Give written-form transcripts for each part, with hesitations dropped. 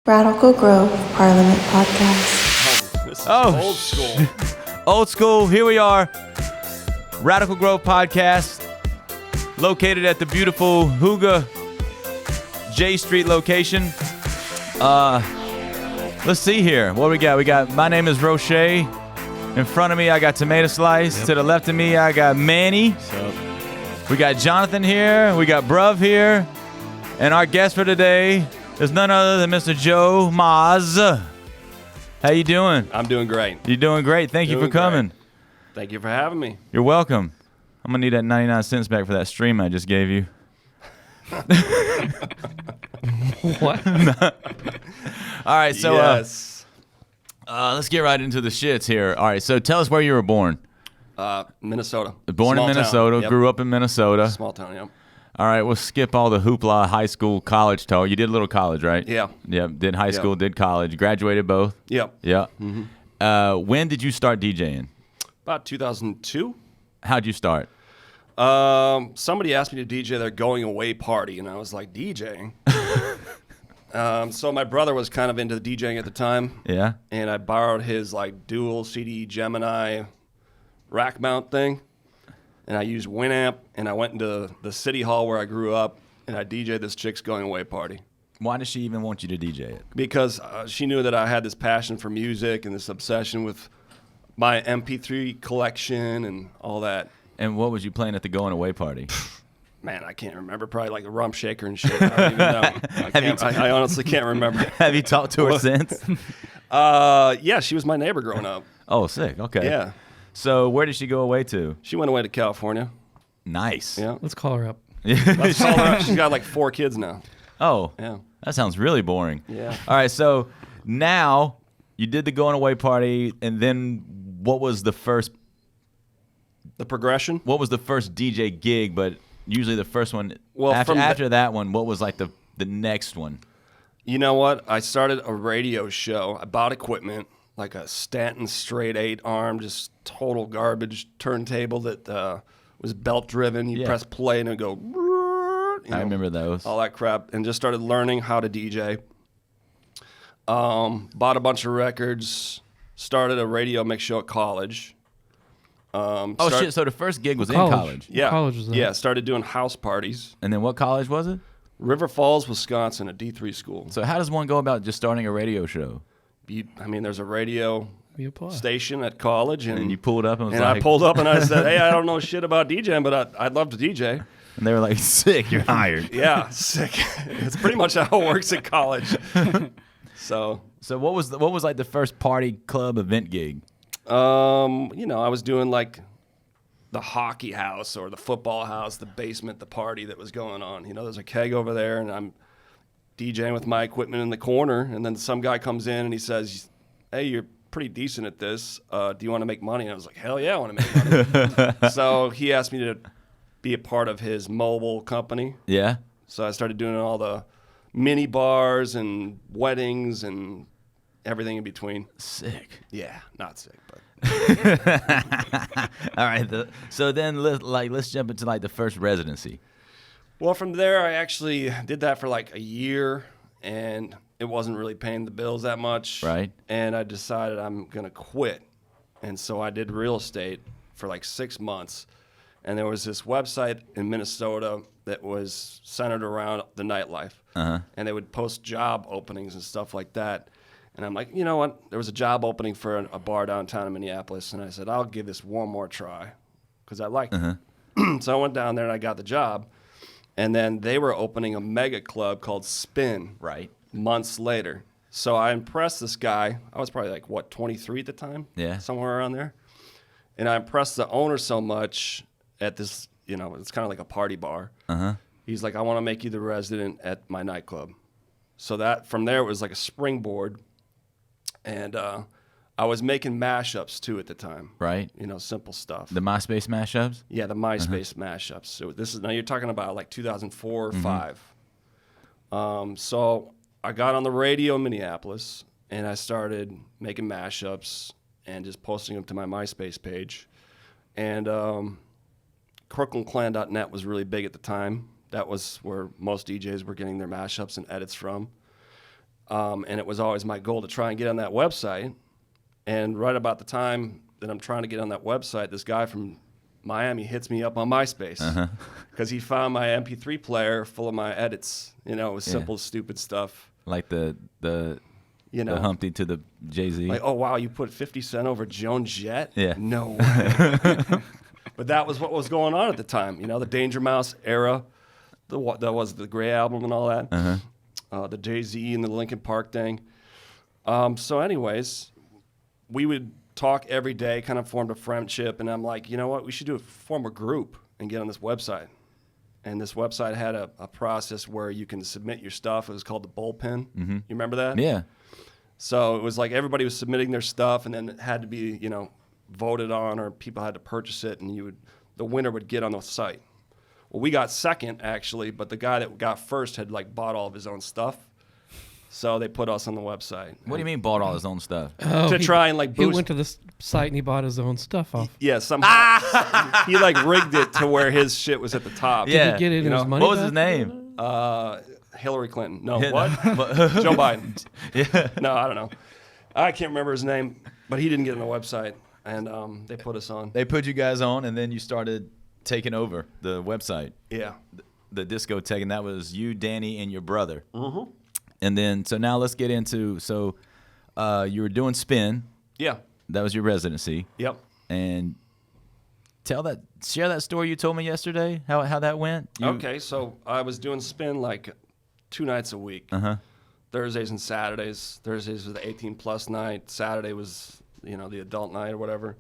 Radical Grove Parliament Podcast. This is Oh, old school. Old school, here we are. Radical Grove Podcast, located at the beautiful Huga J Street location. Let's see here. What we got? My name is Roche. In front of me, I got Tomato Slice. Yep. To the left of me, I got Manny. So, We got Jonathan here. We got Bruv here. And our guest for today is none other than Mr. Joe MAZ. How you doing? I'm doing great. You're doing great. Thank you for Doing great. coming. Thank you for having me. You're welcome. I'm going to need that 99 cents back for that stream I just gave you. What? All right, so yes. let's get right into the shits here. All right, so tell us where you were born. Minnesota. Born Small in Minnesota, town. Yep. grew up in Minnesota. Small town, yep. All right, we'll skip all the hoopla, high school, college talk. You did a little college, right? Yeah. Yep, did high Yep. school, did college, graduated both. Yep. Yeah. When did you start DJing? About 2002. How'd you start? Somebody asked me to DJ their going away party, and I was like, DJing? So my brother was kind of into DJing at the time, Yeah. and I borrowed his like dual CD Gemini rack mount thing, and I used Winamp, and I went into the city hall where I grew up, and I DJ'd this chick's going away party. Why does she even want you to DJ it? Because she knew that I had this passion for music and this obsession with my MP3 collection and all that. And what was you playing at the going away party? Man, I can't remember. Probably like a Rump Shaker and shit. I don't even know. I honestly can't remember. Have you talked to her since? Yeah, she was my neighbor growing up. Oh, sick. Okay. Yeah. So where did she go away to? She went away to California. Nice. Yeah. Let's call her up. Let's call her up. She's got like 4 kids now. Oh, Yeah. that sounds really boring. Yeah. All right, so now you did the going away party, and then what was the first The progression? DJ gig? But usually the first one. Well, after that one, what was like the next one? You know what? I started a radio show. I bought equipment, like a Stanton straight 8-arm, just total garbage turntable that was belt driven. You Yeah. press play and it would go. I remember those. All that crap, and just started learning how to DJ. Bought a bunch of records. Started a radio mix show at college. Oh shit! So the first gig was in College. college, Yeah, college was that? yeah. Started doing house parties. and then what college was it? River Falls, Wisconsin, a D3 school. So how does one go about just starting a radio show? There's a radio You apply. station at college, And you pulled up and was and like, I pulled up and I said, "Hey, I don't know shit about DJing, but I'd love to DJ." and they were like, "Sick, you're hired." Yeah, sick. It's pretty much how it works at college. So, So what was like the first party club event gig? I was doing like the hockey house or the football house, the basement, the party that was going on. There's a keg over there, and I'm DJing with my equipment in the corner, and then some guy comes in and he says, "Hey, you're pretty decent at this. Do you want to make money?" And I was like, "Hell yeah, I want to make money." So he asked me to be a part of his mobile company. Yeah. So I started doing all the mini bars and weddings and everything in between. Sick. Yeah, not sick, but All right. So then let's jump into like the first residency. well, from there I actually did that for like a year, and it wasn't really paying the bills that much. Right. And I decided I'm gonna quit, and so I did real estate for like 6 months, and there was this website in Minnesota that was centered around the nightlife, and they would post job openings and stuff like that. And I'm like, you know what? There was a job opening for a bar downtown in Minneapolis, and I said, I'll give this one more try because I liked it. So I went down there and I got the job, and then they were opening a mega club called Spin Right. months later. So I impressed this guy. I was probably like, 23 at the time? Yeah. Somewhere around there. And I impressed the owner so much at this, it's kind of like a party bar. He's like, I want to make you the resident at my nightclub. So that from there it was like a springboard. And I was making mashups too at the time. Right. Simple stuff. The MySpace mashups. Yeah, the MySpace mashups. So now you're talking about like 2004 or 5. So I got on the radio in Minneapolis and I started making mashups and just posting them to my MySpace page. And CrooklynClan.net was really big at the time. That was where most DJs were getting their mashups and edits from. And it was always my goal to try and get on that website. And right about the time that I'm trying to get on that website, this guy from Miami hits me up on MySpace because he found my MP3 player full of my edits. You know, it was simple, stupid stuff. Like the Humpty to the Jay-Z. Like, oh, wow, you put 50 Cent over Joan Jett? Yeah. No way. But that was what was going on at the time. You know, the Danger Mouse era. That was the Gray album and all that. The Jay-Z and the Linkin Park thing. So anyways, we would talk every day, kind of formed a friendship. And I'm like, you know what? We should form a group and get on this website. And this website had a process where you can submit your stuff. It was called the bullpen. You remember that? Yeah. So it was like everybody was submitting their stuff, and then it had to be, you know, voted on, or people had to purchase it, and the winner would get on the site. Well, we got second, actually, but the guy that got first had, like, bought all of his own stuff. So they put us on the website. What do you mean bought all his own stuff? To try and, like, boost. He went to the site and he bought his own stuff off. Yeah, somehow. He, like, rigged it to where his shit was at the top. Yeah. Did he get it in his money What was back? his name? Hillary Clinton. No, what? Joe Biden. Yeah. No, I don't know. I can't remember his name, but he didn't get on the website, and they put us on. They put you guys on, and then you started taking over the website. Yeah. The discotheque, and that was you, Danny, and your brother. And then, so now let's get into, you were doing Spin. Yeah. That was your residency. Yep. And share that story you told me yesterday, how that went. Okay, so I was doing Spin like 2 nights a week. Thursdays and Saturdays. Thursdays was the 18-plus night. Saturday was, you know, the adult night or whatever.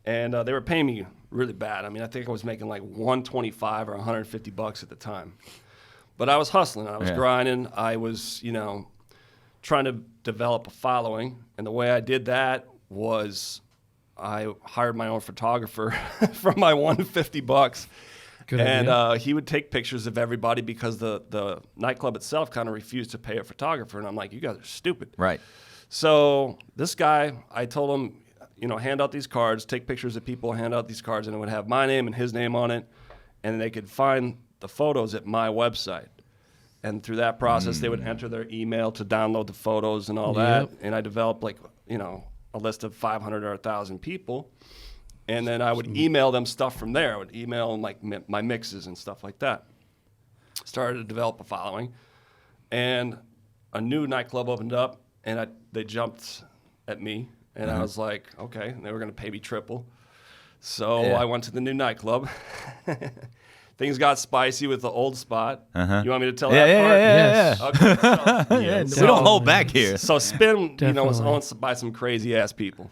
And they were paying me really bad. I mean, I think I was making like $125 or $150 at the time. But I was hustling. I was grinding. I was, you know, trying to develop a following. And the way I did that was I hired my own photographer for my $150. Good idea. And he would take pictures of everybody because the nightclub itself kind of refused to pay a photographer. And I'm like, you guys are stupid. Right. So this guy, I told him, you know, hand out these cards, take pictures of people, hand out these cards, and it would have my name and his name on it. And they could find the photos at my website. And through that process, they would enter their email to download the photos and all that. And I developed, like, you know, a list of 500 or 1,000 people. And then I would email them stuff from there. I would email them, like, my mixes and stuff like that. Started to develop a following. And a new nightclub opened up, and they jumped at me. And I was like, okay. And they were going to pay me triple. So I went to the new nightclub. Things got spicy with the old spot. You want me to tell that part? Yes. Okay, We don't hold back here. So Spin, you know, was Definitely. owned by some crazy ass people,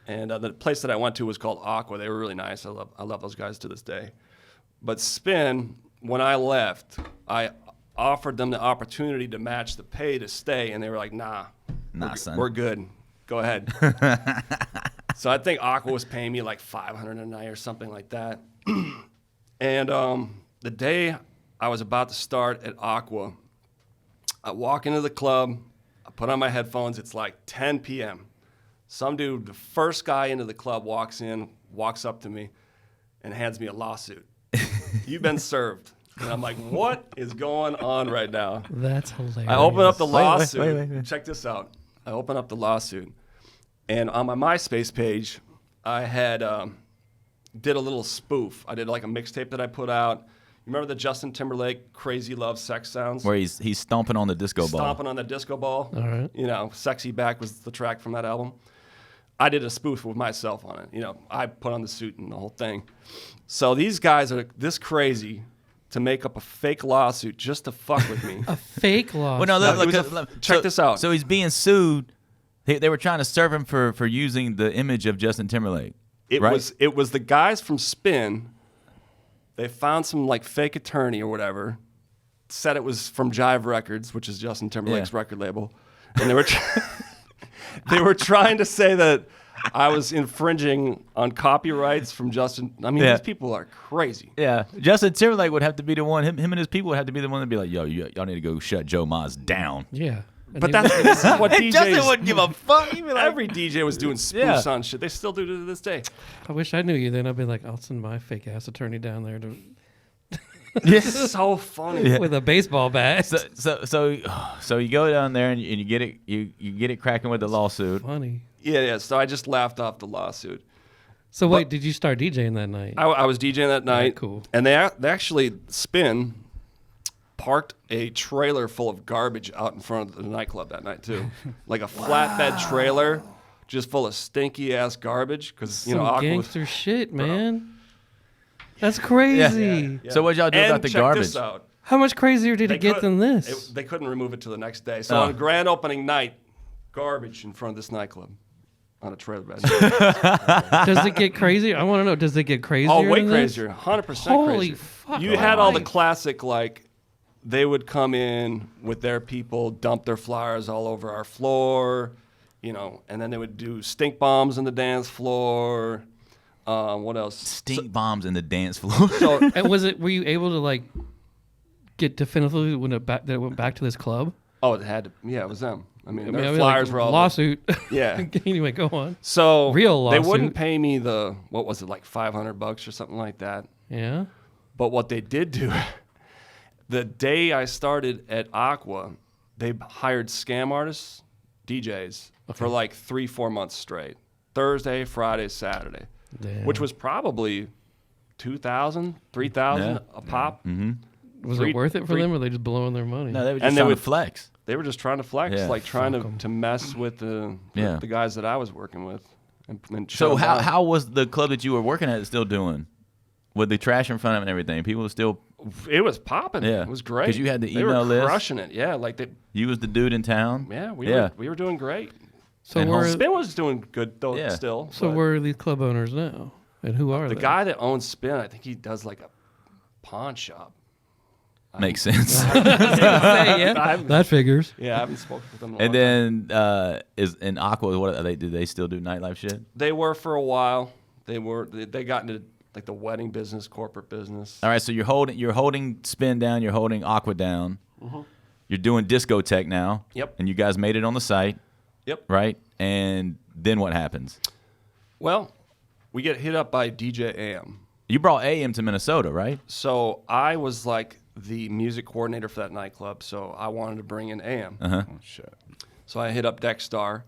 and the place that I went to was called Aqua. They were really nice. I love those guys to this day. But Spin, when I left, I offered them the opportunity to match the pay to stay, and they were like, "Nah, son. we're good. Go ahead." So I think Aqua was paying me like $500 a night or something like that. And the day I was about to start at Aqua, I walk into the club, I put on my headphones, it's like 10 p.m. Some dude, the first guy into the club walks up to me and hands me a lawsuit. You've been served. And I'm like, what is going on right now? That's hilarious. I open up the lawsuit. wait. Check this out. I open up the lawsuit. And on my MySpace page, I had... did a little spoof. I did like a mixtape that I put out. You remember the Justin Timberlake Crazy Love Sex Sounds? Where he's stomping on the disco ball. Stomping on the disco ball. All right. You know, Sexy Back was the track from that album. I did a spoof with myself on it. You know, I put on the suit and the whole thing. So these guys are this crazy to make up a fake lawsuit just to fuck with me. A fake law. Well, no, Check this out. So he's being sued. They were trying to serve him for using the image of Justin Timberlake. It right? was the guys from Spin. They found some like fake attorney or whatever, said it was from Jive Records, which is Justin Timberlake's record label, and they were trying to say that I was infringing on copyrights from Justin. I mean, these people are crazy. Yeah, Justin Timberlake would have to be the one. Him and his people would have to be the one to be like, "Yo, y'all need to go shut Joe MAZ down." Yeah. And But he- this is what DJs. Justin wouldn't give a fuck. He'd be like, Every DJ was doing spoofs on shit. They still do to this day. I wish I knew you. Then I'd be like, I'll send my fake ass attorney down there to. It's so funny. with a baseball bat. So you go down there and you get it you get it cracking with the lawsuit. Funny. Yeah. So I just laughed off the lawsuit. So wait, did you start DJing that night? I was DJing that night. Cool. And they actually parked a trailer full of garbage out in front of the nightclub that night too, like a flatbed trailer, just full of stinky ass garbage. Because Some Aqua was, gangster shit, man. That's crazy. Yeah. So what'd y'all do and about the check garbage? This out. How much crazier did it get than this? They couldn't remove it till the next day. So Oh. on grand opening night, garbage in front of this nightclub on a trailer bed. Does it get crazier? I want to know. Does it get crazier? Oh, way than this? crazier, 100% Holy crazier. fuck! You had all the classic, like, they would come in with their people, dump their flyers all over our floor, and then they would do stink bombs in the dance floor. What else? Stink bombs in the dance floor. So And were you able to like get definitively when that it went back to this club? oh, it had to. Yeah, it was them. I mean, their I mean, flyers like, were all lawsuit. Yeah. Anyway, go on. So Real they lawsuit. wouldn't pay me what was it, like $500 or something like that. Yeah. But what they did do, the day I started at Aqua, they hired scam artists, DJs, for like 3-4 months straight. Thursday, Friday, Saturday. Damn. Which was probably $2,000, $3,000 Yeah. a pop. Was three- it worth it for three- them, or were they just blowing their money? No, they were just And they trying would- to flex. They were just trying to flex, Yeah. like trying Fuck 'em. to mess with the guys that I was working with. And shut So 'em down. how was the club that you were working at still doing? With the trash in front of it and everything, people were still. It was popping. Yeah. It was great. 'Cause you had the they email were list. crushing it. Yeah, like You was the dude in town. we were doing great. So And where? Spin was doing good though Yeah. still. So but where are these club owners now? And who are the they? guy that owns Spin, I think he does like a pawn shop. Makes sense. yeah, that figures. Yeah, I haven't spoken with them. In a And long time. then is in Aqua. What are they? Do they still do nightlife shit? They were for a while. They got into like the wedding business, corporate business. All right. So you're holding Spin down. You're holding Aqua down. You're doing discotheque now. Yep. And you guys made it on the site, Yep. right? And then what happens? Well, we get hit up by DJ AM. You brought AM to Minnesota, right? So I was like the music coordinator for that nightclub, so I wanted to bring in AM. Uh-huh. Oh, shit. So I hit up Dexstar.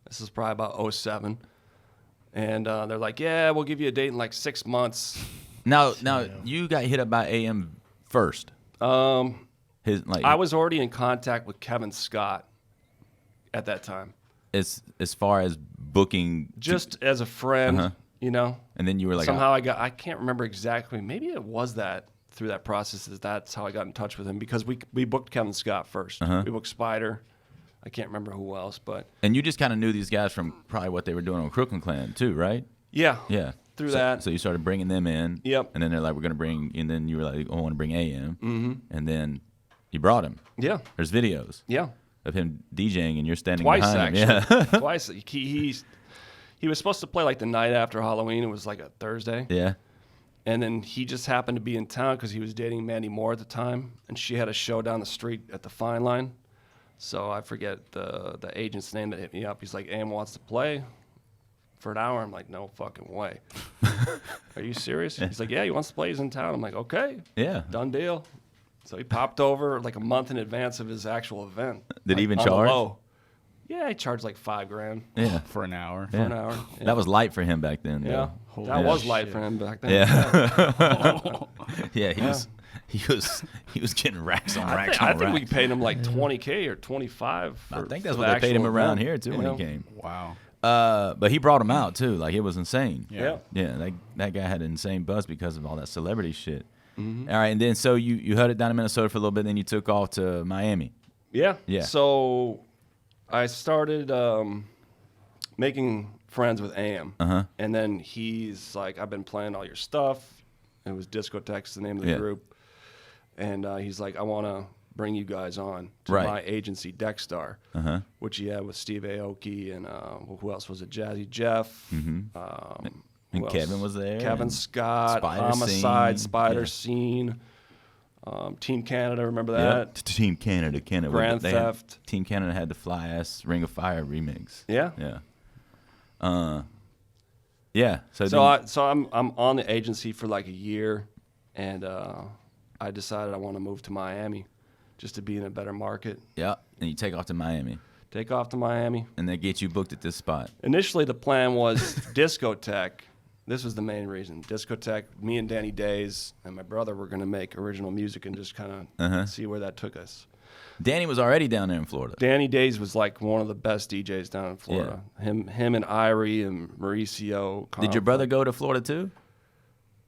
This is probably about 07. And they're like, yeah, we'll give you a date in like 6 months. Now you got hit up by AM first. I was already in contact with Kevin Scott at that time. as far as booking, Just as a friend, Uh-huh. And then you were like, somehow I can't remember exactly. Maybe it was through that process. That's how I got in touch with him, because we booked Kevin Scott first. We booked Spider. I can't remember who else, but and you just kind of knew these guys from probably what they were doing on Crooklyn Clan too, right? yeah. Through that. So you started bringing them in. Yep. And then they're like, we're gonna bring, and then you were like, oh, I want to bring AM. Mm-hmm. And then you brought him. Yeah. There's videos Yeah. of him DJing, and you're standing Twice, behind actually. him. Yeah. Twice. He was supposed to play like the night after Halloween. It was like a Thursday. Yeah. And then he just happened to be in town because he was dating Mandy Moore at the time, and she had a show down the street at the Fine Line. So I forget the agent's name that hit me up. He's like, AM wants to play for an hour. I'm like, no fucking way. Are you serious? He's like, yeah, he wants to play. He's in town. I'm like, okay. Yeah. Done deal. So he popped over like a month in advance of his actual event. Did he like, even on the charge? low. Yeah, he charged like $5,000 Yeah. For an hour. for an hour. Yeah. That was light for him back then. Yeah, though. that was light for him back then. Yeah. Yeah. He was getting racks on racks I on think we racks. paid him like $20K or $25. I think that's for what the they paid him actual around event, here too you when know? he came. Wow. But he brought him out too. Like, it was insane. Yeah. Yeah, that guy had an insane buzz because of all that celebrity shit. Mm-hmm. All right, and then so you held it down in Minnesota for a little bit, then you took off to Miami. Yeah. Yeah. So I started making friends with AM. Uh-huh. And then he's like, I've been playing all your stuff. It was Discotheque's the name of the Yeah. group. And he's like, I want to bring you guys on to Right. my agency, Dexstar, Uh-huh. which he had with Steve Aoki and who else was it? Jazzy Jeff. And who else? Kevin was there. Kevin and Scott, Spider Homicide, Scene. Spider Yeah. Scene, Team Canada, remember Yeah. that? Team Canada. Grand They had- Theft. Team Canada had the Fly Ass Ring of Fire remix. Yeah. Yeah. Yeah. So I'm on the agency for like a year, and I decided I want to move to Miami just to be in a better market. Yeah. And you take off to Miami. Take off to Miami. And they get you booked at this spot. Initially, the plan was discotheque. This was the main reason. Discotheque, me and Danny Days and my brother were going to make original music and just kind of see where that took us. Danny was already down there in Florida. Danny Days was like one of the best DJs down in Florida. Yeah. Him and Irie and Mauricio. Did your brother go to Florida too?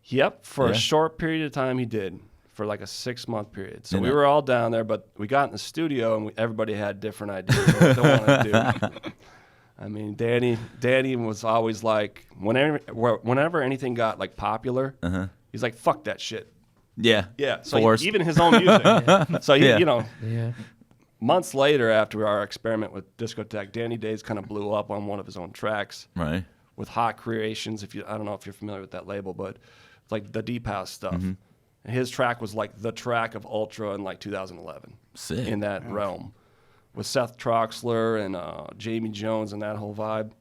Yep. For a short period of time, he did. For like a 6-month period. So we were all down there, but we got in the studio and everybody had different ideas of what they wanted to do. I mean, Danny was always like, whenever anything got like popular, he's like, fuck that shit. Yeah. Yeah. So even his own music. So, you know, months later after our experiment with Discotheque, Danny Days kind of blew up on one of his own tracks. Right. With Hot Creations. I don't know if you're familiar with that label, but it's like the deep house stuff. And his track was like the track of Ultra in like 2011. Sick. In that realm. With Seth Troxler and Jamie Jones and that whole vibe.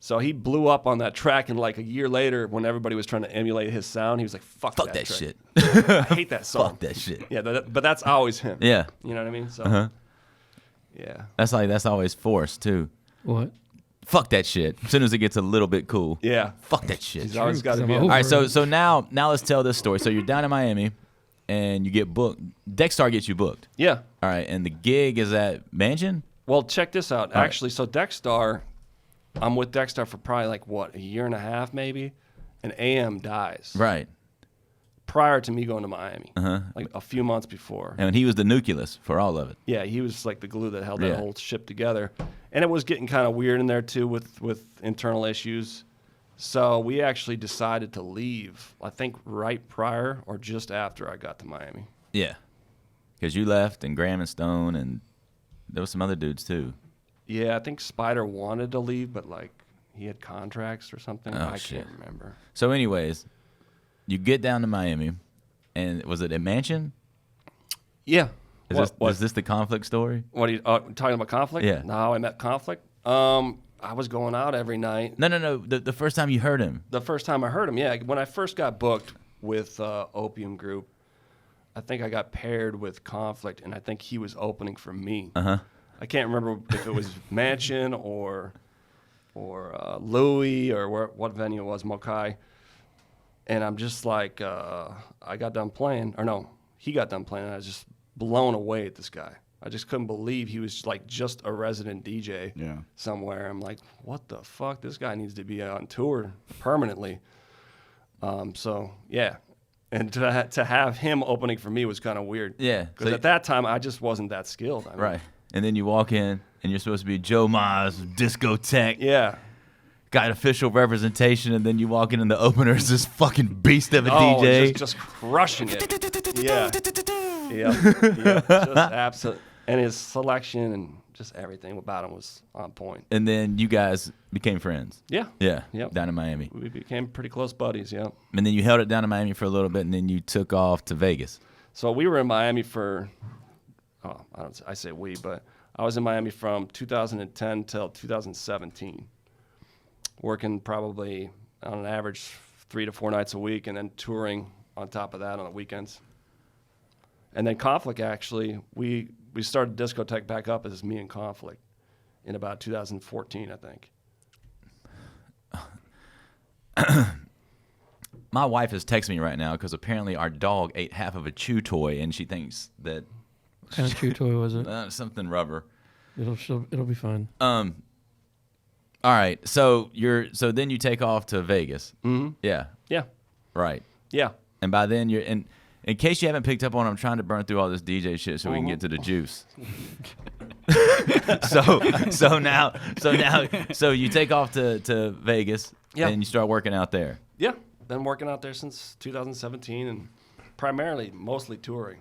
So he blew up on that track, and like a year later, when everybody was trying to emulate his sound, he was like, fuck that shit. I hate that song. Fuck that shit. Yeah, but that's always him. Yeah. You know what I mean? So, yeah. That's always forced, too. What? Fuck that shit. As soon as it gets a little bit cool. Yeah. Fuck that shit. He's always got to be. All right, so now let's tell this story. So you're down in Miami, and you get booked. Dexstar gets you booked. Yeah. All right, and the gig is at Mansion? Well, check this out. Actually, so Dexstar, I'm with Dexstar for probably like, a year and a half maybe, and AM dies. Right. Prior to me going to Miami, like a few months before. And he was the nucleus for all of it. Yeah, he was like the glue that held that whole ship together. And it was getting kind of weird in there too with internal issues. So we actually decided to leave, I think right prior or just after I got to Miami. Yeah. Because you left, and Graham and Stone, and there was some other dudes too. Yeah, I think Spider wanted to leave, but like he had contracts or something. Oh, I shit. can't remember. So anyways, you get down to Miami, and was it a Mansion? Yeah. Is this the Conflict story? What are you talking about? Conflict? Yeah. No, how I met Conflict. I was going out every night. No. The first time you heard him. The first time I heard him, yeah. When I first got booked with Opium Group, I think I got paired with Conflict, and I think he was opening for me. I can't remember if it was Mansion or Louis or what venue it was, Mokai. And I'm just like, I got done playing, or no, he got done playing, and I was just blown away at this guy. I just couldn't believe he was like just a resident DJ somewhere. I'm like, what the fuck? This guy needs to be on tour permanently. So, yeah. And to have him opening for me was kind of weird. Yeah. Because at that time, I just wasn't that skilled. I mean, Right. And then you walk in, and you're supposed to be Joe MAZ, Discotheque. Yeah. Got official representation, and then you walk in, and the opener is this fucking beast of a DJ. Just crushing it. Yeah. Yeah. Just absolutely. And his selection and just everything about him was on point. And then you guys became friends. Yeah. Yeah. Yep. Down in Miami. We became pretty close buddies, yeah. And then you held it down in Miami for a little bit, and then you took off to Vegas. So we were in Miami for, I say we, but I was in Miami from 2010 till 2017, working probably on an average 3 to 4 nights a week, and then touring on top of that on the weekends. And then Conflict, actually, we started Discotheque back up as me and Conflict in about 2014, I think. My wife is texting me right now because apparently our dog ate half of a chew toy, and she thinks that What kind of chew toy was it? something rubber. It'll be fine. All right, so then you take off to Vegas. Mm-hmm. Yeah. Yeah. Right. Yeah. And by then you're in case you haven't picked up on, I'm trying to burn through all this DJ shit so we can get to the juice. So you take off to Vegas and you start working out there. Yeah. Been working out there since 2017 and mostly touring.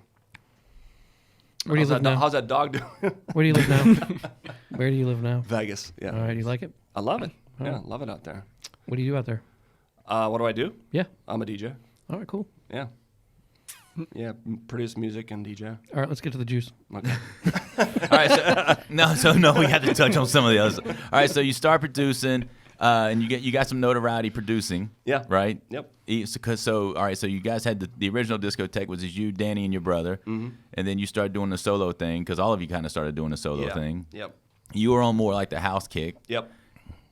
Where do you live now? How's that dog doing? Where do you live now? Where do you live now? Vegas. Yeah. All right, you like it? I love it. All Yeah, right. love it out there. What do you do out there? What do I do? Yeah. I'm a DJ. All right, cool. Yeah. Yeah, produce music and DJ. All right, let's get to the juice. Okay. All right, we have to touch on some of the others. All right, so you start producing, And you got some notoriety producing. Yeah. Right. Yep. So all right. So you guys had the original discotheque was you, Danny, and your brother, and then you started doing the solo thing because all of you kind of started doing the solo thing. Yep. You were on more like the house kick. Yep.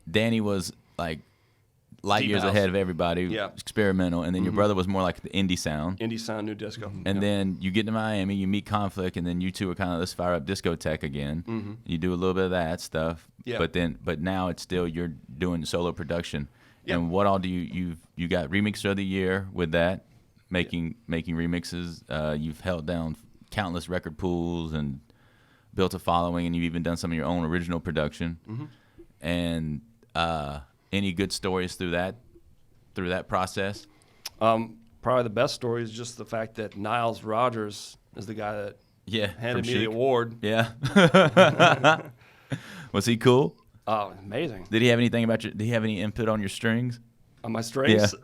Danny was like light Deep years house. ahead of everybody. Yeah. Experimental, and then your brother was more like the indie sound. Indie sound, new disco. And then you get to Miami, you meet Conflict, and then you two are kind of let's fire up discotheque again. You do a little bit of that stuff. Yeah. But now it's still you're doing solo production. Yep. And what all do you got remixer of the year with that, making remixes. You've held down countless record pools and built a following, and you've even done some of your own original production. And any good stories through that process? Probably the best story is just the fact that Niles Rogers is the guy that handed from me the Chic. award. Yeah. Was he cool? Oh, amazing. Did he have anything about did he have any input on your strings? On my strings?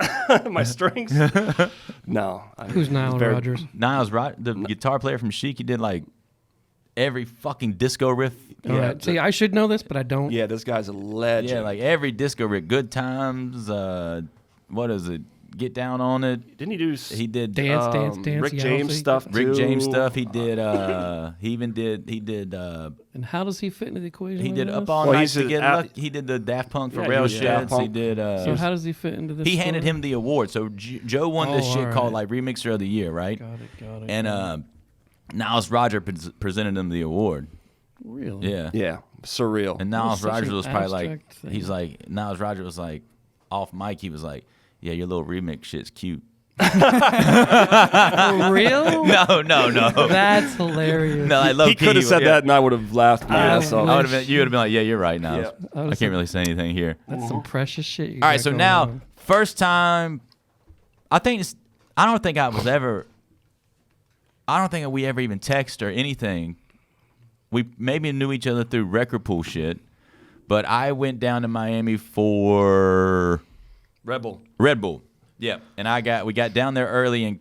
My strings? No. Who's Nile Rodgers? Niles the guitar player from Chic, he did like every fucking disco riff. All right. See, I should know this, but I don't. Yeah, this guy's a legend. Yeah, like every disco riff. Good Times, what is it? Get Down on It. Didn't he do? He did Dance, Rick yeah, James I'll see. stuff too. Rick James stuff. He did. He did. And how does he fit into the equation? He did of Up this? All Well, Night he's to a- Get at- Lucky. He did the Daft Punk for Yeah, he Rail was Daft Shits. Punk. He did. So how does he fit into this? He handed story? him the award. So Joe won this Oh, shit all called right. like Remixer of the Year, right? Got it. And Niles Rogers presented him the award. Really? Yeah. Yeah, surreal. And Niles such Rogers an was probably like, abstract thing. he's like, Niles Rogers was like, off mic, he was like, yeah, your little remix shit's cute. For real? No. That's hilarious. No, I love He could have said that, and I would have laughed my ass off. I would have been. You would have been like, yeah, you're right, Niles. Yeah. I I would've can't really say anything here. That's some precious shit. You All right, got so going now on. first time. I don't think we ever even text or anything. We maybe knew each other through record pool shit, but I went down to Miami for Red Bull. Red Bull. Yeah, and we got down there early, and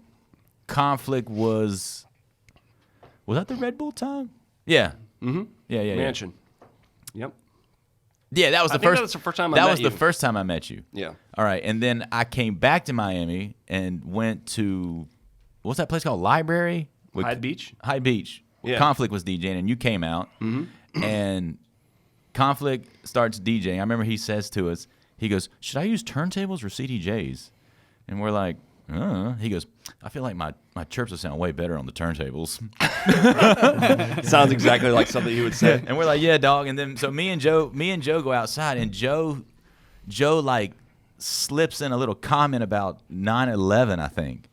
Conflict was that the Red Bull time? Yeah. Mm-hmm. Yeah. Mansion. Yep. Yeah, that was I the think first. that was the first time I That met was you. the first time I met you. Yeah. All right, and then I came back to Miami and went to what's that place called? Library? With Hyde Beach. Hyde Beach. Yeah. Conflict was DJing, and you came out, and Conflict starts DJing. I remember he says to us, he goes, "Should I use turntables or CDJs?" And we're like, He goes, "I feel like my chirps will sound way better on the turntables." Sounds exactly like something he would say. And we're like, "Yeah, dog." And then so me and Joe go outside, and Joe like slips in a little comment about 9/11, I think.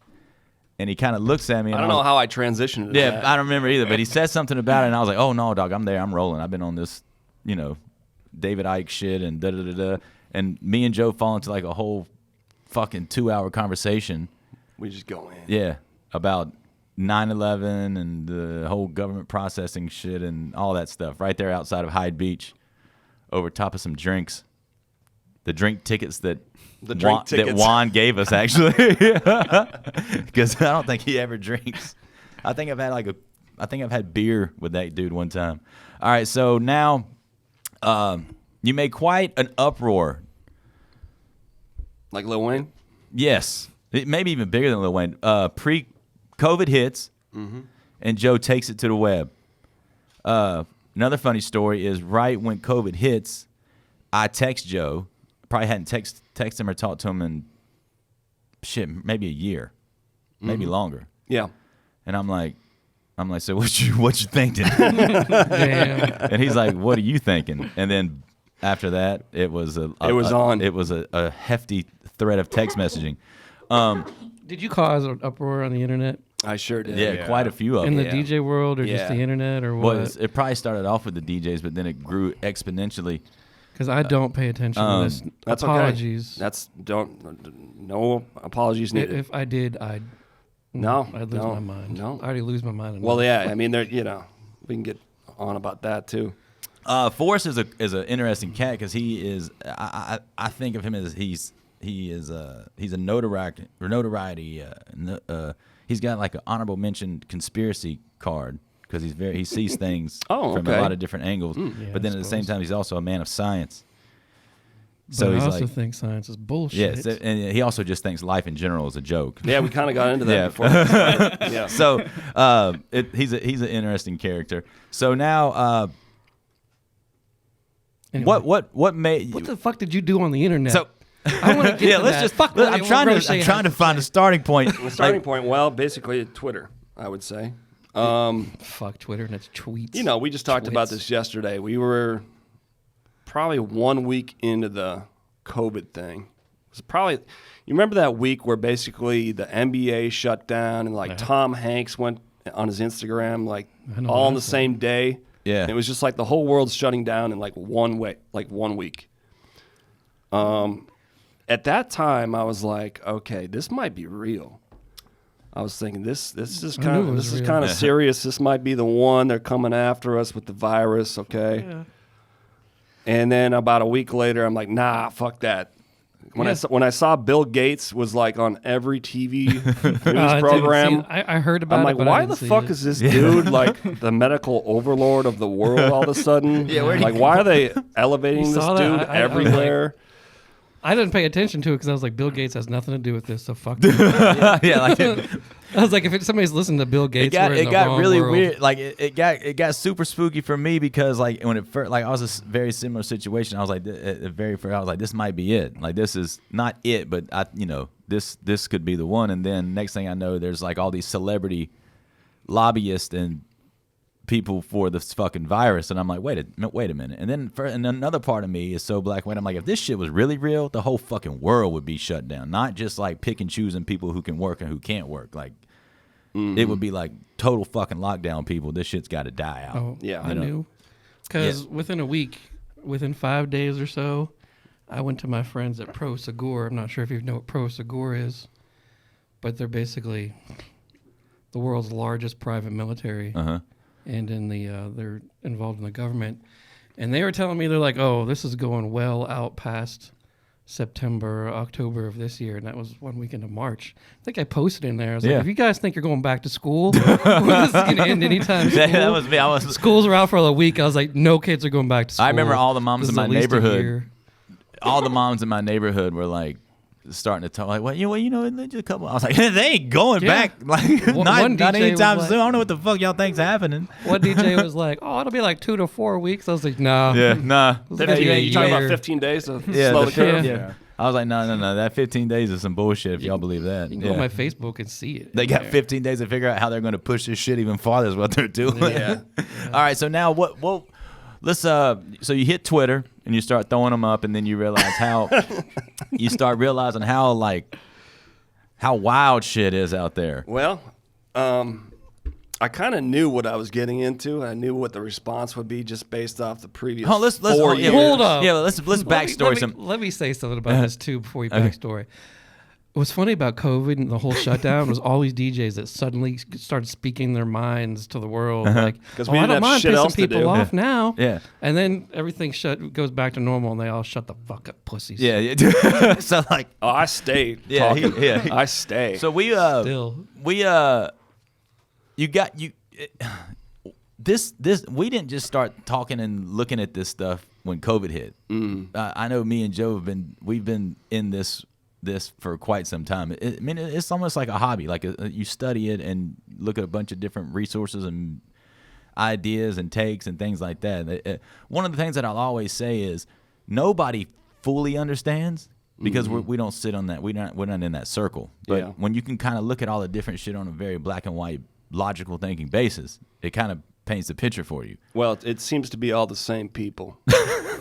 And he kind of looks at me. And I don't know how I transitioned to Yeah, that. I don't remember either. But he said something about it, and I was like, "Oh no, dog, I'm there. I'm rolling. I've been on this, David Icke shit and da da da da." And me and Joe fall into like a whole fucking 2-hour conversation. We just go in. Yeah, about 9/11 and the whole government processing shit and all that stuff right there outside of Hyde Beach, over top of some drinks. The drink tickets that Juan gave us, actually, because I don't think he ever drinks. I think I've had beer with that dude one time. All right, so now you made quite an uproar. Like Lil Wayne? Yes, maybe even bigger than Lil Wayne. Pre-COVID hits, and Joe takes it to the web. Another funny story is right when COVID hits, I text Joe. Probably hadn't texted him or talked to him in maybe a year, maybe longer. Yeah. And I'm like, so what you thinking? Damn. And he's like, what are you thinking? And then after that, it was a hefty thread of text messaging. Did you cause an uproar on the internet? I sure did. Yeah, quite a few of In them. the DJ world or just Yeah. the internet or what? Well, it probably started off with the DJs, but then it grew exponentially. Because I don't pay attention to this. That's Apologies. Okay. No apologies needed. If I did, I'd lose my mind. No. I already lose my mind. Well, enough. yeah. I mean, we can get on about that too. Forrest is an interesting cat because he is. I think of him as he's a notoriety. He's got like an honorable mention conspiracy card because he sees things from a lot of different angles. But then at the same time, he's also a man of science. So but he's I also like, think science is bullshit. yes, and he also just thinks life in general is a joke. Yeah, we kind of got into that Yeah. before. Yeah. So he's an interesting character. So now, Anyway, what made what the fuck did you do on the internet? so? I want to get Yeah, to let's that. just. Fuck. I'm trying to find a starting point. The starting point, well, basically Twitter, I would say. Fuck Twitter and its tweets. You know, we just talked about Twits. this yesterday. We were probably 1 week into the COVID thing. It was probably, you remember that week where basically the NBA shut down and like Tom Hanks went on his Instagram like I know all on the that same day. Yeah. And it was just like the whole world's shutting down in like 1 week. At that time, I was like, okay, this might be real. I was thinking this is I kind knew it of was real. of serious. This might be the one. They're coming after us with the virus, okay? Yeah. And then about a week later, I'm like, nah, fuck that. When I saw Bill Gates was like on every TV news I didn't program, see it. I heard about I'm it. like, but I why didn't the see fuck it. is this dude like the medical overlord of the world all of a sudden? Yeah, where'd he like, why are they elevating You this saw that? dude I was like- everywhere? I didn't pay attention to it because I was like, Bill Gates has nothing to do with this, so fuck. Yeah, like I was like, if somebody's listening to Bill Gates, we're in it the got wrong really world. weird. Like it got super spooky for me because like when it first, like I was a very similar situation. I was like, at the very first, I was like, this might be it. Like this is not it, but this could be the one. And then next thing I know, there's like all these celebrity lobbyists and people for this fucking virus, and I'm like, wait a minute. And then and another part of me is so black and white. I'm like, if this shit was really real, the whole fucking world would be shut down, not just like pick and choosing people who can work and who can't work. Like it would be like total fucking lockdown. People, this shit's got to die out. Oh, Yeah. I knew. Because within a week, within 5 days or so, I went to my friends at Pro Segur. I'm not sure if you know what Pro Segur is, but they're basically the world's largest private military. Uh-huh. And in the they're involved in the government. And they were telling me, they're like, oh, this is going well out past September, October of this year. And that was 1 week into March. I think I posted in there. I was Yeah. like, if you guys think you're going back to school, this is going to end anytime soon. That was me. Schools are out for a week. I was like, no kids are going back to school. I remember all the moms This in is my at least a neighborhood. year. All the moms in my neighborhood were like starting to talk like, well, just a couple. I was like, they ain't going Yeah. back. Like, One not DJ anytime was soon. like- I don't know what the fuck y'all think's happening. One DJ was like, oh, it'll be like 2 to 4 weeks. I was like, no. Nah. You talking about year. 15 days to Yeah, slow the curve? Yeah. I was like, no. That 15 days is some bullshit if y'all believe that. You can go on my Facebook and see it. They got 15 days to figure out how they're going to push this shit even farther is what they're doing. Yeah. All right, so now let's so you hit Twitter and you start throwing them up and then you realize how you start realizing how wild shit is out there. Well, I kind of knew what I was getting into. I knew what the response would be just based off the previous let's 4 years. Hold up. Yeah, let's backstory Let me say something about this too before we backstory. What's funny about COVID and the whole shutdown was all these DJs that suddenly started speaking their minds to the world. Like, 'Cause oh, we I didn't don't have mind shit else pissing to people do. off now. Yeah. And then everything goes back to normal and they all shut the fuck up, pussies. Yeah. So like Oh, I stayed. Yeah, talking. I stay. so we Still. this we didn't just start talking and looking at this stuff when COVID hit. I know me and Joe we've been in this for quite some time. It's almost like a hobby. Like you study it and look at a bunch of different resources and ideas and takes and things like that. One of the things that I'll always say is nobody fully understands because we don't sit on that. We're not in that circle. But Yeah. when you can kind of look at all the different shit on a very black and white logical thinking basis, it kind of paints the picture for you. Well, it seems to be all the same people,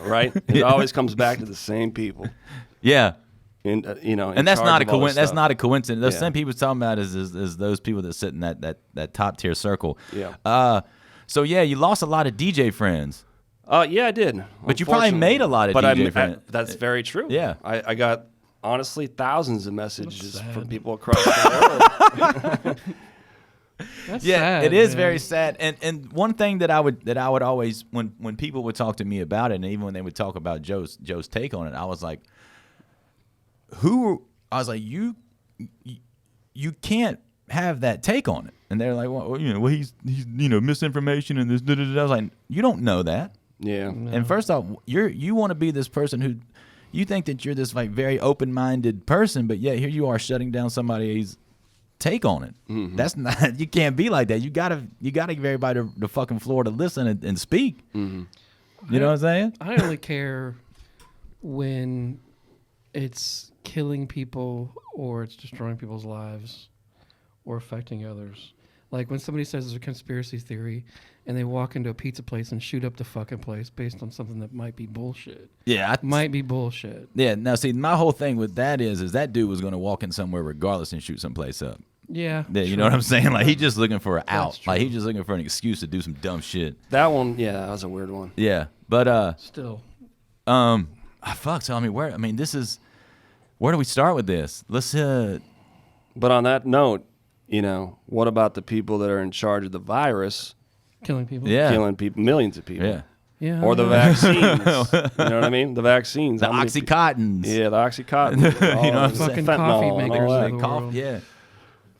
right? It always comes back to the same people. Yeah. In And that's not a coincidence. Those Yeah. same people talking about is those people that sit in that top tier circle. Yeah. So yeah, you lost a lot of DJ friends. Yeah, I did. But you probably made a lot of DJ friends. That's very true. Yeah. I got, honestly, thousands of messages from people across the world. That's Yeah, sad, it is man. very sad. And one thing that I would always when people would talk to me about it, and even when they would talk about Joe's take on it, I was like, you can't have that take on it. And they're like, well, he's misinformation and this. I was like, you don't know that. Yeah. And first off, you want to be this person who, you think that you're this like very open-minded person, but yet here you are shutting down somebody's take on it. That's not. You can't be like that. You gotta give everybody the fucking floor to listen and speak. You know what I'm saying? I only care when it's killing people or it's destroying people's lives or affecting others. Like when somebody says there's a conspiracy theory and they walk into a pizza place and shoot up the fucking place based on something that might be bullshit. Yeah, might be bullshit. Yeah. Now, see, my whole thing with that is that dude was gonna walk in somewhere regardless and shoot someplace up. Yeah. You know what I'm saying? Like he's just looking for an out. That's true. Like he's just looking for an excuse to do some dumb shit. That one, yeah, that was a weird one. Yeah, but Still. fuck. So I mean, this is. Where do we start with this? Let's. But on that note, you know, what about the people that are in charge of the virus, Killing people. Yeah. killing people, millions of people? Yeah. Yeah. Or the vaccines. You know what I mean? The vaccines. The How many Oxycontins. Yeah, the Oxycontin. You know what I'm saying? Fucking Fentanyl coffee and makers. all of that. the Cough, world. yeah.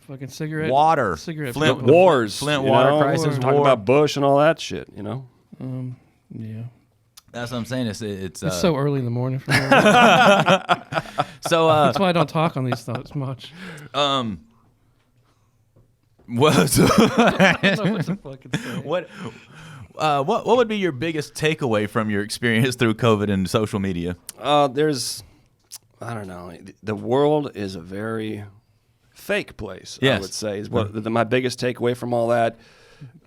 Fucking cigarette. Water. Cigarette. Flint people. Wars. Flint you water know? crisis. We're talking war. about Bush and all that shit, you know? Yeah. That's what I'm saying. It's It's so early in the morning for me. so. That's why I don't talk on these thoughts much. What? So, I don't know what to fucking say. what would be your biggest takeaway from your experience through COVID and social media? I don't know. The world is a very fake place, Yes. I would say. Is what my biggest takeaway from all that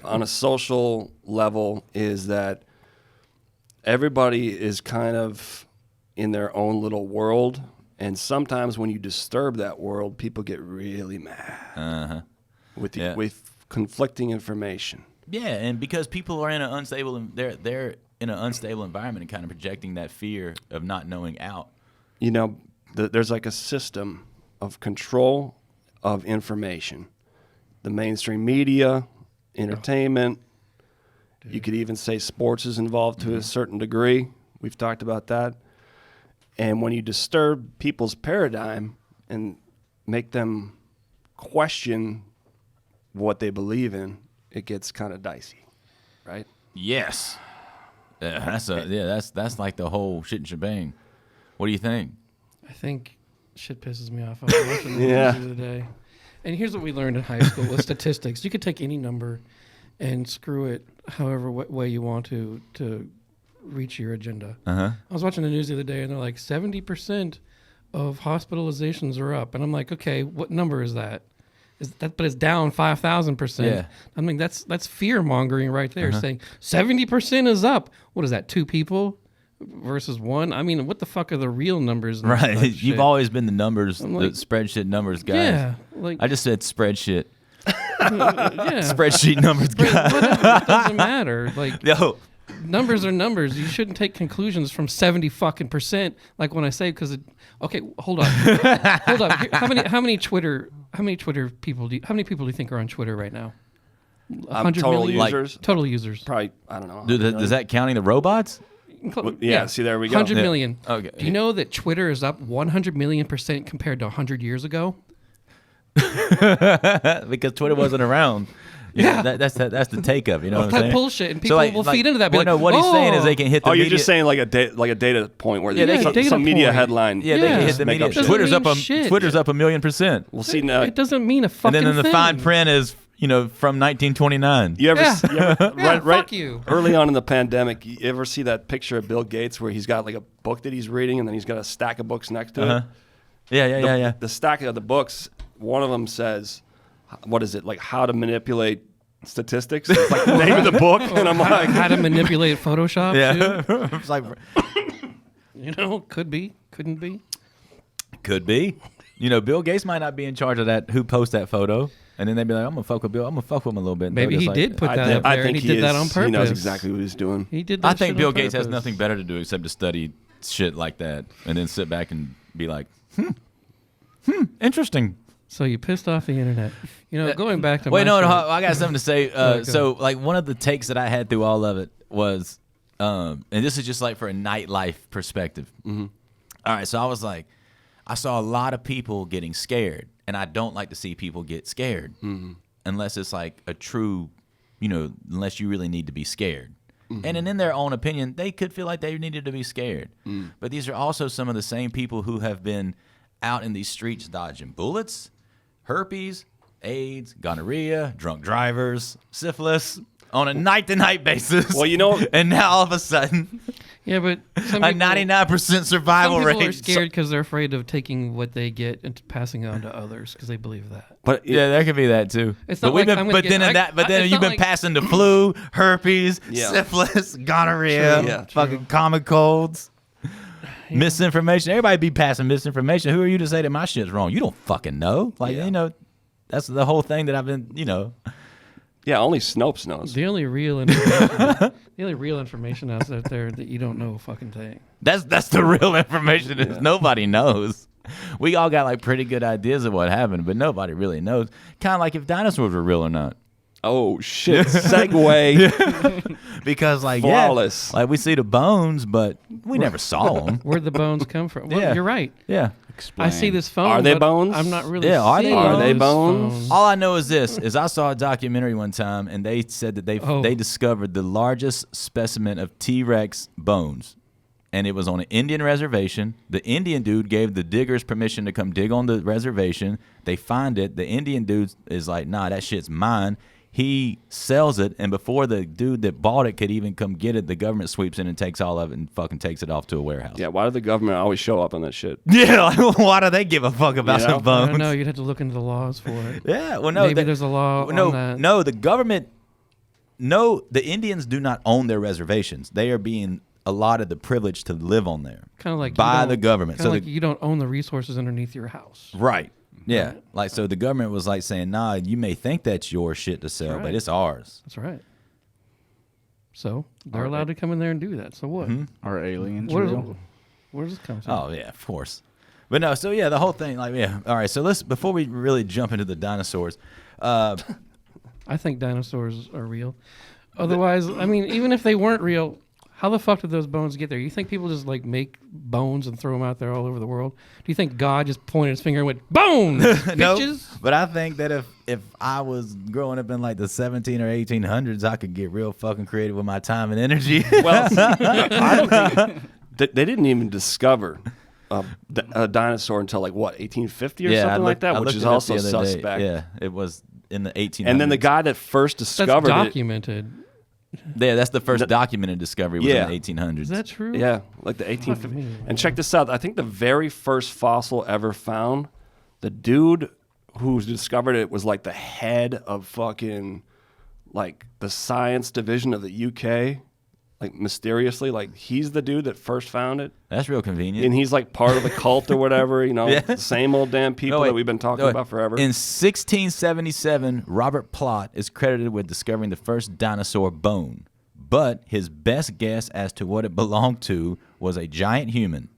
on a social level is that everybody is kind of in their own little world. And sometimes when you disturb that world, people get really mad with conflicting information. Yeah, and because people are in an unstable, they're in an unstable environment and kind of projecting that fear of not knowing out. You know, there's like a system of control of information. The mainstream media, entertainment, you could even say sports is involved to a certain degree. We've talked about that. And when you disturb people's paradigm and make them question what they believe in, it gets kind of dicey, right? Yes. That's like the whole shit and shebang. What do you think? I think shit pisses me off. I was watching the news Yeah. the other day. And here's what we learned in high school with statistics. You could take any number and screw it however way you want to reach your agenda. Uh-huh. I was watching the news the other day, and they're like 70% of hospitalizations are up. And I'm like, okay, what number is that? But it's down 5,000%. Yeah. I mean, that's fear mongering right there, saying 70% is up. What is that? 2 people versus 1? I mean, what the fuck are the real numbers? And Right. such You've shit? always been the numbers, like- the spreadsheet numbers guys. Yeah, like I just said spreadsheet. yeah. Spreadsheet numbers guys. Whatever, it doesn't matter. Like Yo. numbers are numbers. You shouldn't take conclusions from 70%. Like when I say okay, hold on, hold on. How many Twitter people how many people do you think are on Twitter right now? 100 Total million? users? Total users. Probably, I don't know. Does that counting the robots? Yeah, see, there we go. 100 Yeah. million. Okay. Do you know that Twitter is up 100 million% compared to 100 years ago? Because Twitter wasn't around. Yeah. That's the take of, you know what I'm That saying? bullshit, and people will feed into that. Be Well, like, no, what he's saying is they can hit the Oh, you're media. just saying like a data point where Yeah, they some, can- some data media point. headline. Yeah, they can Yeah. hit the Make media. up shit. Twitter's up Doesn't mean shit. Twitter's up 1,000,000%. We'll see now. it doesn't mean a And fucking then in the thing. fine print is, from 1929. You ever, Yeah. right, fuck you. early on in the pandemic, you ever see that picture of Bill Gates where he's got like a book that he's reading and then he's got a stack of books next to it? Yeah. The stack of the books, one of them says, what is it, like how to manipulate statistics? It's like the name of the book. And I'm like, How to manipulate Photoshop? Too? Yeah. It's like, You know, could be, couldn't be. could be. Bill Gates might not be in charge of that, who posts that photo. And then they'd be like, I'm going to fuck with Bill. I'm going to fuck with him a little bit. And Maybe they're he just did like, put that up there, and he did that on purpose. He knows exactly what he's doing. He did that I think shit Bill on Gates has purpose. nothing better to do except to study shit like that and then sit back and be like, interesting. So you pissed off the internet. Going back to Wait, my no, shit, I got something to say. Go. So, like, one of the takes that I had through all of it was, and this is just like for a nightlife perspective. Mm-hmm. All right, so I was like, I saw a lot of people getting scared, and I don't like to see people get scared unless it's like a true, unless you really need to be scared. And in their own opinion, they could feel like they needed to be scared. But these are also some of the same people who have been out in these streets dodging bullets, herpes, AIDS, gonorrhea, drunk drivers, syphilis on a night-to-night basis. Well, you know, and now all of a sudden, Yeah, but some a people, 99% survival some people rate. are scared because they're afraid of taking what they get and passing it on to others because they believe that. but Yeah, there could be that too. It's but not we've like been, I'm gonna but get- then in I- that, but I- then it's you've not been like- passing the flu, herpes, Yeah. syphilis, gonorrhea, Yeah. fucking common colds, misinformation. Everybody be passing misinformation. Who are you to say that my shit's wrong? You don't fucking know. Like you know, that's the whole thing that I've been. You know, yeah, only Snopes knows. The only real information, out there that you don't know a fucking thing. that's the real information. Is nobody knows. We all got like pretty good ideas of what happened, but nobody really knows. Kind of like if dinosaurs were real or not. Oh shit! Segue. Because like Flawless. like we see the bones, but we never saw them. Where'd the bones come from? Well, Yeah. you're right. Yeah. I see this phone. Are they but bones? I'm not really. Yeah, are they seeing bones? Are they those bones? phones. All I know is this: is I saw a documentary one time, and they said that they discovered the largest specimen of T-Rex bones, and it was on an Indian reservation. The Indian dude gave the diggers permission to come dig on the reservation. They find it. The Indian dude is like, "Nah, that shit's mine." He sells it, and before the dude that bought it could even come get it, the government sweeps in and takes all of it and fucking takes it off to a warehouse. Yeah, why did the government always show up on that shit? Yeah, like, why do they give a fuck about You know? some bones? I don't know. You'd have to look into the laws for it. Yeah, well, no, Maybe there's a law no, on that. No, the government. No, the Indians do not own their reservations. They are being allotted the privilege to live on there Kind of like by the government. Kind So of like the, you don't own the resources underneath your house. right, yeah, Right. like so the government was like saying, "Nah, you may think that's your shit to sell, but right. it's ours." That's right. So they're allowed to come in there and do that. So what? Are aliens What real? where does this come from? Oh yeah, of course. But no, so yeah, the whole thing, like yeah. All right, so let's before we really jump into the dinosaurs. I think dinosaurs are real. Otherwise, I mean, even if they weren't real, how the fuck did those bones get there? You think people just like make bones and throw them out there all over the world? Do you think God just pointed his finger and went, bones, No, bitches? but I think that if I was growing up in like the 17 or 1800s, I could get real fucking creative with my time and energy. Well, I don't think they didn't even discover a dinosaur until like what 1850 or something like that, which is also suspect. Yeah, it was in the 1800s. And then the guy that first That's discovered it, documented. yeah, that's the first documented discovery was Yeah. in the 1800s. Is that true? yeah, like the me, 1850. man. And check this out. I think the very first fossil ever found, the dude who discovered it was like the head of fucking like the science division of the UK. Like mysteriously, like he's the dude that first found it, That's real convenient. and he's like part of the cult or whatever. You know, Yeah. the same old damn people No, wait. that we've been talking No, wait. about forever. In 1677, Robert Plot is credited with discovering the first dinosaur bone, but his best guess as to what it belonged to was a giant human.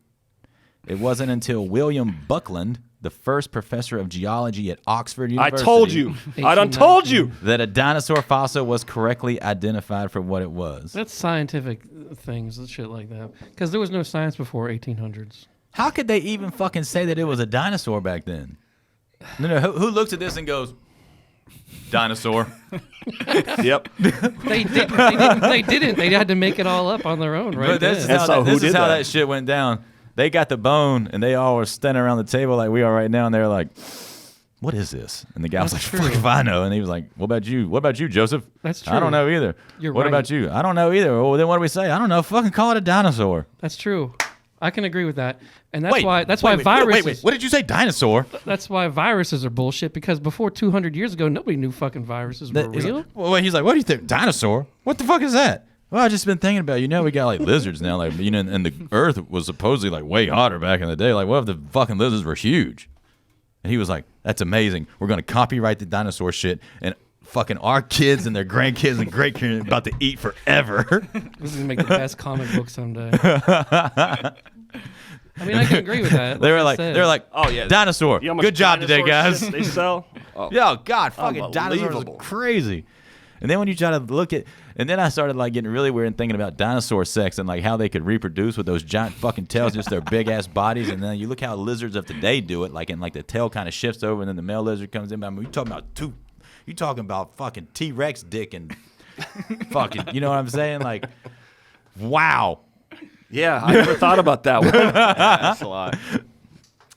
It wasn't until William Buckland, the first professor of geology at Oxford I University, told you, I done told you. that a dinosaur fossil was correctly identified for what it was. That's scientific things, shit like that. Because there was no science before 1800s. How could they even fucking say that it was a dinosaur back then? No, who looks at this and goes, dinosaur? Yep. They didn't. They had to make it all up on their own, right? But this is then. how, And so that, who this is did how that? that shit went down. They got the bone, and they all were standing around the table like we are right now, and they're like, "What is this?" And the guy was like, That's "Fuck true. if I know." And he was like, "What about you? What about you, Joseph?" That's I don't true. know either. You're what right. about you? I don't know either. Well, then what do we say? I don't know. Fucking call it a dinosaur. That's true. I can agree with that, and that's wait, why wait, viruses. Wait. What did you say? Dinosaur? That's why viruses are bullshit. Because before 200 years ago, nobody knew fucking viruses were He's real. like, well, wait, he's like, "What do you think? Dinosaur? What the fuck is that?" Well, I just been thinking about, we got like lizards now, like, and the Earth was supposedly like way hotter back in the day. Like, what if the fucking lizards were huge? And he was like, "That's amazing. We're gonna copyright the dinosaur shit, and fucking our kids and their grandkids and great kids are about to eat forever." This is gonna make the best comic book someday. I mean, I can agree with that. They were I like, said. Oh yeah, dinosaur. You know how much Good job today, dinosaur guys. shit they sell. Oh. Yo, God, fucking dinosaurs are Unbelievable. crazy. And then when you try to look at, and then I started like getting really weird and thinking about dinosaur sex and like how they could reproduce with those giant fucking tails, just their big ass bodies. And then you look how lizards of today do it, like, and like the tail kind of shifts over, and then the male lizard comes in. I mean, you talking about fucking T-Rex dick and Fucking, you know what I'm saying? Like, wow. Yeah, I never thought about that one. That's a lot.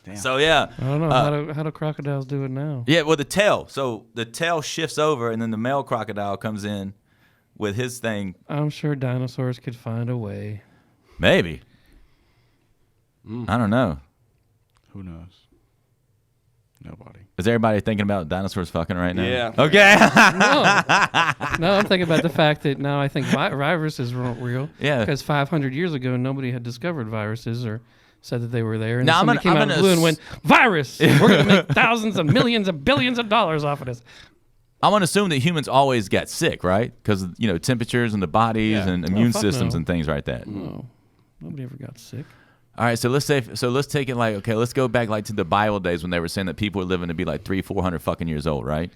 Damn. So yeah, I don't know how do crocodiles do it now. yeah. Well, the tail. So the tail shifts over, and then the male crocodile comes in with his thing. I'm sure dinosaurs could find a way. Maybe. I don't know. Who knows? Nobody. Is everybody thinking about dinosaurs fucking right now? Yeah. Okay. No, I'm thinking about the fact that now I think viruses weren't real. Yeah. Because 500 years ago, nobody had discovered viruses or said that they were there. And Now, somebody came out of the blue and went, virus! We're going to make thousands of millions of billions of dollars off of this. I'm gonna assume that humans always get sick, right? Because temperatures in the bodies and immune fuck systems no. and things like that. No, nobody ever got sick. All right, so let's take it like, okay, let's go back like to the Bible days when they were saying that people were living to be like 300-400 fucking years old, right?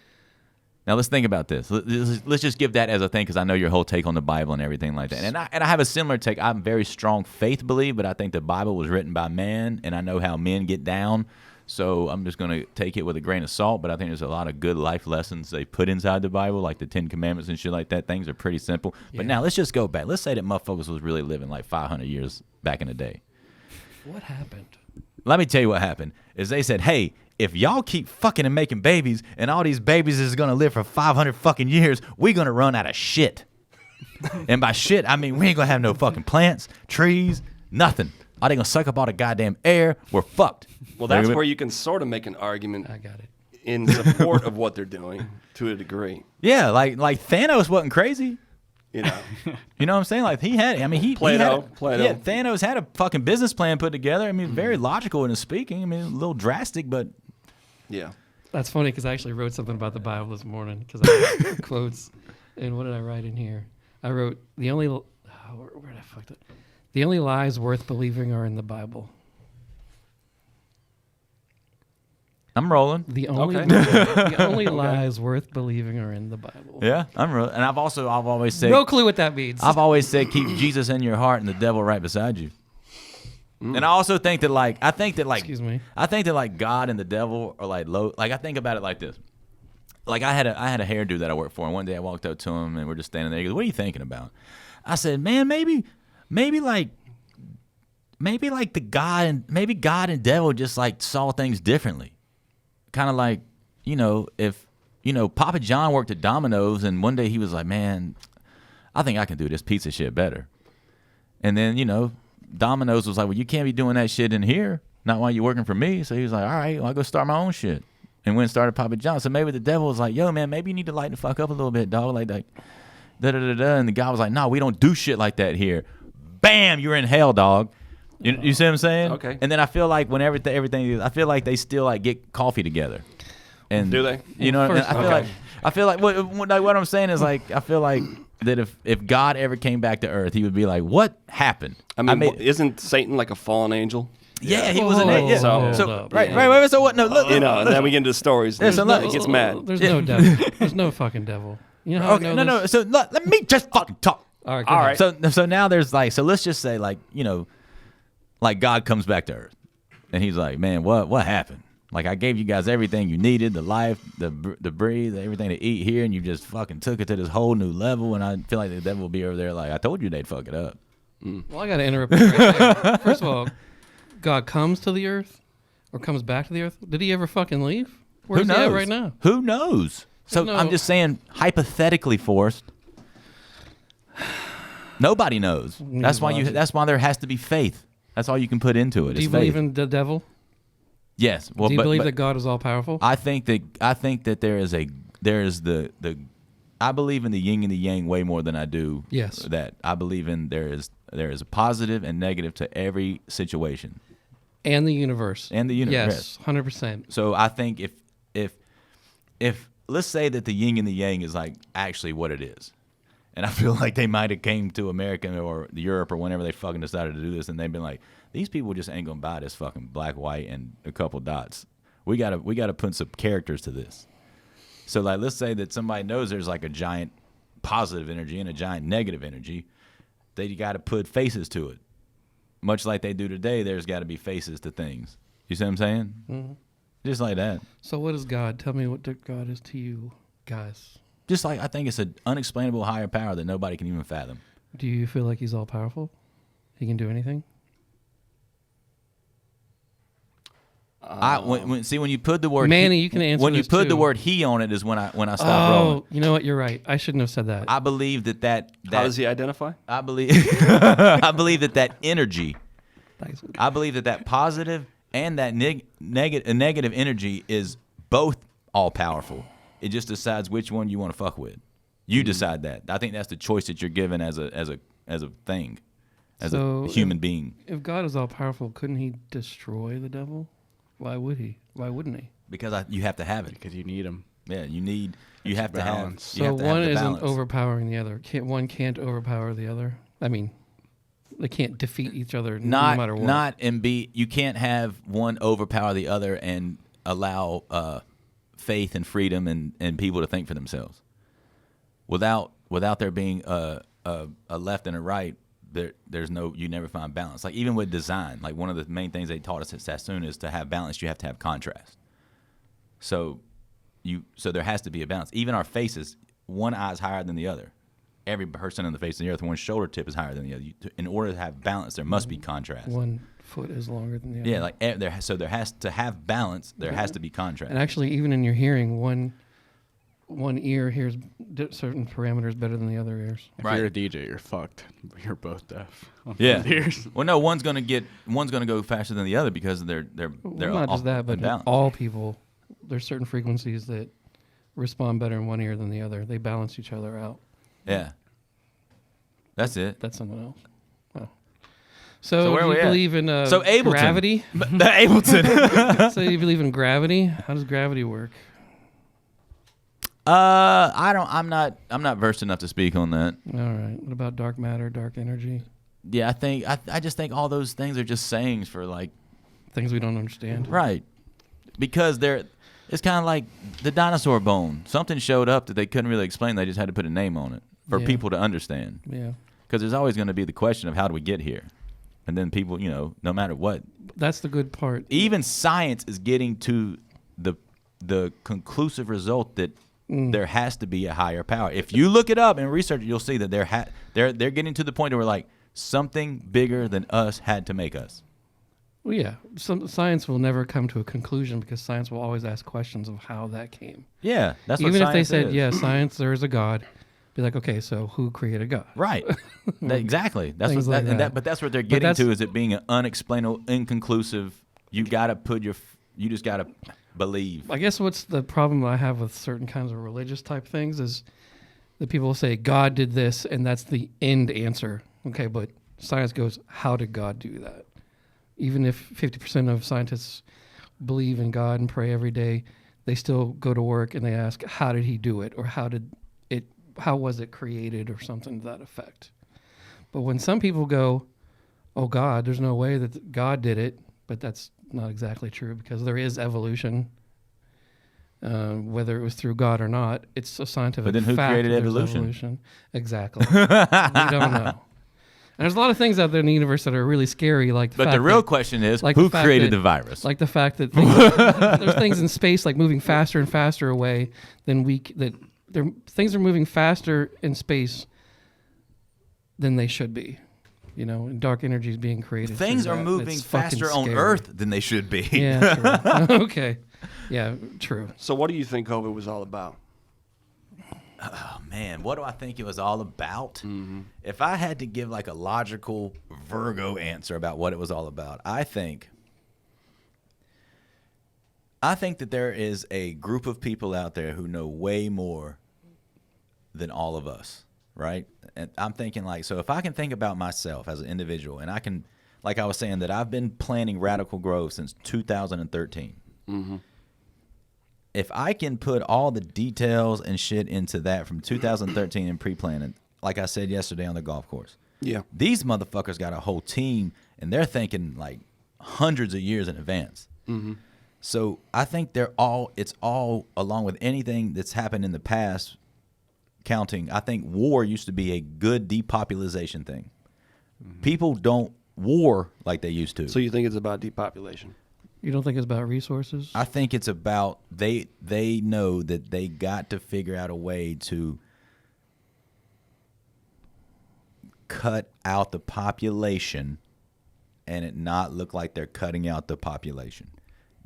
Now let's think about this. Let's just give that as a thing because I know your whole take on the Bible and everything like that. And I have a similar take. I'm very strong faith belief, but I think the Bible was written by man, and I know how men get down. So I'm just going to take it with a grain of salt, but I think there's a lot of good life lessons they put inside the Bible, like the 10 Commandments and shit like that. Things are pretty simple. But now let's just go back. Let's say that motherfuckers was really living like 500 years back in the day. What happened? Let me tell you what happened. Is they said, hey, if y'all keep fucking and making babies and all these babies is going to live for 500 fucking years, we're going to run out of shit. And by shit, I mean we ain't going to have no fucking plants, trees, nothing. Are they going to suck up all the goddamn air? We're fucked. Well, that's where you can sort of make an argument I got it. in support of what they're doing to a degree. Yeah, like Thanos wasn't crazy. You know, You know what I'm saying? Like Plato. Yeah, Thanos had a fucking business plan put together. I mean, very logical in his speaking. I mean, a little drastic, but yeah. That's funny because I actually wrote something about the Bible this morning because I had quotes. And what did I write in here? I wrote, where did I fuck it? The only lies worth believing are in the Bible. I'm rolling. The only, Okay. the only lies worth believing are in the Bible. Yeah, I'm rolling. And I've always said, No clue what that means. I've always said, keep Jesus in your heart and the devil right beside you. And I also think that Excuse me. I think that like God and the devil are like low. Like I think about it like this. Like I had a hairdo that I worked for, and one day I walked up to him and we're just standing there. He goes, "What are you thinking about?" I said, "Man, maybe like the God and devil just like saw things differently. Kind of like, if Papa John worked at Domino's and one day he was like, man, I think I can do this pizza shit better. And then, Domino's was like, well, you can't be doing that shit in here, not while you're working for me. So he was like, all right, well, I'll go start my own shit. And went and started Papa John. So maybe the devil was like, yo, man, maybe you need to lighten the fuck up a little bit, dog. Like, da-da-da-da. And the guy was like, no, we don't do shit like that here. Bam, you're in hell, dog. You see what I'm saying? Okay. And then I feel like when everything, I feel like they still like get coffee together. And Do they? You know, First, I feel like what I'm saying is like I feel like that if God ever came back to Earth, he would be like, what happened? I mean, isn't Satan like a fallen angel? Yeah, he was an angel. Hold So up. right. So what? No, look. And then we get into the stories. Yeah, so And look- it gets mad. There's no devil. There's no fucking devil. You know how I Okay, know no. this? So let me just fucking talk. All right, go All ahead. right. So now there's like, so let's just say like, like God comes back to Earth, and he's like, man, what happened? Like I gave you guys everything you needed, the life, the breathe, everything to eat here, and you just fucking took it to this whole new level. And I feel like the devil will be over there like, I told you they'd fuck it up. Well, I got to interrupt you right there. First of all, God comes to the earth or comes back to the earth. Did he ever fucking leave? Where's Who he knows? at right now? Who knows? So No. I'm just saying, hypothetically, Forrest. Nobody knows. That's why logic. That's why there has to be faith. That's all you can put into it. Do is you believe faith. in the devil? Yes. Well, Do you but, believe but that God is all powerful? I think that there is the I believe in the yin and the yang way more than I do. Yes. That I believe in there is a positive and negative to every situation. And the universe. And the universe. Yes, 100%. So I think if let's say that the yin and the yang is like actually what it is, and I feel like they might have came to America or Europe or whenever they fucking decided to do this, and they've been like, these people just ain't gonna buy this fucking black, white, and a couple dots. We gotta put some characters to this. So like, let's say that somebody knows there's like a giant positive energy and a giant negative energy. They got to put faces to it. Much like they do today, there's got to be faces to things. You see what I'm saying? Mm-hmm. Just like that. So what is God? Tell me what God is to you guys. Just like I think it's an unexplainable higher power that nobody can even fathom. Do you feel like he's all powerful? He can do anything? When you put the word Manny, you can answer when you this put too. the word he on it is when I stop rolling. Oh, you know what? You're right. I shouldn't have said that. I believe that How does he identify? I believe I believe that energy. Thanks. I believe that positive and that negative energy is both all powerful. It just decides which one you want to fuck with. You decide that. I think that's the choice that you're given as a thing, as a human being. If God is all powerful, couldn't he destroy the devil? Why would he? Why wouldn't he? Because you have to have it. Because you need them. Yeah, you have to balance. have. You So have to have one the isn't balance. overpowering the other. One can't overpower the other. I mean, they can't defeat each other no matter what. You can't have one overpower the other and allow faith and freedom and people to think for themselves. Without there being a left and a right, there's no, you never find balance. Like even with design, like one of the main things they taught us at Sassoon is to have balance, you have to have contrast. So there has to be a balance. Even our faces, one eye is higher than the other. Every person on the face of the earth, one shoulder tip is higher than the other. In order to have balance, there must be contrast. 1 foot is longer than the other. Yeah, like there has to have balance. There has to be contrast. And actually, even in your hearing, one ear hears certain parameters better than the other ears. If Right. you're a DJ, you're fucked. You're both deaf. on Yeah. both ears. Well, no, one's gonna go faster than the other because they're Well, not off just that, but balance. all people, there's certain frequencies that respond better in one ear than the other. They balance each other out. Yeah. That's it. That's something else. Oh. So So, where do are you we at? believe in So Ableton. gravity? The Ableton. So you believe in gravity? How does gravity work? I'm not versed enough to speak on that. All right. What about dark matter, dark energy? Yeah, I just think all those things are just sayings for like Things we don't understand. right. Because it's kind of like the dinosaur bone. Something showed up that they couldn't really explain. They just had to put a name on it for Yeah. people to understand. Yeah. Because there's always going to be the question of how do we get here? And then people, no matter what, That's the good part. even science is getting to the conclusive result that there has to be a higher power. If you look it up and research it, you'll see that they're getting to the point where like something bigger than us had to make us. Well, yeah. Science will never come to a conclusion because science will always ask questions of how that came. Yeah, that's what Even if they science said, is. yeah, science, there is a God, be like, okay, so who created God? Right. Exactly. That's Things what like that. but that's what they're getting that's- to is it being an unexplainable, inconclusive. You just gotta believe. I guess what's the problem I have with certain kinds of religious type things is that people say God did this and that's the end answer. Okay, but science goes, how did God do that? Even if 50% of scientists believe in God and pray every day, they still go to work and they ask, how did he do it? Or how was it created or something to that effect? But when some people go, oh God, there's no way that God did it, but that's not exactly true because there is evolution. Whether it was through God or not, it's a scientific But then who fact created that there's evolution? Exactly. We don't know. And there's a lot of things out there in the universe that are really scary, like But the real question is, like who the fact created that- the virus? like the fact that there's things in space like moving faster and faster away than things are moving faster in space than they should be. And dark energy is being created. Things through are that. moving It's fucking faster on scary. Earth than they should be. Yeah, true. Okay. Yeah, true. So what do you think COVID was all about? Oh, man, what do I think it was all about? If I had to give like a logical Virgo answer about what it was all about, I think that there is a group of people out there who know way more than all of us, right? And I'm thinking like, so if I can think about myself as an individual, and I can, like I was saying, that I've been planning radical growth since 2013. If I can put all the details and shit into that from 2013 and pre-planning, like I said yesterday on the golf course, Yeah. these motherfuckers got a whole team and they're thinking like hundreds of years in advance. So I think it's all along with anything that's happened in the past counting. I think war used to be a good depopulation thing. People don't war like they used to. So you think it's about depopulation? You don't think it's about resources? I think it's about they know that they got to figure out a way to cut out the population and it not look like they're cutting out the population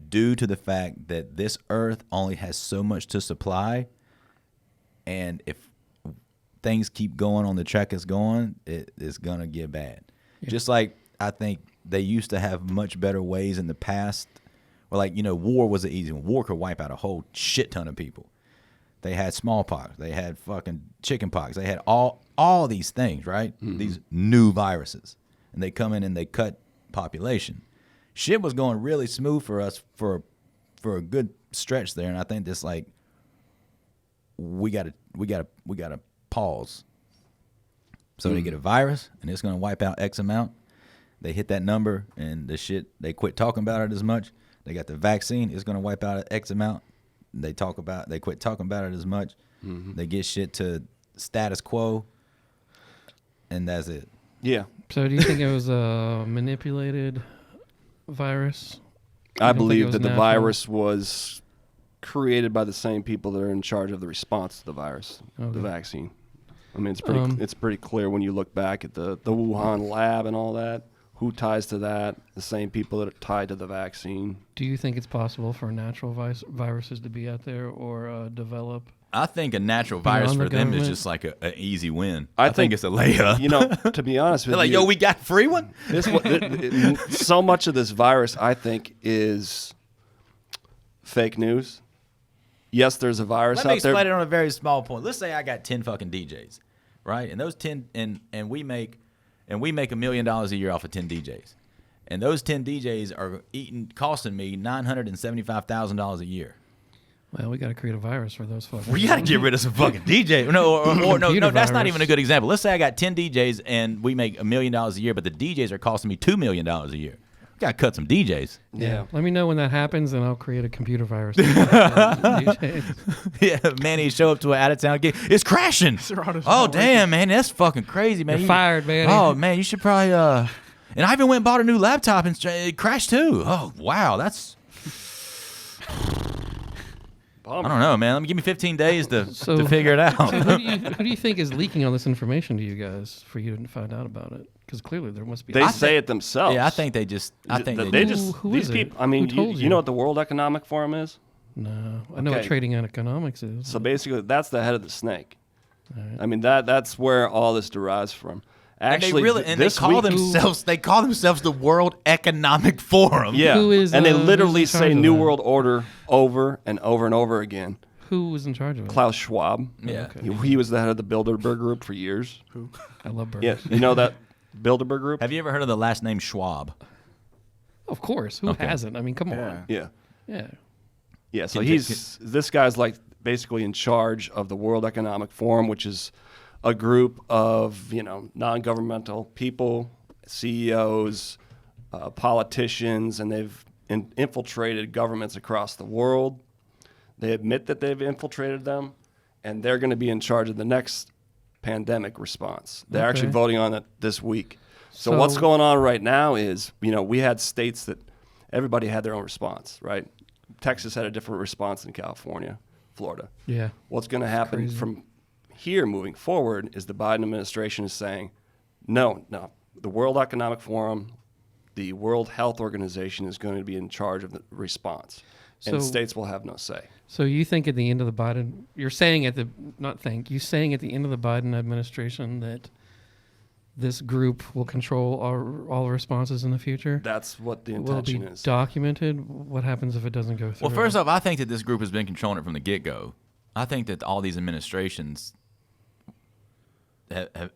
due to the fact that this earth only has so much to supply, and if things keep going on the track it's going, it's gonna get bad. Yeah. Just like I think they used to have much better ways in the past where, like, you know, war was an easy one. War could wipe out a whole shit ton of people. They had smallpox. They had fucking chickenpox. They had all these things, right? Mm-hmm. These new viruses. And they come in and they cut population. Shit was going really smooth for us for a good stretch there, and I think this, like, we gotta pause. So they get a virus and it's gonna wipe out X amount. They hit that number and the shit, they quit talking about it as much. They got the vaccine, it's gonna wipe out X amount. They quit talking about it as much. Mm-hmm. They get shit to status quo, and that's it. Yeah. So do you think it was a manipulated virus? I believe that the virus was created by the same people that are in charge of the response to the virus, the vaccine. I mean, it's pretty clear when you look back at the Wuhan lab and all that. Who ties to that? The same people that are tied to the vaccine. Do you think it's possible for natural viruses to be out there or develop? I think a natural virus for them is just like an easy win. I think it's a layup. You know, to be honest with you. They're like, yo, we got a free one? So much of this virus, I think, is fake news. Yes, there's a virus out there. Let me explain it on a very small point. Let's say I got 10 fucking DJs, right? And those 10, and we make $1 million a year off of 10 DJs. And those 10 DJs are costing me $975,000 a year. Well, we got to create a virus for those folks. We got to get rid of some fucking DJs. No, that's not even a good example. Let's say I got 10 DJs and we make $1 million a year, but the DJs are costing me $2 million a year. We got to cut some DJs. Yeah. Let me know when that happens, and I'll create a computer virus. Yeah, man, he show up to an out-of-town gig. It's crashing. Oh, damn, man. That's fucking crazy, man. You're fired, man. Oh, man, you should probably... And I even went and bought a new laptop, and it crashed, too. Oh, wow, that's... I don't know, man. Let me give me 15 days to figure it out. So who do you think is leaking all this information to you guys for you to find out about it? Because clearly there must be. They say it themselves. Yeah, I think they just. Who these people. I mean, you know what the World Economic Forum is? No, I know what trading and economics is. So basically, that's the head of the snake. Right. I mean, that's where all this derives from. Actually, they call themselves the World Economic Forum. Yeah, and they literally say New World Order over and over and over again. Who was in charge of it? Klaus Schwab. Yeah, he was the head of the Bilderberg Group for years. Who? I love burgers. Yeah, you know that Bilderberg Group. Have you ever heard of the last name Schwab? Of course. Who hasn't? I mean, come on. Yeah. So this guy's like basically in charge of the World Economic Forum, which is a group of, non-governmental people, CEOs, politicians, and they've infiltrated governments across the world. They admit that they've infiltrated them, and they're going to be in charge of the next pandemic response. They're actually voting on it this week. So what's going on right now is, we had states that everybody had their own response, right? Texas had a different response than California, Florida. Yeah. What's going to happen from here moving forward is the Biden administration is saying, no, the World Economic Forum, the World Health Organization is going to be in charge of the response, and states will have no say. So you think at the end of the Biden, you saying at the end of the Biden administration that this group will control all responses in the future? That's what the intention is. Will it be documented? What happens if it doesn't go through? Well, first off, I think that this group has been controlling it from the get-go. I think that all these administrations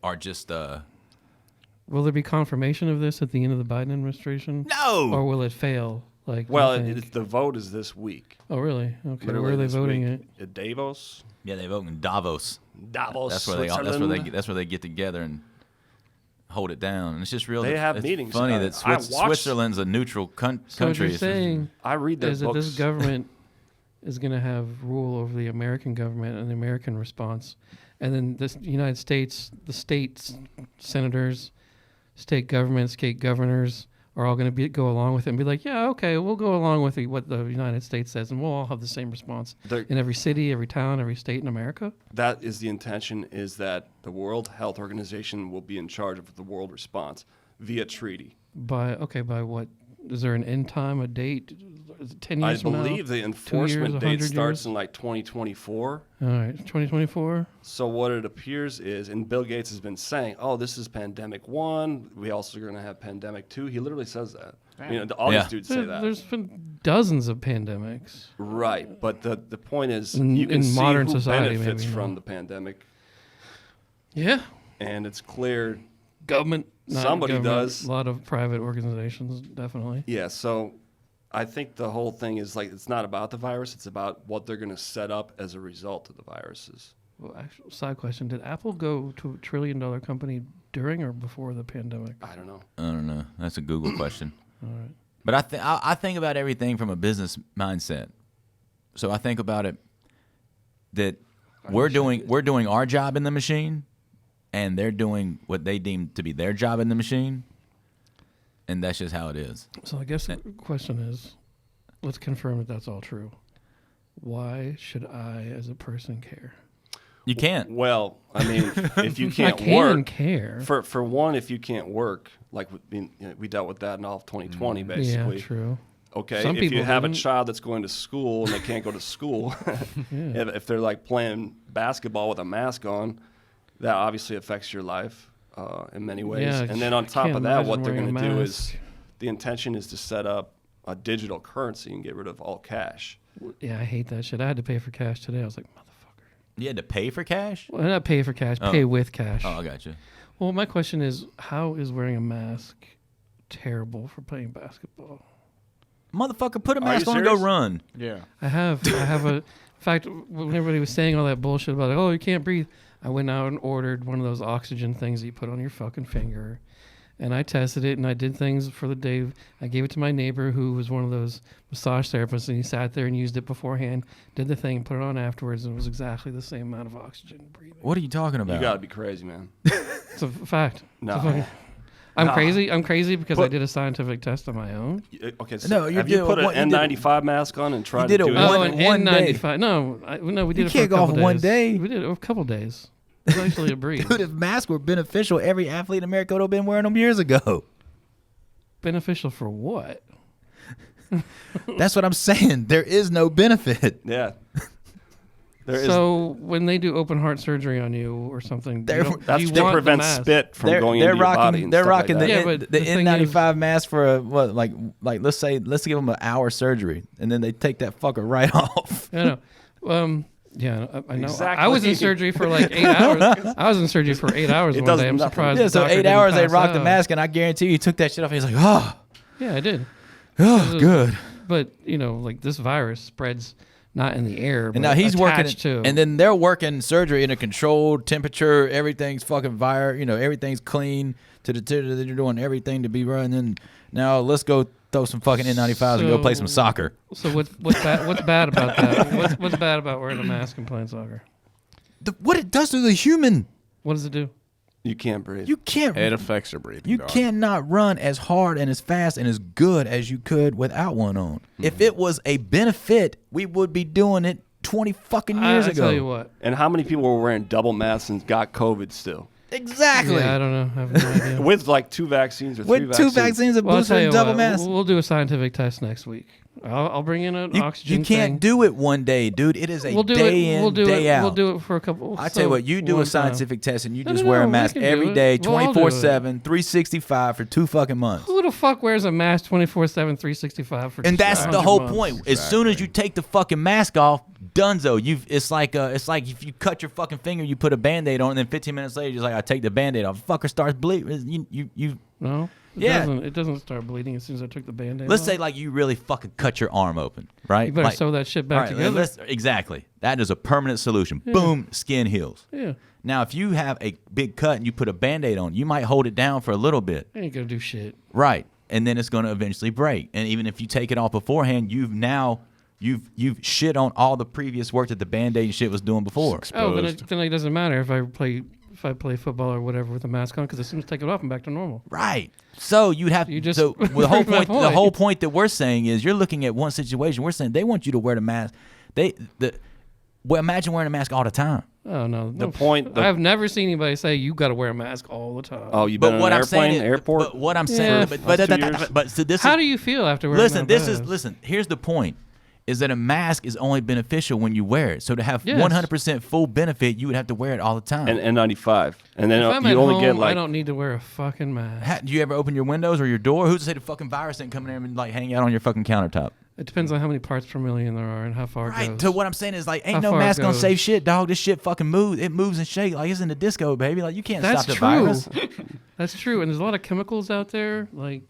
are just... Will there be confirmation of this at the end of the Biden administration? No! Or will it fail? The vote is this week. Oh, really? Okay. Literally where are they voting it? At Davos? Yeah, they vote in Davos. That's where they get together and hold it down. And it's just real. They have meetings. Funny that Switzerland's a neutral country. So what you're saying I read their is books. that this government is going to have rule over the American government and the American response, and then the United States, the states, senators, state governments, state governors are all going to go along with it and be like, yeah, okay, we'll go along with what the United States says, and we'll all have the same response in every city, every town, every state in America? That is the intention, is that the World Health Organization will be in charge of the world response via treaty. By what? Is there an end time, a date? Is it 10 years I from now? believe the enforcement 2 years, date 100 starts years? in like 2024. All right, 2024. So what it appears is, and Bill Gates has been saying, oh, this is pandemic 1. We also are going to have pandemic 2. He literally says that. All these dudes say that. There's been dozens of pandemics. Right, but the point is, In- you can in see modern who society, benefits maybe, from no. the pandemic, Yeah. and it's clear. Government. not Somebody government, does. A lot of private organizations, definitely. Yeah, so I think the whole thing is like, it's not about the virus, it's about what they're going to set up as a result of the viruses. Well, actual side question: did Apple go to $1 trillion company during or before the pandemic? I don't know. I don't know. That's a Google question. All right. But I think about everything from a business mindset. So I think about it that we're doing our job in the machine, and they're doing what they deem to be their job in the machine, and that's just how it is. So I guess the question is, let's confirm that that's all true. Why should I, as a person, care? You can't. Well, I mean, if you I can't can work, care. for one, if you can't work, like we dealt with that in all of 2020, basically. Yeah, true. Okay, Some if you people have a didn't. child that's going to school and they can't go to school, if they're like playing basketball with a mask on, that obviously affects your life in many ways. Yeah, And then on I top can't of that, what imagine they're wearing going a to do mask. is, the intention is to set up a digital currency and get rid of all cash. Yeah, I hate that shit. I had to pay for cash today. I was like, motherfucker. You had to pay for cash? Well, not pay for cash, Oh. pay with cash. Oh, I got you. Well, my question is, how is wearing a mask terrible for playing basketball? Motherfucker, put a Are mask you on and go serious? run. Yeah. I have a. In fact, when everybody was saying all that bullshit about like, oh, you can't breathe, I went out and ordered one of those oxygen things that you put on your fucking finger, and I tested it and I did things for the day. I gave it to my neighbor who was one of those massage therapists, and he sat there and used it beforehand, did the thing, put it on afterwards, and it was exactly the same amount of oxygen breathing. What are you talking about? You got to be crazy, man. It's a fact. No. It's a fucking- I'm No. crazy. I'm crazy because I But- did a scientific test on my own. Okay, so No, you have you did put what- an you did- N95 mask on and tried did to it do one- it? Oh, an day. N95. No, we did You it for can't a go off couple one days. day. We did it a couple days. It was actually a breeze. Dude, if masks were beneficial, every athlete in America would have been wearing them years ago. Beneficial for what? That's what I'm saying. There is no benefit. Yeah. There is. So when they do open heart surgery on you or something, They're- That's you to want the prevent mask. spit from going into your body. And they're stuff rocking like the, that. Yeah, but the the thing N95 mask for a, what, like let's give them an hour surgery, and then they take that fucker right off. I know. Yeah, I know. Exactly. I was in surgery for like 8 hours. I was in surgery for 8 hours It one does day. I'm nothing. surprised. Yeah, the so doctor 8 didn't hours they pass rocked the out. mask, and I guarantee you, he took that shit off. And he's like, oh, Yeah, I did. good. But like this virus spreads not in the air, but And now he's working, attached to. and then they're working surgery in a controlled temperature. Everything's fucking everything's clean. They're doing everything to be running. And now let's go throw some fucking N95s and go play some soccer. So what's bad about that? What's bad about wearing a mask and playing soccer? What it does to the human, What does it do? You can't breathe. you can't. It affects your breathing. You dog. cannot run as hard and as fast and as good as you could without one on. If it was a benefit, we would be doing it 20 fucking years I ago. tell you what. And how many people were wearing double masks and got COVID still? Exactly. Yeah, I don't know. I have no idea. With like 2 vaccines or 3 With vaccines. 2 vaccines, a Well, I'll booster, tell you and double what, mask. we'll do a scientific test next week. I'll bring in an oxygen You can't thing. do it one day, dude. It is a We'll do day it. in, We'll do day it. out. We'll do it for a couple. I tell you what, you do one a time. scientific test and you No, just no, wear a we mask can do every it. day, We'll all do it. 24/7, 365 for 2 fucking months. Who the fuck wears a mask 24/7, 365 for? And that's 100 the whole months? point. As soon as you take the fucking mask off, dunzo. It's like if you cut your fucking finger, you put a Band-Aid on, and then 15 minutes later, you're just like, I take the Band-Aid off. Fucker starts bleeding. You No. It Yeah. Doesn't, it doesn't start bleeding as soon as I took the Band-Aid let's off. say like you really fucking cut your arm open, right? You better Like- sew that shit back All right, together. exactly. That is a permanent solution. Boom, skin heals. Yeah. Now, if you have a big cut and you put a Band-Aid on, you might hold it down for a little bit. I ain't gonna do shit. Right. And then it's going to eventually break. And even if you take it off beforehand, you've shit on all the previous work that the Band-Aid and shit was doing before. Oh, then it doesn't matter if I play if I play football or whatever with a mask on, because as soon as I take it off, I'm back to normal. Right. So you'd have You just so the whole proved my point. The whole point. point that we're saying is you're looking at one situation. We're saying they want you to wear the mask. Well, imagine wearing a mask all the time. Oh no. The point- I've never seen anybody say you got to wear a mask all the time. Oh, you've been on an airplane, airport? But what I'm saying, Yeah. but so this How is, do you feel after wearing listen. that This is mask? listen. Here's the point: is that a mask is only beneficial when you wear it. So to have Yes. 100% full benefit, you would have to wear it all the time. And N95. And then If I'm you at only home, get like I don't need to wear a fucking mask. Do you ever open your windows or your door? Who's to say the fucking virus ain't coming in and like hanging out on your fucking countertop? It depends on how many parts per million there are and how far it Right. goes. So what I'm saying is like, ain't How no far it mask gonna goes. save shit, dog. This shit fucking moves. It moves and shakes like it's in the disco, baby. Like you can't That's stop the true. virus. That's true. And there's a lot of chemicals out there. Like,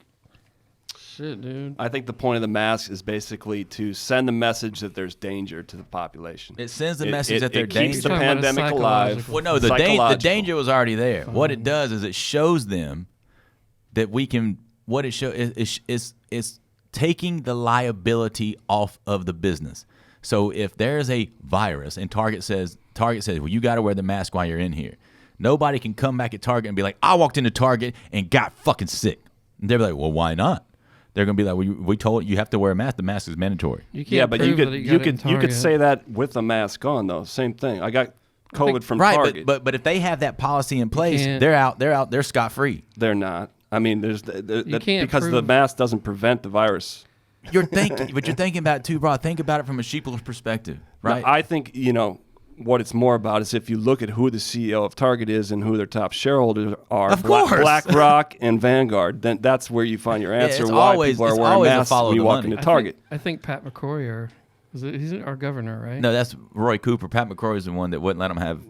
shit, dude. I think the point of the mask is basically to send the message that there's danger to the population. It sends the message that it they're keeps the You're talking about a pandemic alive. psychological- Well, no, the Psychological. danger was already there. What it does is it shows them that we can. What it shows is taking the liability off of the business. So if there's a virus and Target says, well, you got to wear the mask while you're in here. Nobody can come back at Target and be like, I walked into Target and got fucking sick. And they'll be like, well, why not? They're gonna be like, well, we told you have to wear a mask. The mask is mandatory. You can't Yeah, but you prove could that you got it could in you could Target. say that with the mask on though. Same thing. I got COVID from Right, Target. but if they have that policy in place, can't- they're out, they're scot free. They're not. I mean, there's can't because the prove- mask doesn't prevent the virus. But you're thinking about it too, bro. Think about it from a sheeple perspective, right? Now, I think what it's more about is if you look at who the CEO of Target is and who their top shareholders are, Of course. BlackRock and Vanguard, then that's where you find your answer it's why always- people are it's wearing always a masks follow when you the walk money. into Target. I think Pat McCrory he's our governor, right? No, that's Roy Cooper. Pat McCrory is the one that wouldn't let them have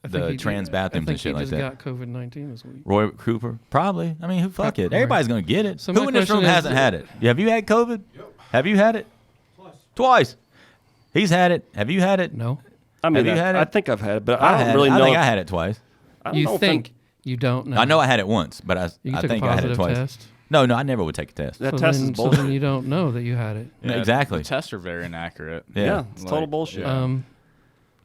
I think the he trans did- bathrooms and shit I like think that. he just got COVID-19 this week. Roy Cooper, probably. I mean, who fuck it? McCrory. Everybody's gonna get it. So Who my in this room question is- hasn't had it? Have you had COVID? Yep. Have you had it? Twice. He's had it. Have you had it? No. I mean, Have you had I it? think I've had it, but I had don't really it. know. I think I had it twice. I don't know You if think. You don't know. I know I had it once, but You I took think a I had it positive twice. test. No, I never would take a test. that so test then, is so bullshit. then you don't know that you had it. Yeah, exactly. The tests are very inaccurate. Yeah, it's total Like, bullshit. yeah.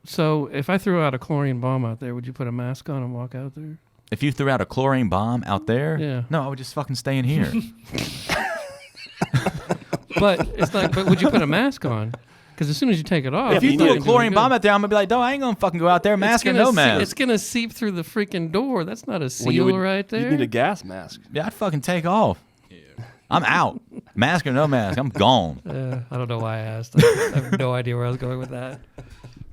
So if I threw out a chlorine bomb out there, would you put a mask on and walk out there? If you threw out a chlorine bomb out there, Yeah. no, I would just fucking stay in here. But it's like, but would you put a mask on? Because as soon as you take it off, if you you threw need a to chlorine bomb out there, I'm gonna be like, no, I ain't gonna fucking go out there, mask or no mask. It's gonna seep through the freaking door. That's not a seal Well, you would- right there. You need a gas mask. Yeah, I'd fucking take off. I'm out. Mask or no mask, I'm gone. I don't know why I asked. I have no idea where I was going with that.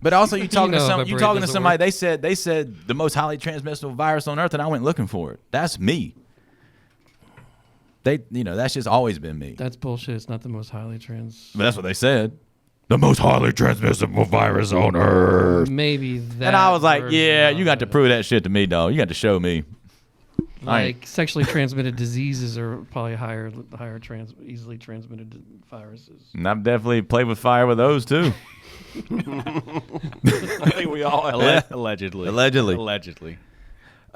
But also, you talking know to if some, my you brain talking to doesn't somebody. work. They said the most highly transmissible virus on earth, and I went looking for it. That's me. That's just always been me. That's bullshit. It's not the most highly trans. But that's what they said. The most highly transmissible virus on earth. Maybe that. And I was like, version yeah, of you got to it. prove that shit to me, dog. You got to show me. Like sexually transmitted diseases are probably easily transmitted viruses. And I've definitely played with fire with those too. I think we all have. Yeah. Allegedly. Allegedly.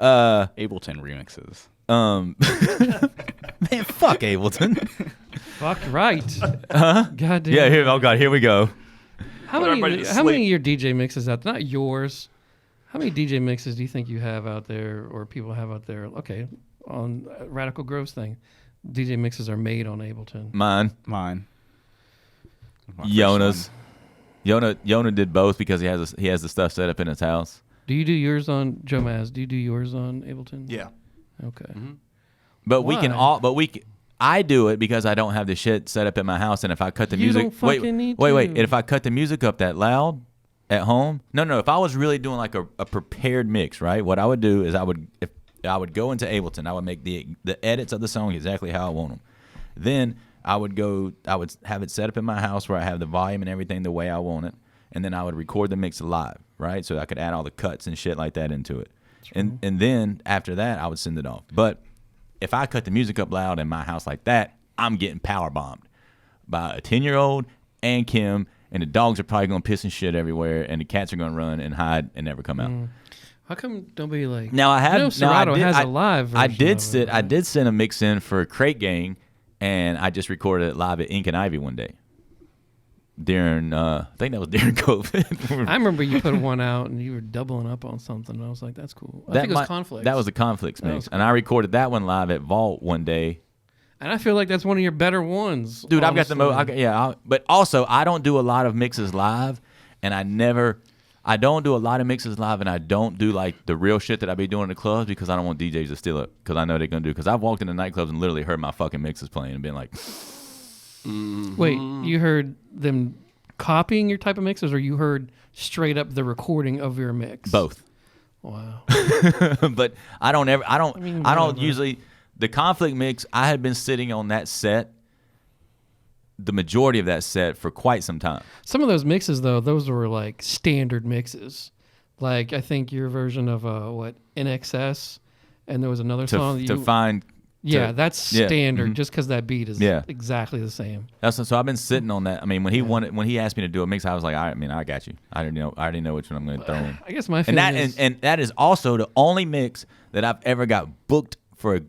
Ableton remixes. Man, fuck Ableton. Fuck right. Huh? God damn. Yeah, here we go. How Put everybody many? to How many sleep. of your DJ mixes out there? Not yours. How many DJ mixes do you think you have out there, or people have out there? Okay, on Radical Groves thing, DJ mixes are made on Ableton. Mine. My first Yona's. one. Yona did both because he has the stuff set up in his house. Do you do yours on MAZ? Do you do yours on Ableton? Yeah. Okay. But we can Why? all. But I do it because I don't have the shit set up at my house, and if I cut the You music, don't fucking need wait, to. and if I cut the music up that loud at home, no. If I was really doing like a prepared mix, right? What I would do is I would go into Ableton, I would make the edits of the song exactly how I want them. Then I would have it set up in my house where I have the volume and everything the way I want it, and then I would record the mix live, right? So I could add all the cuts and shit like that into it, and then after that I would send it off. But if I cut the music up loud in my house like that, I'm getting power bombed by a 10-year-old and Kim, and the dogs are probably gonna piss and shit everywhere, and the cats are gonna run and hide and never come out. How come nobody like? Now I had know Serato has a live I version did of sit. it, I right? did send a mix in for Crate Gang, and I just recorded it live at Ink and Ivy one day. during I think that was during COVID. I remember you put one out and you were doubling up on something. And I was like, that's cool. I think it was Conflicts. That was the Conflicts That mix, was and I recorded that one live at Vault one day. And I feel like that's one of your better ones. Dude, I've got the honestly. but also I don't do a lot of mixes live, and I don't do a lot of mixes live, and I don't do like the real shit that I be doing in the clubs because I don't want DJs to steal it, because I know they're gonna do. Because I've walked into nightclubs and literally heard my fucking mixes playing and been like, Wait, you heard them copying your type of mixes, or you heard straight up the recording of your mix? both. Wow. But I don't whatever. usually. The Conflict mix, I had been sitting on that set, the majority of that set, for quite some time. Some of those mixes, though, those were like standard mixes. Like, I think your version of NXS, and there was another song that To you... find... Yeah, to- that's yeah, standard, mhm. just because that beat is Yeah. exactly the same. So I've been sitting on that. I mean, when he asked me to do a mix, I was like, I got you. I already know which one I'm going to throw in. I guess my And feeling is... and that is also the only mix that I've ever got booked for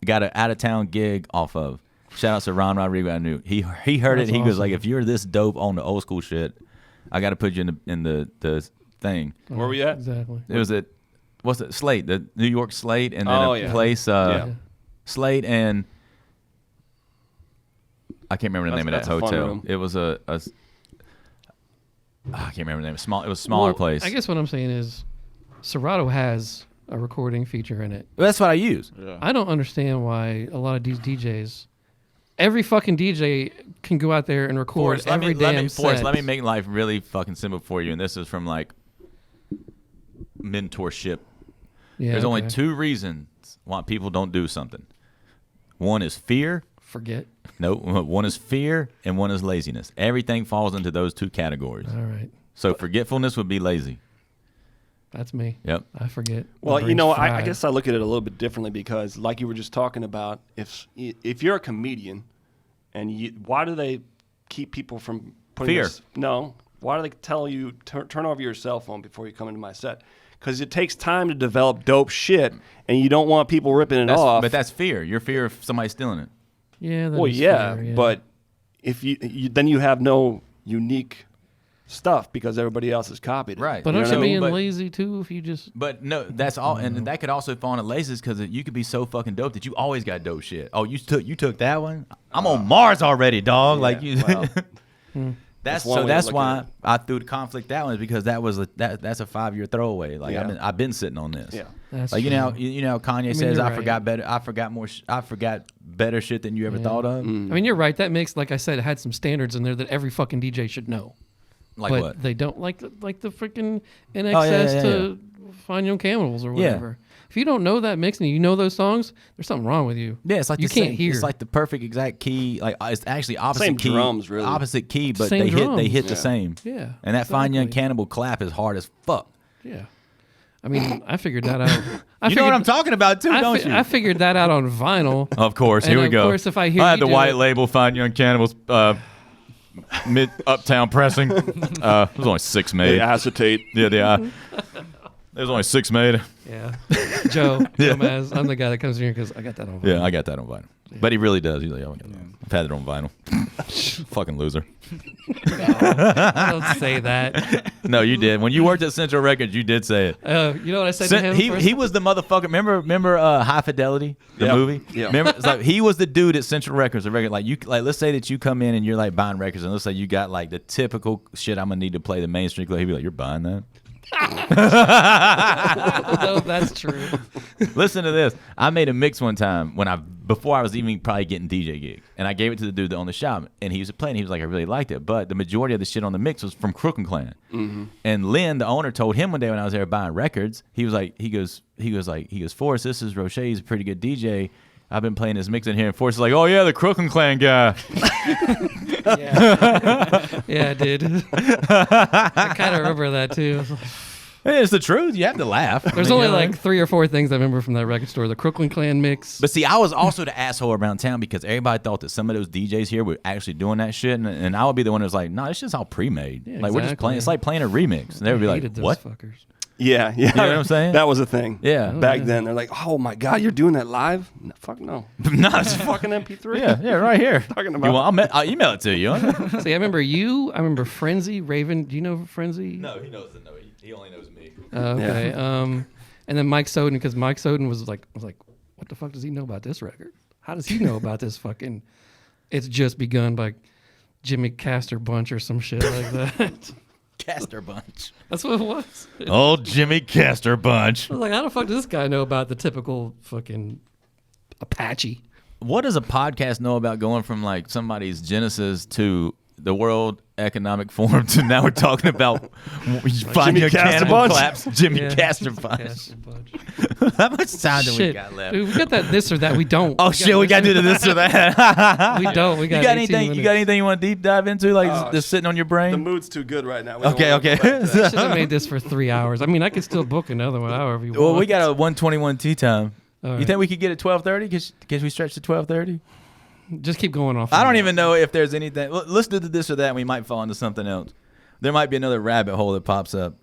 got an out of town gig off of. Shout out to Ron Rodriguez. I knew he heard That's it. He goes awesome. like, if you're this dope on the old school shit, I got to put you in the thing. Where we at? Exactly. It was at what's it, Slate, the New York Slate, and then Oh, a yeah. place Yeah. Slate, and I can't remember the name of that That's a fun hotel. room. It was I can't remember the name. It was a smaller Well, place. I guess what I'm saying is Serato has a recording feature in it. That's what I use. Yeah. I don't understand why a lot of these DJs, every fucking DJ can go out there and record Forrest, every damn set. let me make life really fucking simple for you, and this is from like mentorship. Yeah, There's only okay. 2 reasons why people don't do something. One is fear. Forget. No, one is fear, and one is laziness. Everything falls into those 2 categories. All right. So forgetfulness would be lazy. That's me. Yep. I forget. My Well, you brain's know, I fried. guess I look at it a little bit differently because, like you were just talking about, if you're a comedian, and why do they keep people from putting Fear. No. Why do they tell you turn over your cell phone before you come into my set? Because it takes time to develop dope shit, and you don't want people ripping it off. But that's fear. Your fear of somebody stealing it. Yeah. That well, is yeah, fair, but if you then you have no unique stuff because everybody else has copied it. Right. But You aren't know you what I mean? being But- lazy too? If you just But no, that's all, and that could also fall into laziness because you could be so fucking dope that you always got dope shit. Oh, you took that one. I'm on Mars already, dog. Yeah, like you. well, That's one way to that's look why at it. I threw the Conflict that one is because that's a 5-year throwaway. Like Yeah. I've been sitting on this. yeah. that's Like true. you know how Kanye says you're I right. forgot better. I forgot better shit than you ever thought of. I mean, you're right. That makes, like I said, it had some standards in there that every fucking DJ should know. Like but what? they don't like the freaking yeah, NXS yeah, to Find Young Camels or Yeah. whatever. If you don't know that mix and you know those songs, there's something wrong with you. Yeah, it's like you the can't same, hear. It's like the perfect exact key. Like it's actually opposite Same key. drums, really. Opposite key, but Same they drums. hit the Yeah. same. Yeah, And that Fine Young exactly. Cannibal clap is hard as fuck. Yeah, I mean, I figured that out. You know what I'm talking about too, don't you? I figured that out on vinyl. Of course, And here we of go. course, if I hear had you the do white it- label Fine Young Cannibals mid uptown pressing. There's only 6 made. The acetate. Yeah, there's only 6 made. Yeah, Joe MAZ. I'm the guy that comes in here because I got that on vinyl. Yeah, I got that on vinyl. But he really does. He's like, oh, I've had it on vinyl. Fucking loser. Don't say that. No, you did. When you worked at Central Records, you did say it. You know what I said to him? He was the motherfucker. Remember High Fidelity, the Yep. movie? Yeah. Remember, it's like he was the dude at Central Records. The record, let's say that you come in and you're like buying records, and let's say you got like the typical shit I'm gonna need to play the Main Street Club. He'd be like, "You're buying that." No, that's true. Listen to this. I made a mix one time before I was even probably getting DJ gigs, and I gave it to the dude on the shop, and he was playing. He was like, I really liked it, but the majority of the shit on the mix was from Crook and Clan. Mm-hmm. And Lynn, the owner, told him one day when I was there buying records, he goes, Forrest, this is Roche. He's a pretty good DJ. I've been playing this mix in here, and Forrest is like, oh yeah, the Crook and Clan guy. Yeah, I did. I kind of remember that too. Hey, it's the truth. You have to laugh. There's only like 3 or 4 things I remember from that record store: the Crooklyn Clan mix. But see, I was also the asshole around town because everybody thought that some of those DJs here were actually doing that shit, and I would be the one that was like, "No, it's just all pre-made. Yeah, like we're just exactly. playing. It's like playing a remix." And they would be I like, hated those "What?" fuckers. Yeah. You know what I'm saying? That was a thing. Yeah. Back then, they're like, "Oh my God, you're doing that live?" No, fuck no. No, It's fucking MP3. yeah, right here. Talking You about. want, I'll email it to you. See, I remember you. I remember Frenzy, Raven. Do you know Frenzy? No, he knows. No, he only knows me. Okay. And then Mike Soden, because Mike Soden was like, what the fuck does he know about this record? How does he know about this fucking? It's Just Begun by Jimmy Castor Bunch or some shit like that. Castor Bunch. That's what it was. Old Jimmy Castor Bunch. I was like, how the fuck does this guy know about the typical fucking Apache? What does a podcast know about going from like somebody's Genesis to the World Economic Forum to now we're talking about finding a Castor cannibal Bunch. collapse? Jimmy Yeah. Castor Bunch. Castor Bunch. How much time do we Shit. got left? Dude, we got that this or that. We don't. Oh shit, we got to do this or that. We don't. We You got, got 18 anything? You minutes. got anything you want to deep dive into? Like Oh, just sitting on your The brain? mood's too good right now. We Okay, don't wanna okay. go back to that. Should have made this for 3 hours. I mean, I could still book another one however you want. Well, we got a 1:21 tea time. All You right. think we could get at 12:30? Can we stretch to 12:30? Just keep going off. I of don't that. even know if there's anything. Let's do this or that. And we might fall into something else. There might be another rabbit hole that pops up.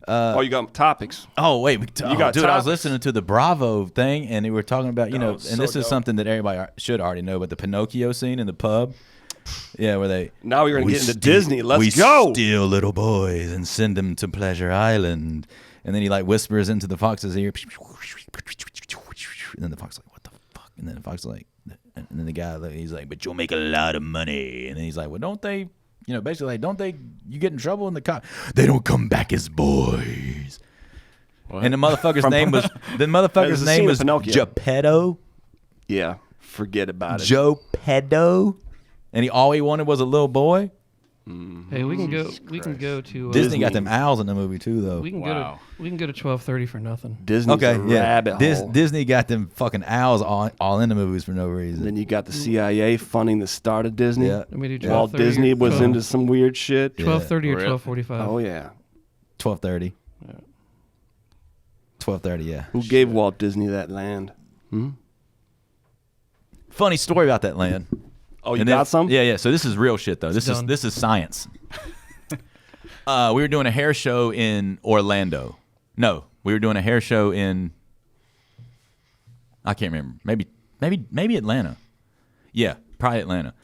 Oh, you got topics. Oh wait, You got dude! I was topics? listening to the Bravo thing, and they were talking about Oh, and so this is dope. something that everybody should already know, but the Pinocchio scene in the pub, yeah, where they Now we're gonna we get into steal- Disney. Let's we go. steal little boys and send them to Pleasure Island, and then he like whispers into the fox's ear, and then the fox is like, what the fuck? And then the fox is like, and then the guy he's like, but you'll make a lot of money, and then he's like, well, don't they? Basically, like, don't they? You get in trouble in the cop. They don't come back as boys. What? And the motherfucker's name was There's a scene in Pinocchio. Geppetto. Yeah, forget about it. Joe Pedo. And all he wanted was a little boy. Hey, we can go. We can go to. Disney got them owls in the movie too, though. We can Wow. go to. We can go to 12:30 for nothing. Disney's Okay, a yeah. rabbit hole. Disney got them fucking owls all in the movies for no reason. Then you got the CIA funding the start of Disney. Yeah. Let me do Walt 12:30 Disney or was 12 into some weird shit. 12:30 or Really? 12:45. Oh yeah. 12:30. 12:30. Yeah. Who gave Walt Disney that land? Funny story about that land. Oh, you And got then- some? Yeah. So this is real shit though. This done. is science. We were doing a hair show in Orlando. No, we were doing a hair show in. I can't remember. Maybe Atlanta. Yeah, probably Atlanta.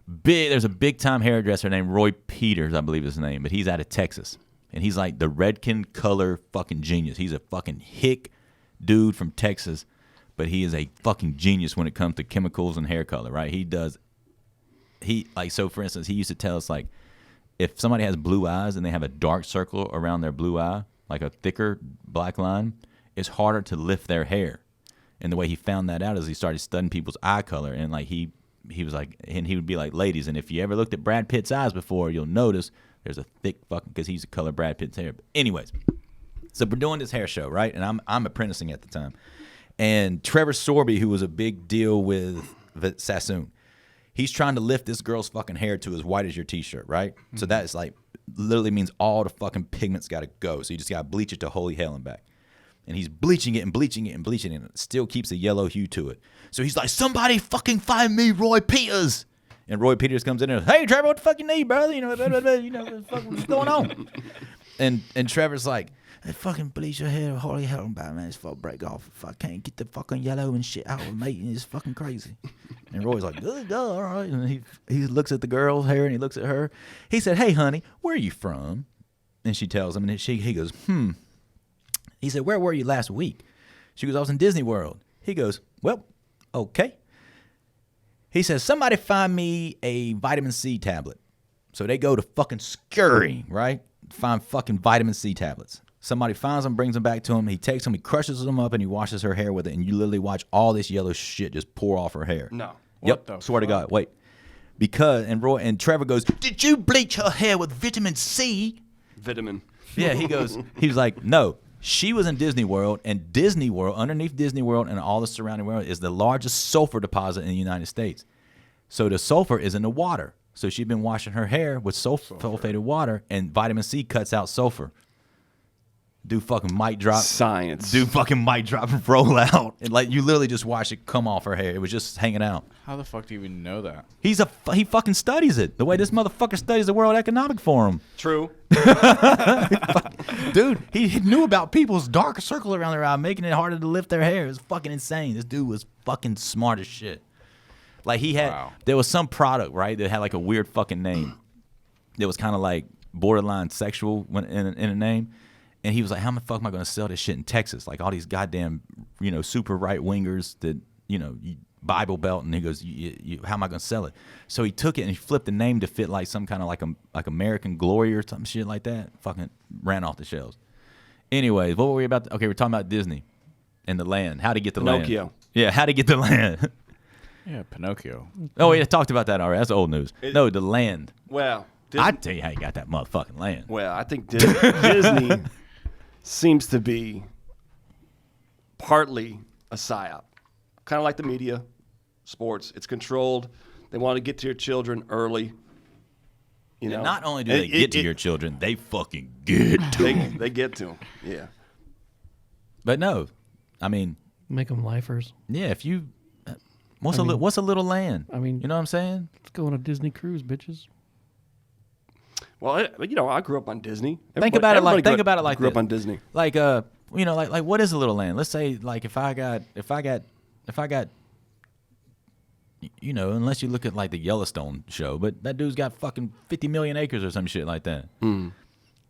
There's a big time hairdresser named Roy Peters, I believe his name, but he's out of Texas, and he's like the Redken color fucking genius. He's a fucking hick dude from Texas, but he is a fucking genius when it comes to chemicals and hair color. Right? So for instance, he used to tell us like, if somebody has blue eyes and they have a dark circle around their blue eye, like a thicker black line, it's harder to lift their hair. And the way he found that out is he started studying people's eye color, and like he was like, and he would be like, ladies, and if you ever looked at Brad Pitt's eyes before, you'll notice there's a thick fucking, because he's the color Brad Pitt's hair. But anyways, so we're doing this hair show, right? And I'm apprenticing at the time, and Trevor Sorby, who was a big deal with Sassoon, he's trying to lift this girl's fucking hair to as white as your t-shirt, right? Mm-hmm. So that is like literally means all the fucking pigment's got to go. So you just got to bleach it to holy hell and back. And he's bleaching it and bleaching it and bleaching it, and it still keeps a yellow hue to it. So he's like, somebody fucking find me Roy Peters. And Roy Peters comes in and goes, hey, Trevor, what the fuck you need, brother? Blah, blah, blah, what the fuck, what's going on? And Trevor's like, hey, fucking bleach your hair, holy hell and back, man. It's fucking break off. If I can't get the fucking yellow and shit out of me, it's fucking crazy. And Roy's like, all right. And he looks at the girl's hair and he looks at her. He said, hey, honey, where are you from? And she tells him, and he goes, He said, where were you last week? She goes, I was in Disney World. He goes, well, okay. He says, somebody find me a vitamin C tablet. So they go to fucking scurrying, right? Find fucking vitamin C tablets. Somebody finds them, brings them back to him. He takes them, he crushes them up, and he washes her hair with it. And you literally watch all this yellow shit just pour off her hair. No. Yep. Swear to God. Wait. Because, and Trevor goes, did you bleach her hair with vitamin C? Vitamin. Yeah, he was like, no. She was in Disney World, and Disney World, underneath Disney World and all the surrounding world, is the largest sulfur deposit in the United States. So the sulfur is in the water. So she'd been washing her hair with sulfated water, and vitamin C cuts out sulfur. Do fucking mic drop. Science. Do fucking mic drop and roll out. And like you literally just watch it come off her hair. It was just hanging out. How the fuck do you even know that? He fucking studies it. The way this motherfucker studies the World Economic Forum. True. Dude, he knew about people's dark circle around their eye, making it harder to lift their hair. It was fucking insane. This dude was fucking smart as shit. Like he had, there was some product, right, that had like a weird fucking name. That was kind of like borderline sexual in a name. And he was like, how the fuck am I going to sell this shit in Texas? Like all these goddamn, super right wingers that, Bible Belt. And he goes, how am I going to sell it? So he took it and he flipped the name to fit like some kind of like American Glory or some shit like that. Fucking ran off the shelves. Anyways, what were we about? Okay, we're talking about Disney and the land. How to get the Pinocchio. land. Yeah, how to get the land. Yeah, Pinocchio. Oh, yeah, talked about that already. That's old news. No, the land. Well, I'd tell you how you got that motherfucking land. Well, I think Disney seems to be partly a psyop. Kind of like the media, sports. It's controlled. They want to get to your children early. You know, not only do they get to your children, they fucking get to them. They get to them, yeah. But no, I mean, Make them lifers. yeah, if you... What's a little land? I mean, you know what I'm saying? Let's go on a Disney cruise, bitches. Well, I grew up on Disney. Think about it like grew this. up on Disney. Like like what is a little land? Let's say like if I got unless you look at like the Yellowstone show, but that dude's got fucking 50 million acres or some shit like that. Mm.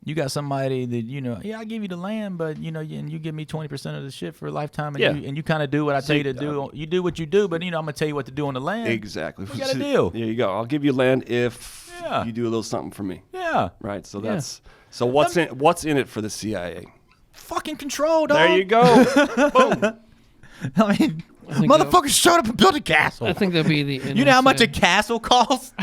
You got somebody that I give you the land, but and you give me 20% of the shit for a lifetime, and you kind of do what I tell you to do. You do what you do, but I'm gonna tell you what to do on the land. Exactly. We got a deal. There you go. I'll give you land if you do a little something for me. Yeah. Right. So what's in it for the CIA? Fucking control, dog. There you go. Boom. I mean, motherfuckers showed up and built a castle. I think that'd be the NSA. You know how much a castle costs?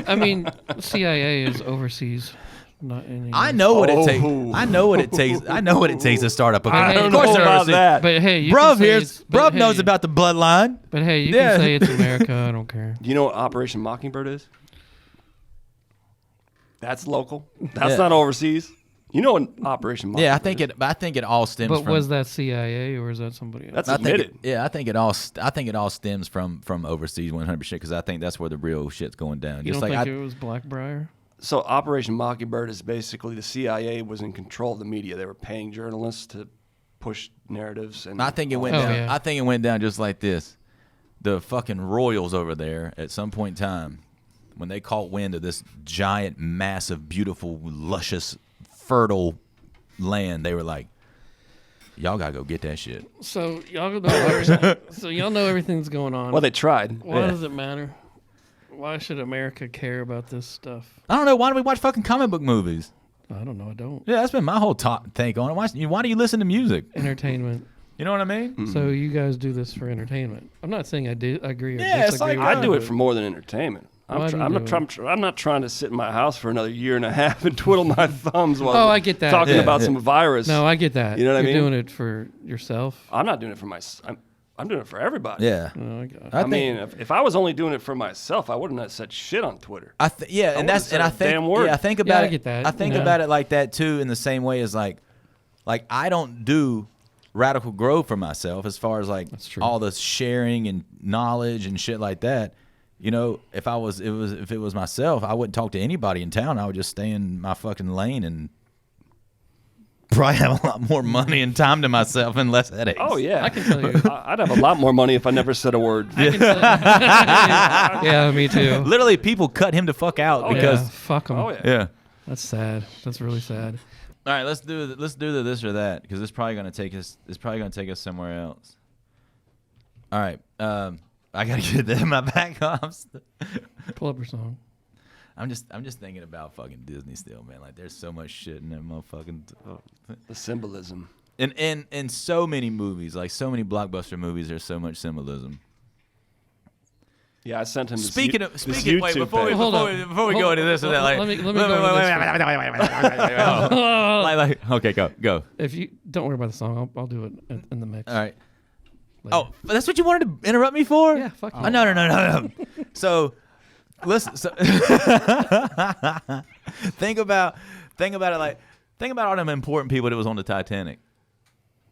I mean, CIA is overseas, not in. I know what it takes. I know what it takes. I know what it takes to start up a I country. don't Of course know they're about overseas. that. But hey, you Bruv can say here's Bruv knows about the bloodline. But hey, you Yeah. can say it's America. I don't care. Do you know what Operation Mockingbird is? That's local. That's Yeah. not overseas. You know what Operation Mockingbird Yeah, is. I think it all stems But from. was that CIA or is that somebody else? That's I think admitted. I think it all stems from overseas 100% because I think that's where the real shit's going down. You Just don't like think it was Blackbriar? So Operation Mockingbird is basically the CIA was in control of the media. They were paying journalists to push narratives, and I think it went Oh, down. yeah. I think it went down just like this. The fucking royals over there at some point in time, when they caught wind of this giant, massive, beautiful, luscious, fertile land, they were like, "Y'all gotta go get that shit." So y'all know everything. So y'all know everything's going on. well, they tried. Why Yeah. does it matter? Why should America care about this stuff? I don't know. Why do we watch fucking comic book movies? I don't know. I don't. Yeah, that's been my whole take on it. Why do you listen to music? Entertainment. You know what I mean? Mm-hmm. So you guys do this for entertainment. I'm not saying I agree or Yeah, it's disagree. like- with I do you, it for more than entertainment. Why do you I'm do not trying to sit in my house for another year and a half and twiddle my thumbs while Oh, I get that. talking Yeah, about yeah. some virus. No, I get that. You know what I You're mean? doing it for yourself. I'm not doing it for I'm doing it for everybody. Yeah. Oh, I got it. I I think- mean, if I was only doing it for myself, I wouldn't have said shit on Twitter. and wouldn't that's say and I a think damn word. yeah, I think about I it. get that. I think Yeah. about it like that too, in the same way as like I don't do radical growth for myself as far as like That's true. all the sharing and knowledge and shit like that. You know, if it was myself, I wouldn't talk to anybody in town. I would just stay in my fucking lane and probably have a lot more money and time to myself and less headaches. Oh yeah, I can tell you. I'd have a lot more money if I never said a word. Yeah, me too. Literally, people cut him the fuck out because Yeah, fuck them. Oh yeah. yeah. That's sad. That's really sad. All right, let's do the this or that because it's probably gonna take us. It's probably gonna take us somewhere else. All right, I gotta get that in my back off. Pull up your song. I'm just thinking about fucking Disney still, man. Like, there's so much shit in that motherfucking. The symbolism. In so many movies, like so many blockbuster movies, there's so much symbolism. Yeah, I sent him. Speaking this wait, YouTube before we page. Hold on. go into this or that, like, let me go into like, okay, go. If you don't worry about the song, I'll do it in the mix. All right. later. Oh, that's what you wanted to interrupt me for? Yeah, fuck you. Oh, no. So, listen. So, think about all them important people that was on the Titanic.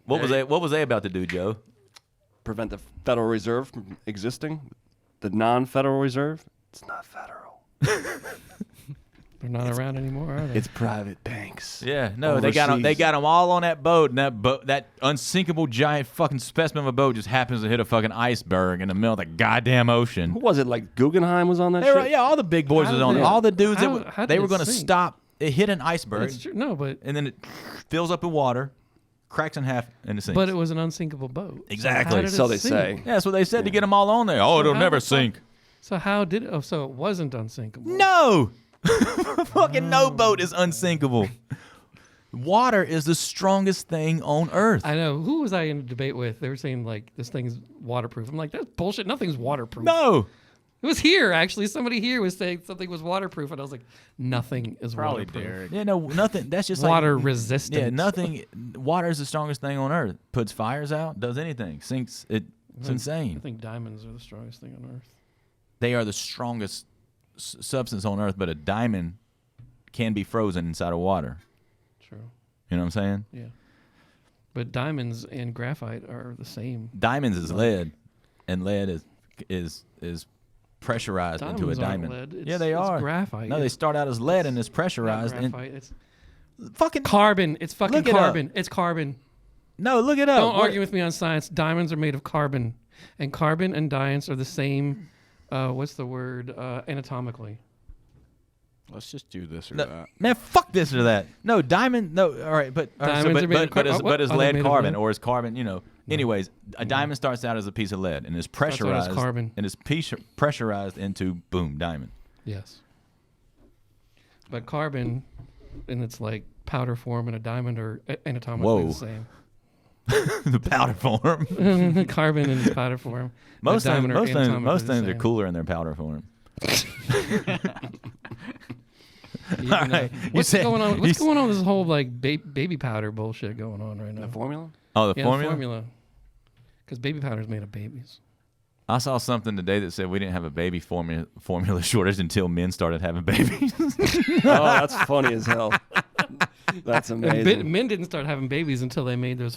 What was they about to do, Joe? Prevent the Federal Reserve from existing. The non-Federal Reserve. It's not federal. They're not around anymore, are they? It's private banks. Yeah, no, they got them all on that boat, and that unsinkable giant fucking specimen of a boat just happens to hit a fucking iceberg in the middle of the goddamn ocean. Who was it? Like Guggenheim was on that shit? Yeah, all the big boys was on it. All the dudes how they did were it going to sink? stop. It hit an iceberg. That's true. No, but And then it fills up with water, cracks in half, and it sinks. but it was an unsinkable boat. Exactly. So, how did So it they sink? say. Yeah, that's what they said to get them all on there. Oh, it'll how never the fuck- sink. So how did it? Oh, so it wasn't unsinkable. No! Fucking no boat is unsinkable. Water is the strongest thing on Earth. I know. Who was I in a debate with? They were saying like this thing's waterproof. I'm like, that's bullshit. Nothing's waterproof. No! It was here actually. Somebody here was saying something was waterproof, and I was like, nothing is Probably waterproof. Derek. Yeah, no, nothing. That's just Water like, resistant. Yeah, nothing. Water is the strongest thing on Earth. Puts fires out, does anything, sinks. It's I insane. think diamonds are the strongest thing on earth. They are the strongest substance on Earth, but a diamond can be frozen inside of water. True. You know what I'm saying? Yeah. But diamonds and graphite are the same. Diamonds is lead, and lead is pressurized into a Diamonds aren't diamond. lead. Yeah, they It's are. graphite. No, they start out as lead and it's Not pressurized. And graphite. It's fucking carbon. It's fucking Look it up. carbon. It's carbon. no, look it up. Don't argue with me on science. Diamonds are made of carbon, and carbon and diamonds are the same. What's the word? Anatomically. Let's just do this or No, that. man, fuck this or that. No, diamond. No, all right, but all right, Diamonds are made of but is what? Are they lead made of carbon lead? or is carbon? You know. Anyways, a diamond starts out as a piece of lead and is Starts out as pressurized. carbon. And is pressurized into boom diamond. Yes. But carbon, in its like powder form, and a diamond are anatomically Whoa. the same. The powder form. Carbon in its powder form. Most and a things, diamond are most things anatomically are the cooler in their powder form. same. Even, All right. You What's said- going on? you What's s- going on with this whole like baby powder bullshit going on right now? The formula? Oh, the Yeah, formula? the formula. Because baby powder is made of babies. I saw something today that said we didn't have a baby formula shortage until men started having babies. Oh, that's funny as hell. That's And amazing. men didn't start having babies until they made those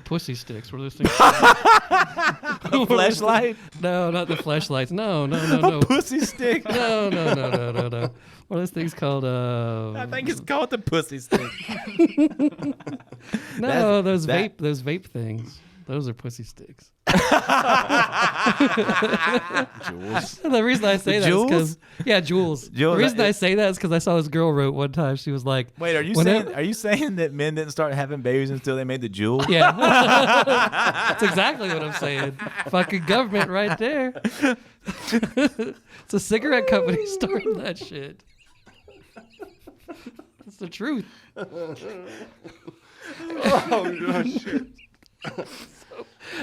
pussy sticks. What are those things? Fleshlight? No, not the fleshlights. No. Pussy stick? No. What are those things called? I think it's called the pussy stick. No, those that- vape things. Those are pussy sticks. Jules. The reason I say that is Juuls? because Jules. Juuls, The reason that- I say that is because I saw this girl wrote one time. She was like, Wait, are you saying that men didn't start having babies until they made the jewel? Yeah, that's exactly what I'm saying. Fucking government right there. It's a cigarette company starting that shit. That's the truth. Oh, shit.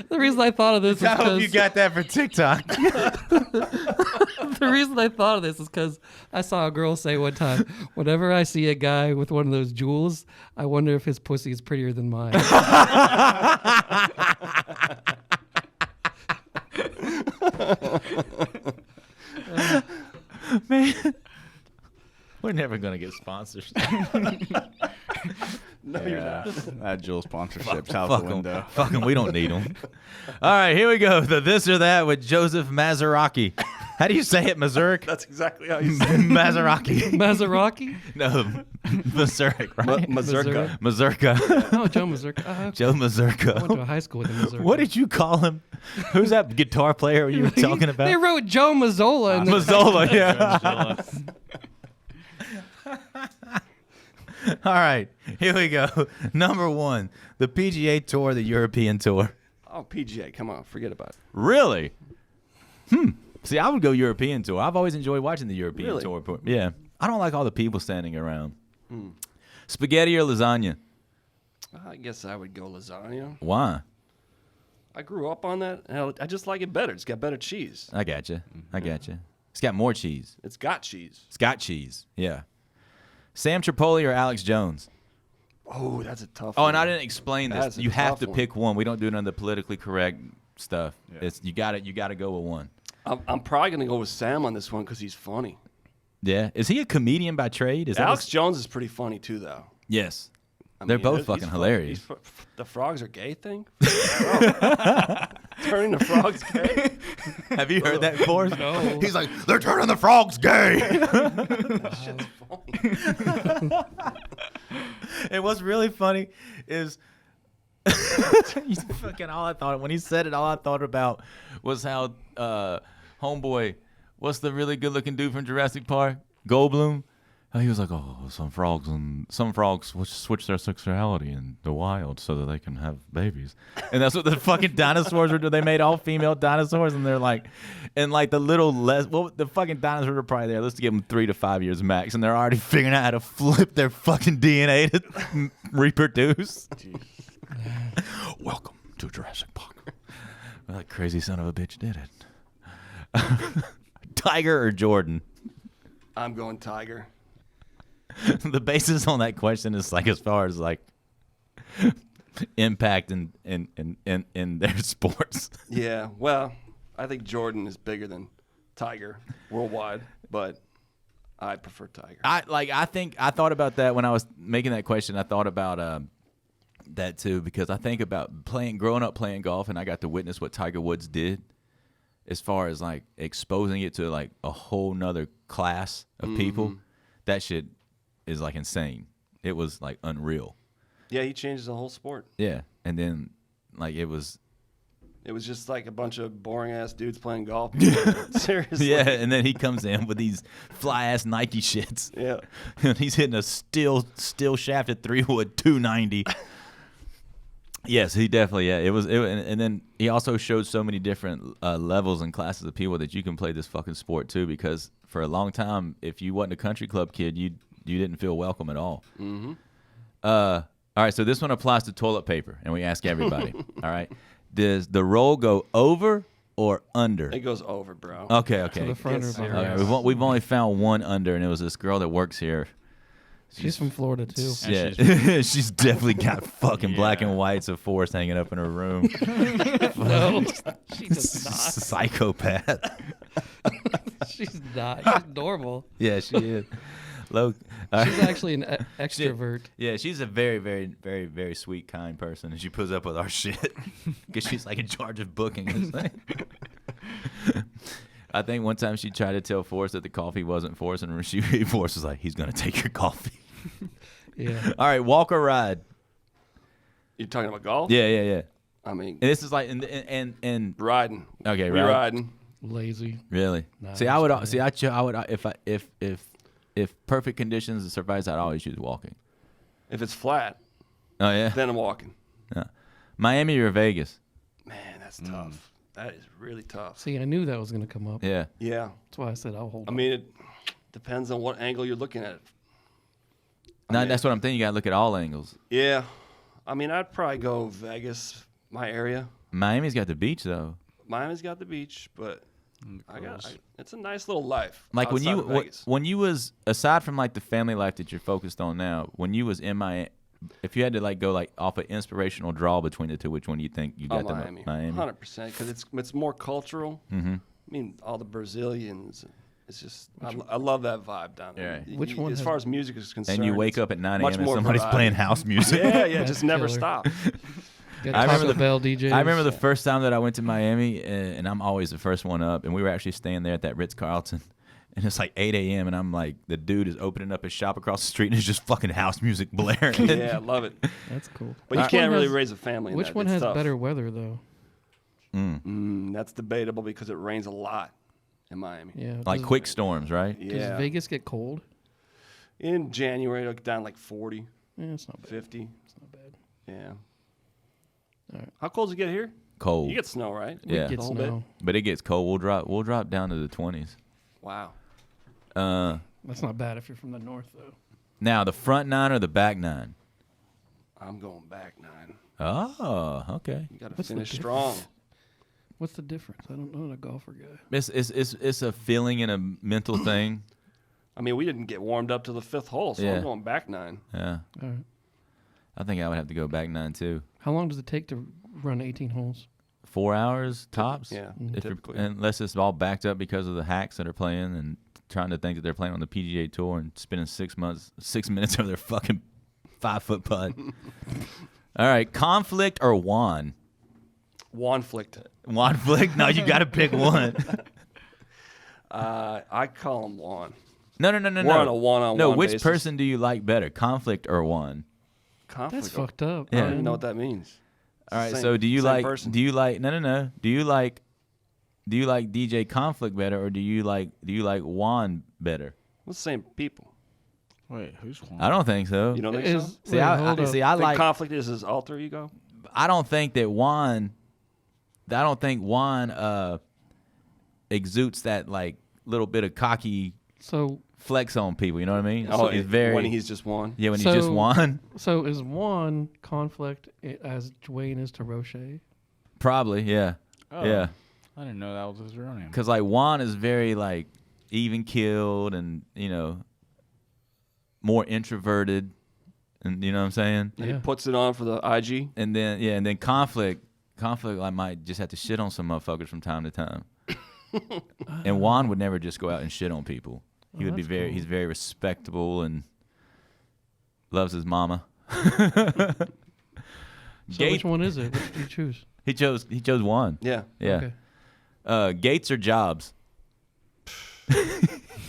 The reason I thought of this is I hope you because got that for TikTok. the reason I thought of this is because I saw a girl say one time, whenever I see a guy with one of those jewels, I wonder if his pussy is prettier than mine. Man, we're never going to get sponsors. No, you're not. That Jules sponsorship's out the window. Fucking, we don't need them. All right, here we go. The This or That with Joseph Mazuraki. How do you say it, Mazurk? That's exactly how you say it. Mazuraki. Maserati? No, Mazurk, right? Mazurka. Mazurka. Oh, Joe Mazurka. Joe I went to Mazurka. a high school with a Mazurka. What did you call him? Who's that guitar player you were talking about? They wrote Joe Mazzola. And Mazzola, yeah. All right, here we go. Number one, the PGA Tour, the European Tour. Oh, PGA. Come on. Forget about it. Really? See, I would go European Tour. I've always enjoyed watching the European Really? Tour. Yeah. I don't like all the people standing around. Spaghetti or lasagna? I guess I would go lasagna. Why? I grew up on that, and I just like it better. It's got better cheese. I got you. I got you. It's got more cheese. It's got cheese. It's got cheese. Yeah. Sam Tripoli or Alex Jones? Oh, that's a tough Oh, one. and I didn't explain this. That's a You have tough to one. pick one. We don't do none of the politically correct stuff. Yeah. It's you got to go with one. I'm probably going to go with Sam on this one because he's funny. Yeah. Is he a comedian by trade? Is that Alex what's- Jones is pretty funny, too, though. Yes. I They're mean, both he's fucking fu- hilarious. The frogs are gay thing? Turning the frogs gay? Have you heard that before? No. He's like, they're turning the frogs gay. Shit's funny. And what's really funny is when he said it, all I thought about was how homeboy, what's the really good looking dude from Jurassic Park? Goldblum. He was like, oh, some frogs switch their sexuality in the wild so that they can have babies. And that's what the fucking dinosaurs were doing. They made all female dinosaurs, and they're like, and like the fucking dinosaurs are probably there. Let's give them 3 to 5 years max, and they're already figuring out how to flip their fucking DNA to reproduce. Welcome to Jurassic Park. Well, that crazy son of a bitch did it. Tiger or Jordan? I'm going Tiger. The basis on that question is like as far as like impact in their sports. Yeah, well, I think Jordan is bigger than Tiger worldwide, but I prefer Tiger. I thought about that when I was making that question. I thought about that too, because I think about growing up playing golf, and I got to witness what Tiger Woods did as far as like exposing it to like a whole nother class of people. That shit is like insane. It was like unreal. Yeah, he changes the whole sport. Yeah, and then like it was just like a bunch of boring ass dudes playing golf. Seriously. Yeah, and then he comes in with these fly ass Nike shits. Yeah. And he's hitting a steel shafted 3-wood 290. Yes, he definitely. Yeah, and then he also showed so many different levels and classes of people that you can play this fucking sport too. Because for a long time, if you wasn't a country club kid, you didn't feel welcome at all. Mm-hmm. All right, so this one applies to toilet paper, and we ask everybody. All right, does the roll go over or under? It goes over, bro. Okay. To the front or behind. Okay, we've only found one under, and it was this girl that works here. She's from Florida too. Yeah, she's definitely got fucking black and whites of Forrest hanging up in her room. No, she does not. Psychopath. She's not. She's normal. Yeah, she is. She's actually an extrovert. Yeah, she's a very, very, very, very sweet, kind person, and she puts up with our shit because she's like in charge of booking this thing. I think one time she tried to tell Forrest that the coffee wasn't Forrest, and Forrest was like, "He's gonna take your coffee." Yeah. All right, walk or ride? You're talking about golf? Yeah. I mean, And this is like and riding. okay, We right. riding. Lazy. Really? Nah, See, I would if perfect conditions survives, I'd always choose walking. If it's flat, Oh yeah. then I'm walking. Yeah. Miami or Vegas? Man, that's tough. That is really tough. See, I knew that was going to come up. Yeah. Yeah. That's why I said I'll hold I on. mean, it depends on what angle you're looking at. No, that's what I'm thinking. You gotta look at all angles. Yeah. I mean, I'd probably go Vegas, my area. Miami's got the beach though. Miami's got the beach, but it's a nice little life. Like when outside of Vegas. when you was aside from like the family life that you're focused on now, when you was in Miami, if you had to like go like off an inspirational draw between the two, which one do you think you got the Miami, Miami? 100%, because it's more cultural. Mm-hmm. I mean, all the Brazilians. It's just I love that vibe down there. Yeah. Which one as has- far as music is concerned? And you wake up at 9 much a.m. and more somebody's variety. playing house music. Yeah, That's just never killer. stop. Got I remember Taco Bell DJs. I remember the first time that I went to Miami, and I'm always the first one up, and we were actually staying there at that Ritz-Carlton, and it's like 8 a.m., and I'm like, the dude is opening up his shop across the street, and it's just fucking house music blaring. Yeah, I love it. That's cool. But you Which can't one really has- raise a family in Which that. one It's has tough. better weather though? That's debatable because it rains a lot in Miami. Yeah. Like does- quick storms, right? Does Yeah. Vegas get cold? In January, it'll get down like 40, Yeah, it's not bad. 50. It's not bad. Yeah. All right. How cold does it get here? Cold. You get snow, right? Yeah. Get A little snow. But it gets cold. We'll drop down to the 20s. Wow. That's not bad if you're from the north though. Now, the front nine or the back nine? I'm going back 9. Oh, okay. You got to What's the finish difference? strong. What's the difference? I'm not a golfer guy. It's a feeling and a mental thing. I mean, we didn't get warmed up to the 5th hole, so Yeah. I'm going back 9. Yeah. All right. I think I would have to go back nine too. How long does it take to run 18 holes? 4 hours tops. Yeah, If you're, typically. unless it's all backed up because of the hacks that are playing and trying to think that they're playing on the PGA Tour and spending 6 minutes of their fucking 5-foot putt. All right, conflict or wand? Wanflict. Wanflict? No, you got to pick one. I call him Juan. No. We're on a one-on-one No, which basis. person do you like better, Conflict or Juan? Conflict. That's fucked up. Yeah. I don't even know what that means. All right, Same- so do you same like? person. Do you like? No. Do you like DJ Conflict better, or do you like Juan better? We're the same people. Wait, who's Juan? I don't think so. You don't think Is, so? See, wait, I hold up. see. I Think like. Conflict is his alter ego? I don't think that Juan. I don't think Juan exudes that like little bit of cocky So flex on people. You know what I mean? Oh, He's very. when he's just Juan? Yeah, when he's just So- Juan. so is Juan conflict as Dwayne is to Roche? Probably, yeah, Oh, yeah. I didn't know that was his real name. Because like Juan is very like even keeled and more introverted, and you know what I'm saying. And Yeah. he puts it on for the IG? And then conflict like might just have to shit on some motherfuckers from time to time. And Juan would never just go out and shit on people. He would be that's very cool. he's very respectable and loves his mama. So which one is it? Which did you choose? He chose Juan. Yeah. Yeah. Okay. Gates or Jobs?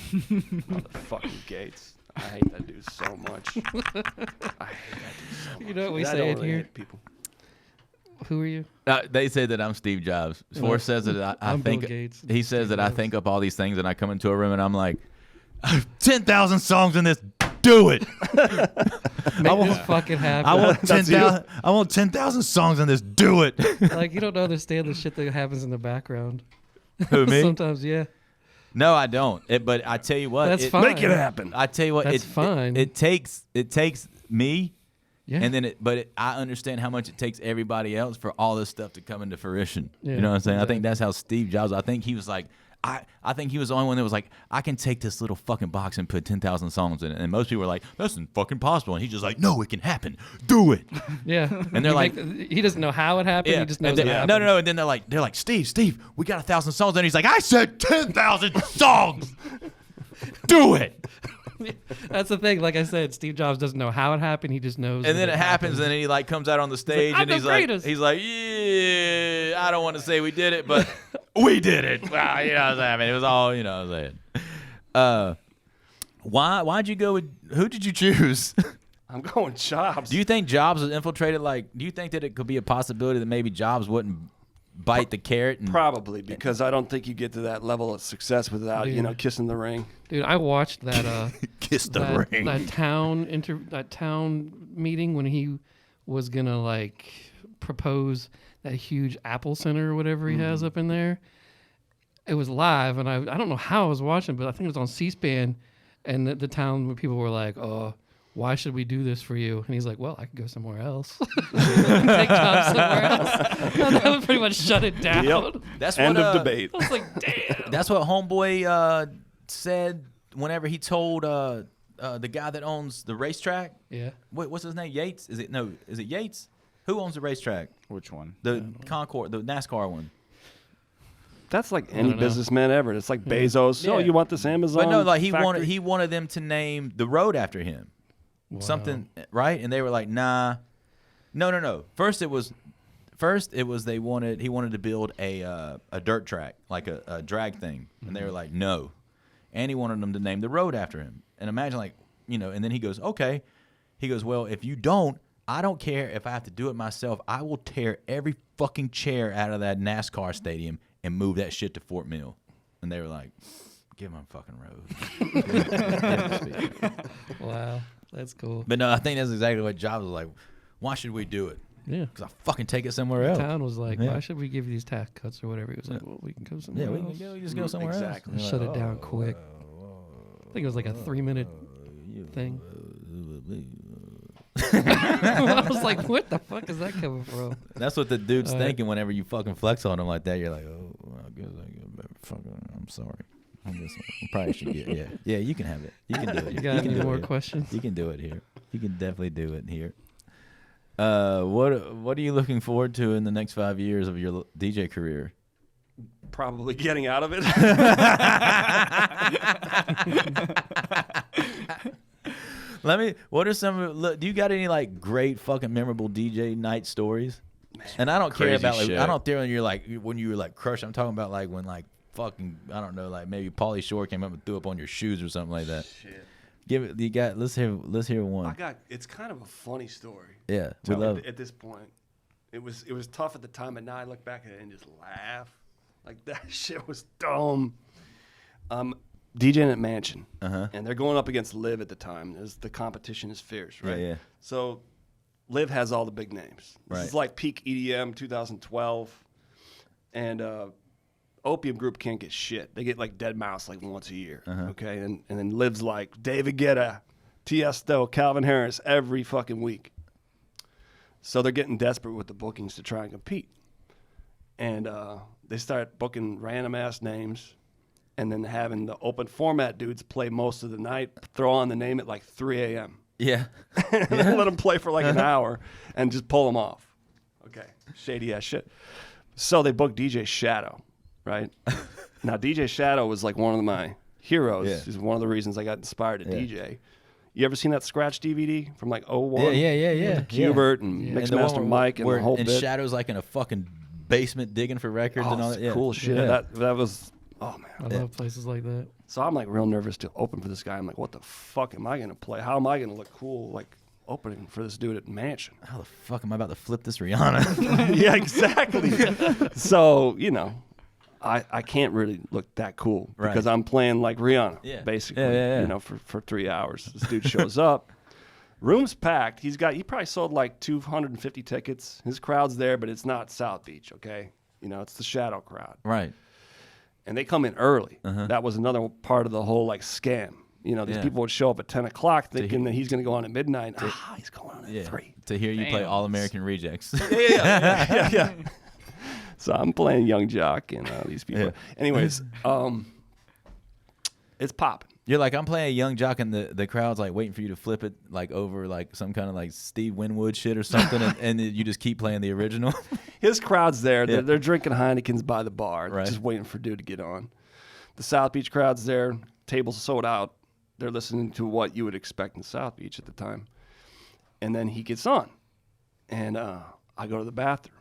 Fucking Gates. I hate that dude so much. I hate that dude so much. You know what we I say don't in really here? hate people. Who are you? They say that I'm Steve Jobs. Forrest says that I I'm Bill think Gates. he says Steve that I Jobs. think up all these things and I come into a room and I'm like, 10,000 songs in this. Do it. Make this fucking happen. I want That's you? 10,000. I want 10,000 songs in this. Do it. Like you don't understand the shit that happens in the background. Who me? Sometimes, yeah. No, I don't. But I tell you what, That's fine. Make it happen. I tell you what, That's fine. It takes me, Yeah. and then I understand how much it takes everybody else for all this stuff to come into fruition. Yeah, You know what I'm saying? I think exactly. that's how Steve Jobs. I think he was like, I think he was the only one that was like, I can take this little fucking box and put 10,000 songs in it. And most people were like, that's fucking possible. And he's just like, no, it can happen. Do it. Yeah. And they're like- he doesn't know how it happened. He just knows And then, it happened. no. And then they're like, Steve, we got 1,000 songs. And he's like, I said 10,000 songs. Do it. That's the thing. Like I said, Steve Jobs doesn't know how it happened. He just knows. And that then it happens, and then he like comes out on the stage, "I'm and the he's like, greatest." yeah, I don't want to say we did it, but we did it. Wow, you know what I'm saying? I mean, it was all, you know what I'm saying. Why'd you go with? Who did you choose? I'm going Jobs. Do you think Jobs was infiltrated? Like, do you think that it could be a possibility that maybe Jobs wouldn't bite the carrot? And, Probably, because I don't think you get to that level of success without, Yeah. kissing the ring. Dude, I watched that. kiss the that, ring. that town meeting when he was gonna like propose that huge Apple Center or whatever he has up in there. It was live, and I don't know how I was watching, but I think it was on C-SPAN, and the town where people were like, "Oh, why should we do this for you?" And he's like, "Well, I could go somewhere else, take jobs somewhere else." And that would pretty much shut it down. Yep. That's what, End of debate. I was like, "Damn." That's what Homeboy said whenever he told the guy that owns the racetrack. Yeah. What's his name? Yates? Is it Yates? Who owns the racetrack? Which one? The Concord, the NASCAR one. That's like any don't know. businessman ever. It's like Bezos. Yeah. Oh, you want this Amazon? But no, like factory? he wanted them to name the road after him. Wow. Something, right? And they were like, nah. No. First it was he wanted to build a dirt track, like a drag thing. And they were like, no. And he wanted them to name the road after him. And imagine like, and then he goes, okay. He goes, well, if you don't, I don't care if I have to do it myself. I will tear every fucking chair out of that NASCAR stadium and move that shit to Fort Mill. And they were like, give him a fucking road. Wow, that's cool. But no, I think that's exactly what Jobs was like. Why should we do it? Yeah. Because I fucking take it somewhere else. Town was like, Yeah. why should we give you these tax cuts or whatever? He was like, well, we can go somewhere Yeah, we else. can go. We just go somewhere Exactly. else. Shut it down quick. I think it was like a 3-minute thing. I was like, what the fuck is that coming from? That's what the dude's All right. thinking whenever you fucking flex on him like that. You're like, oh, well, I guess I'm sorry. I guess I probably should get. Yeah. You can have it. You can do it. You got can any do more it here. questions? You can do it here. You can definitely do it here. What are you looking forward to in the next 5 years of your DJ career? Probably getting out of it. What are some? Do you got any like great fucking memorable DJ night stories? And I don't care Crazy about like shit. I don't care when you're like when you were like crushed. I'm talking about like when like fucking I don't know like maybe Pauly Shore came up and threw up on your shoes or something like that. Shit. Give it. You got. Let's hear one. It's kind of a funny story. Yeah, we love it. At this point. It was tough at the time, but now I look back at it and just laugh. Like that shit was dumb. DJing at Mansion, and they're going up against Liv at the time. The competition is fierce, right? Yeah. So Liv has all the big names. This is like peak EDM 2012, and Opium Group can't get shit. They get like Dead Mouse like once a year, okay? And then Liv's like David Guetta, Tiesto, Calvin Harris every fucking week. So they're getting desperate with the bookings to try and compete. And they start booking random ass names and then having the open format dudes play most of the night, throw on the name at like 3 a.m. Yeah. And then let them play for like an hour and just pull them off. Okay. Shady ass shit. So they booked DJ Shadow, right? Now, DJ Shadow was like one of my heroes. Yeah. He's one of the reasons I got inspired to DJ. You ever seen that Scratch DVD from like 01? Yeah. With Qbert and Mixmaster Mike and the whole bit. Shadow's like in a fucking basement digging for records and all that. Yeah. Cool shit. Yeah. That was, oh man. I love places like that. So I'm like real nervous to open for this guy. I'm like, what the fuck am I going to play? How am I going to look cool like opening for this dude at Mansion? How the fuck am I about to flip this Rihanna? Yeah, exactly. So, you know, I can't really look that cool because I'm playing like Rihanna, basically, you know, for 3 hours. This dude shows up. Room's packed. He probably sold like 250 tickets. His crowd's there, but it's not South Beach, okay? You know, it's the Shadow crowd. Right. And they come in early. That was another part of the whole like scam. You know, these people would show up at 10 o'clock thinking that he's going to go on at midnight. He's going on at 3. To hear you play All American Rejects. Yeah. So I'm playing Young Jock and these people. Yeah. Anyways, it's popping. You're like, I'm playing Young Jock, and the crowd's like waiting for you to flip it like over like some kind of like Steve Winwood shit or something, and you just keep playing the original. His crowd's there. They're drinking Heinekens by the bar, just waiting for dude to get on. The South Beach crowd's there. Tables sold out. They're listening to what you would expect in South Beach at the time. And then he gets on, and I go to the bathroom.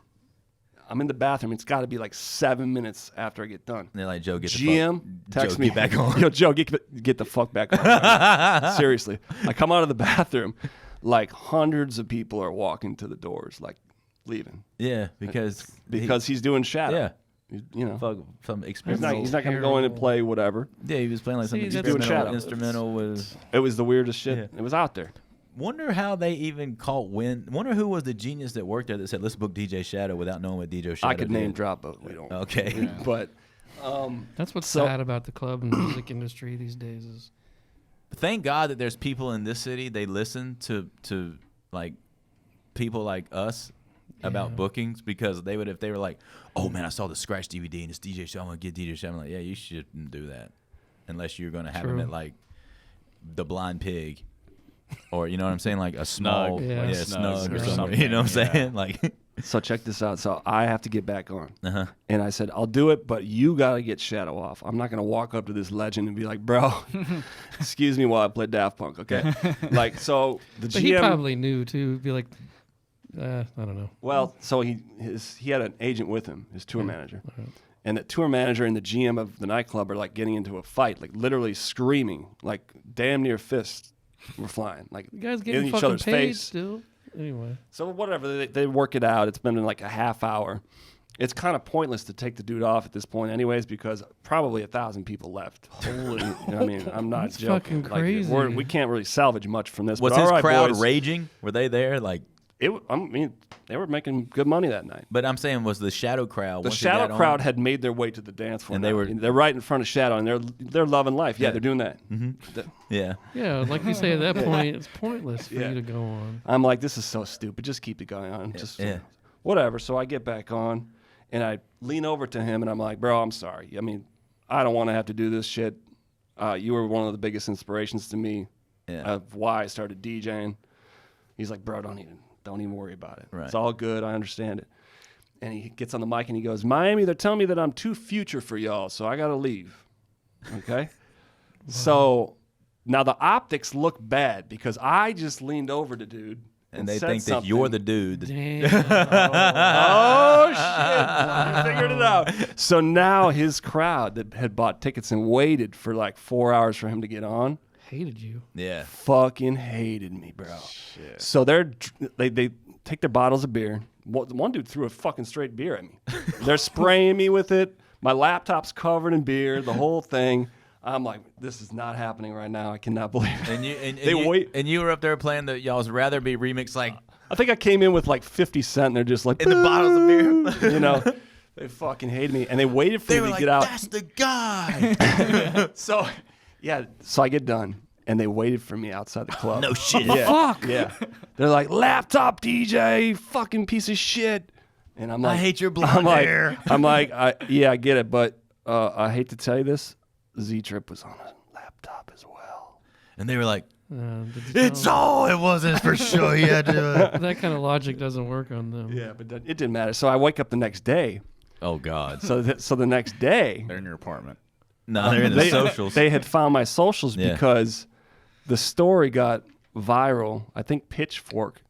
I'm in the bathroom. It's got to be like 7 minutes after I get done. And they're like, Joe, get the GM fuck. text Joe, me get back on. Yo, Joe, get the fuck back on. Seriously. I come out of the bathroom, like hundreds of people are walking to the doors, like leaving. Yeah, because he's doing Shadow. Yeah. You know, fuck some experience. he's not going to go in and play whatever. Yeah, he was playing like some instrumental with. It was the weirdest shit. Yeah. It was out there. Wonder how they even caught wind. Wonder who was the genius that worked there that said, let's book DJ Shadow without knowing what DJ Shadow I could did. name drop, but we don't. Okay. Yeah. But that's what's sad about the club and music industry these days is. Thank God that there's people in this city. They listen to like people like us about bookings, because they would, if they were like, oh man, I saw the Scratch DVD and it's DJ Shadow, I'm gonna get DJ Shadow. I'm like, yeah, you shouldn't do that unless you're gonna have him at like the Blind Pig. Or, you know what I'm saying? Like a small, snug or something. You know what I'm saying? Like, so check this out. So I have to get back on. And I said, I'll do it, but you got to get Shadow off. I'm not going to walk up to this legend and be like, bro, excuse me while I play Daft Punk, okay? Like, so the GM. He probably knew, too. Be like, I don't know. Well, so he had an agent with him, his tour manager. And the tour manager and the GM of the nightclub are like getting into a fight, like literally screaming, like damn near fists. We're flying, like the guy's in getting each fucking other's paid face. Still, anyway. So whatever, they work it out. It's been like a half hour. It's kind of pointless to take the dude off at this point, anyways, because probably 1,000 people left. Holy, I mean, I'm not That's joking. Fucking crazy. Like, we can't really salvage much from this. Was but his crowd boys, raging? Were they there? Like, I mean, they were making good money that night. but I'm saying, was the Shadow crowd? The Shadow crowd had made their way to the dance floor, And they're right in front of Shadow, and they're loving life. Yeah, they're doing that. Yeah. Yeah, like you say, at that point, it's pointless for you to go on. I'm like, this is so stupid. Just keep it going on. Just whatever. So I get back on, and I lean over to him, and I'm like, bro, I'm sorry. I mean, I don't want to have to do this shit. You were one of the biggest inspirations to me of why I started DJing. He's like, bro, don't even worry about it. Right. It's all good. I understand it. And he gets on the mic and he goes, Miami, they're telling me that I'm too future for y'all, so I got to leave. Okay? So now the optics look bad because I just leaned over to dude and they said think that something. you're the dude. Damn. Oh shit! I figured it out. So now his crowd that had bought tickets and waited for like 4 hours for him to get on, Hated you. Yeah. fucking hated me, bro. Shit. So they take their bottles of beer. One dude threw a fucking straight beer at me. They're spraying me with it. My laptop's covered in beer. The whole thing. I'm like, this is not happening right now. I cannot believe it. And you were up there playing the y'all's rather be remix like I think I came in with like 50 Cent, and they're just like, in the bottles of beer. you know, they fucking hated me, and they waited for They me were to like, get out. that's the guy. So, yeah, so I get done, and they waited for me outside the club. No shit. Yeah, Fuck. yeah. They're like, laptop DJ, fucking piece of shit. And I'm like, I hate your blonde hair. I'm like, yeah, I get it, but I hate to tell you this, Z-Trip was on a laptop as well. And they were like, It's it's all it wasn't for sure. You had to. that kind of logic doesn't work on them. Yeah, but it didn't matter. So I wake up the next day. Oh God. So the next day, They're in your apartment. No, they're in the they, socials. They had found my socials Yeah. because the story got viral. I think Pitchfork,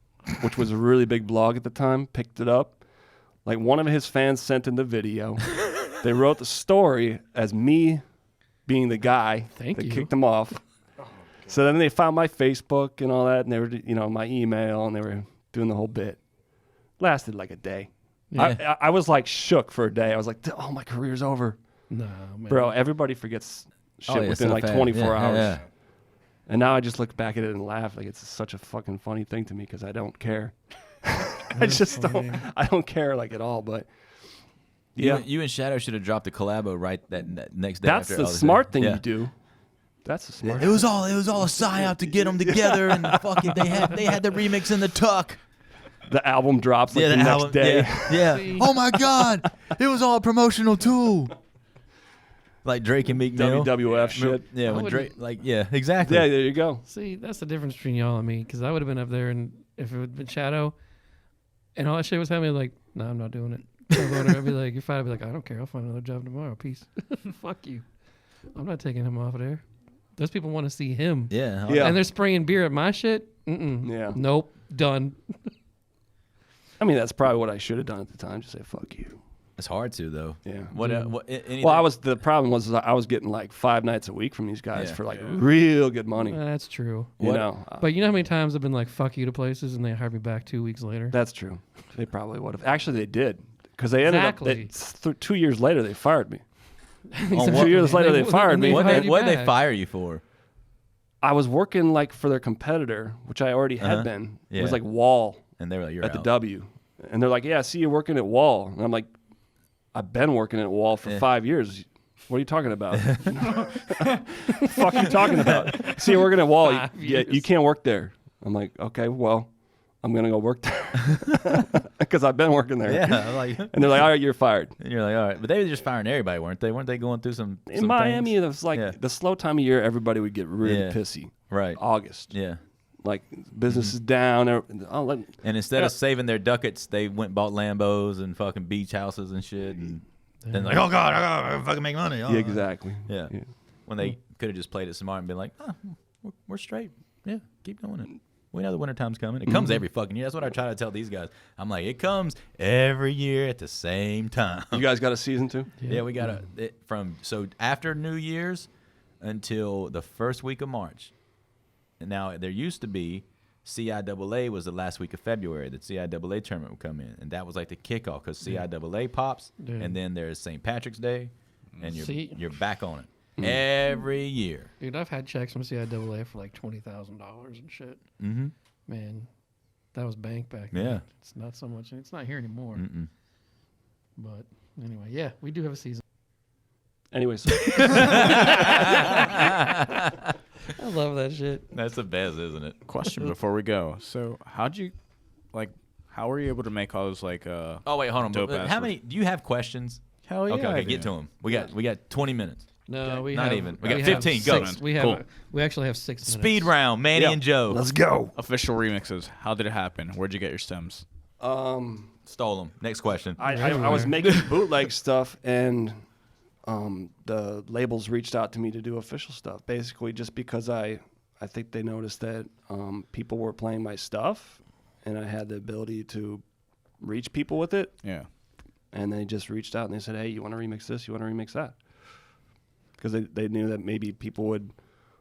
which was a really big blog at the time, picked it up. Like one of his fans sent in the video. They wrote the story as me being the guy Thank that you. kicked him off. So then they found my Facebook and all that, and they were, my email, and they were doing the whole bit. Lasted like a day. Yeah. I was like shook for a day. I was like, oh, my career's over. Nah, man. Bro, everybody forgets shit Oh, yeah, within so like fast. 24 Yeah, hours. yeah. And now I just look back at it and laugh. Like it's such a fucking funny thing to me because I don't care. I just funny. I don't care like at all. But yeah, You and Shadow should have dropped the collabo right that next day. that's after the all this smart happened. thing Yeah. you do. That's the smart. It was all a psyop to get them together, and fucking they had the remix in the tuck. The album drops like the next day. Yeah. See? Oh my God, it was all a promotional tool. Like Drake and Meek Mill. WWF shit. Yeah, I when wouldn't- Drake, exactly. Yeah, there you go. See, that's the difference between y'all and me, because I would have been up there, and if it would have been Shadow, and all that shit was happening, like, no, I'm not doing it. I'd be like, I'd be like, I don't care. I'll find another job tomorrow. Peace. Fuck you. I'm not taking him off of there. Those people want to see him. Yeah. Yeah. And they're spraying beer at my shit? Mm-mm. Yeah. Nope. Done. I mean, that's probably what I should have done at the time. Just say fuck you. It's hard to though. Yeah. Anything? Well, the problem was I was getting like 5 nights a week from these guys Yeah. for like real good money. That's true. You know, But you know how many times I've been like, fuck you to places, and they hired me back 2 weeks later? that's true. They probably would have. Actually, they did because they ended Exactly. up. 2 years later, they fired me. On 2 years later, they fired me. What hired did you they back. fire you for? I was working like for their competitor, which I already had Uh-huh. been. It Yeah. was like Wall And they were like, "You're at out." the W, and they're like, "Yeah, I see you working at Wall," and I'm like, "I've been working at Wall for 5 years. What are you talking about? Fuck you talking about? See you working at Wall. You can't work there." I'm like, "Okay, well, I'm gonna go work there because I've been working there." Yeah, like, And they're like, "All right, you're fired." and you're like, all right, but they were just firing everybody, weren't they? Weren't they going through some In Miami, things? it was like Yeah. the slow time of year. Everybody would get really Yeah. pissy. Right. August, Yeah. like business is down. And instead Yeah. of saving their ducats, they went and bought Lambos and fucking beach houses and shit. And then like, oh God, I gotta fucking make money. Oh. Yeah, exactly. Yeah. When they could have just played it smart and been like, oh, we're straight. Yeah, keep doing it. We know the wintertime's coming. It comes every fucking year. That's what I try to tell these guys. I'm like, it comes every year at the same time. You guys got a season 2? Yeah, we got so after New Year's until the first week of March. And now there used to be CIAA was the last week of February. The CIAA tournament would come in, and that was like the kickoff because CIAA pops, Yeah. and then there's St. Patrick's Day, and See? you're back on it every year. Dude, I've had checks from CIAA for like $20,000 and shit. Mm-hmm. Man, that was bank back Yeah. then. It's not so much. It's not here anymore. Mm-mm. But anyway, yeah, we do have a season. Anyways, I love that shit. That's the best, isn't it? Question before we go. So, how were you able to make all those Oh wait, hold on. Dope How ass many? Do you have questions? Hell yeah. Okay, I get do. to them. We got 20 minutes. No, we Not have, even. We got have 15. Go. six- We have. Cool. We actually have 6 minutes. Speed round, Manny Yeah. and Joe. let's go. Official remixes. How did it happen? Where'd you get your stems? Stole them. Next question. I was making bootleg stuff, and the labels reached out to me to do official stuff, basically just because I think they noticed that people were playing my stuff, and I had the ability to reach people with it. Yeah. And they just reached out and they said, hey, you want to remix this? You want to remix that? Because they knew that maybe people would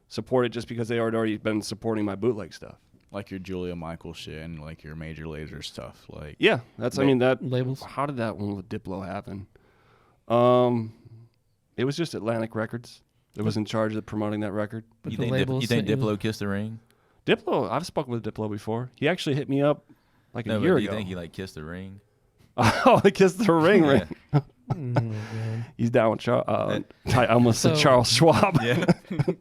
support it just because they had already been supporting my bootleg stuff. Like your Julia Michaels shit and like your Major Lazer stuff. Like Yeah, I mean, that labels. How did that one with Diplo happen? It was just Atlantic Records that was in charge of promoting that record. But You the think, labels you think sent Diplo kissed the ring? Diplo, I've spoken with Diplo before. He actually hit me up like a No, year but do ago. you think he like kissed the ring? Oh, he kissed the ring, Yeah. right? God. He's down with Charles. I almost said So- Charles Schwab. Yeah.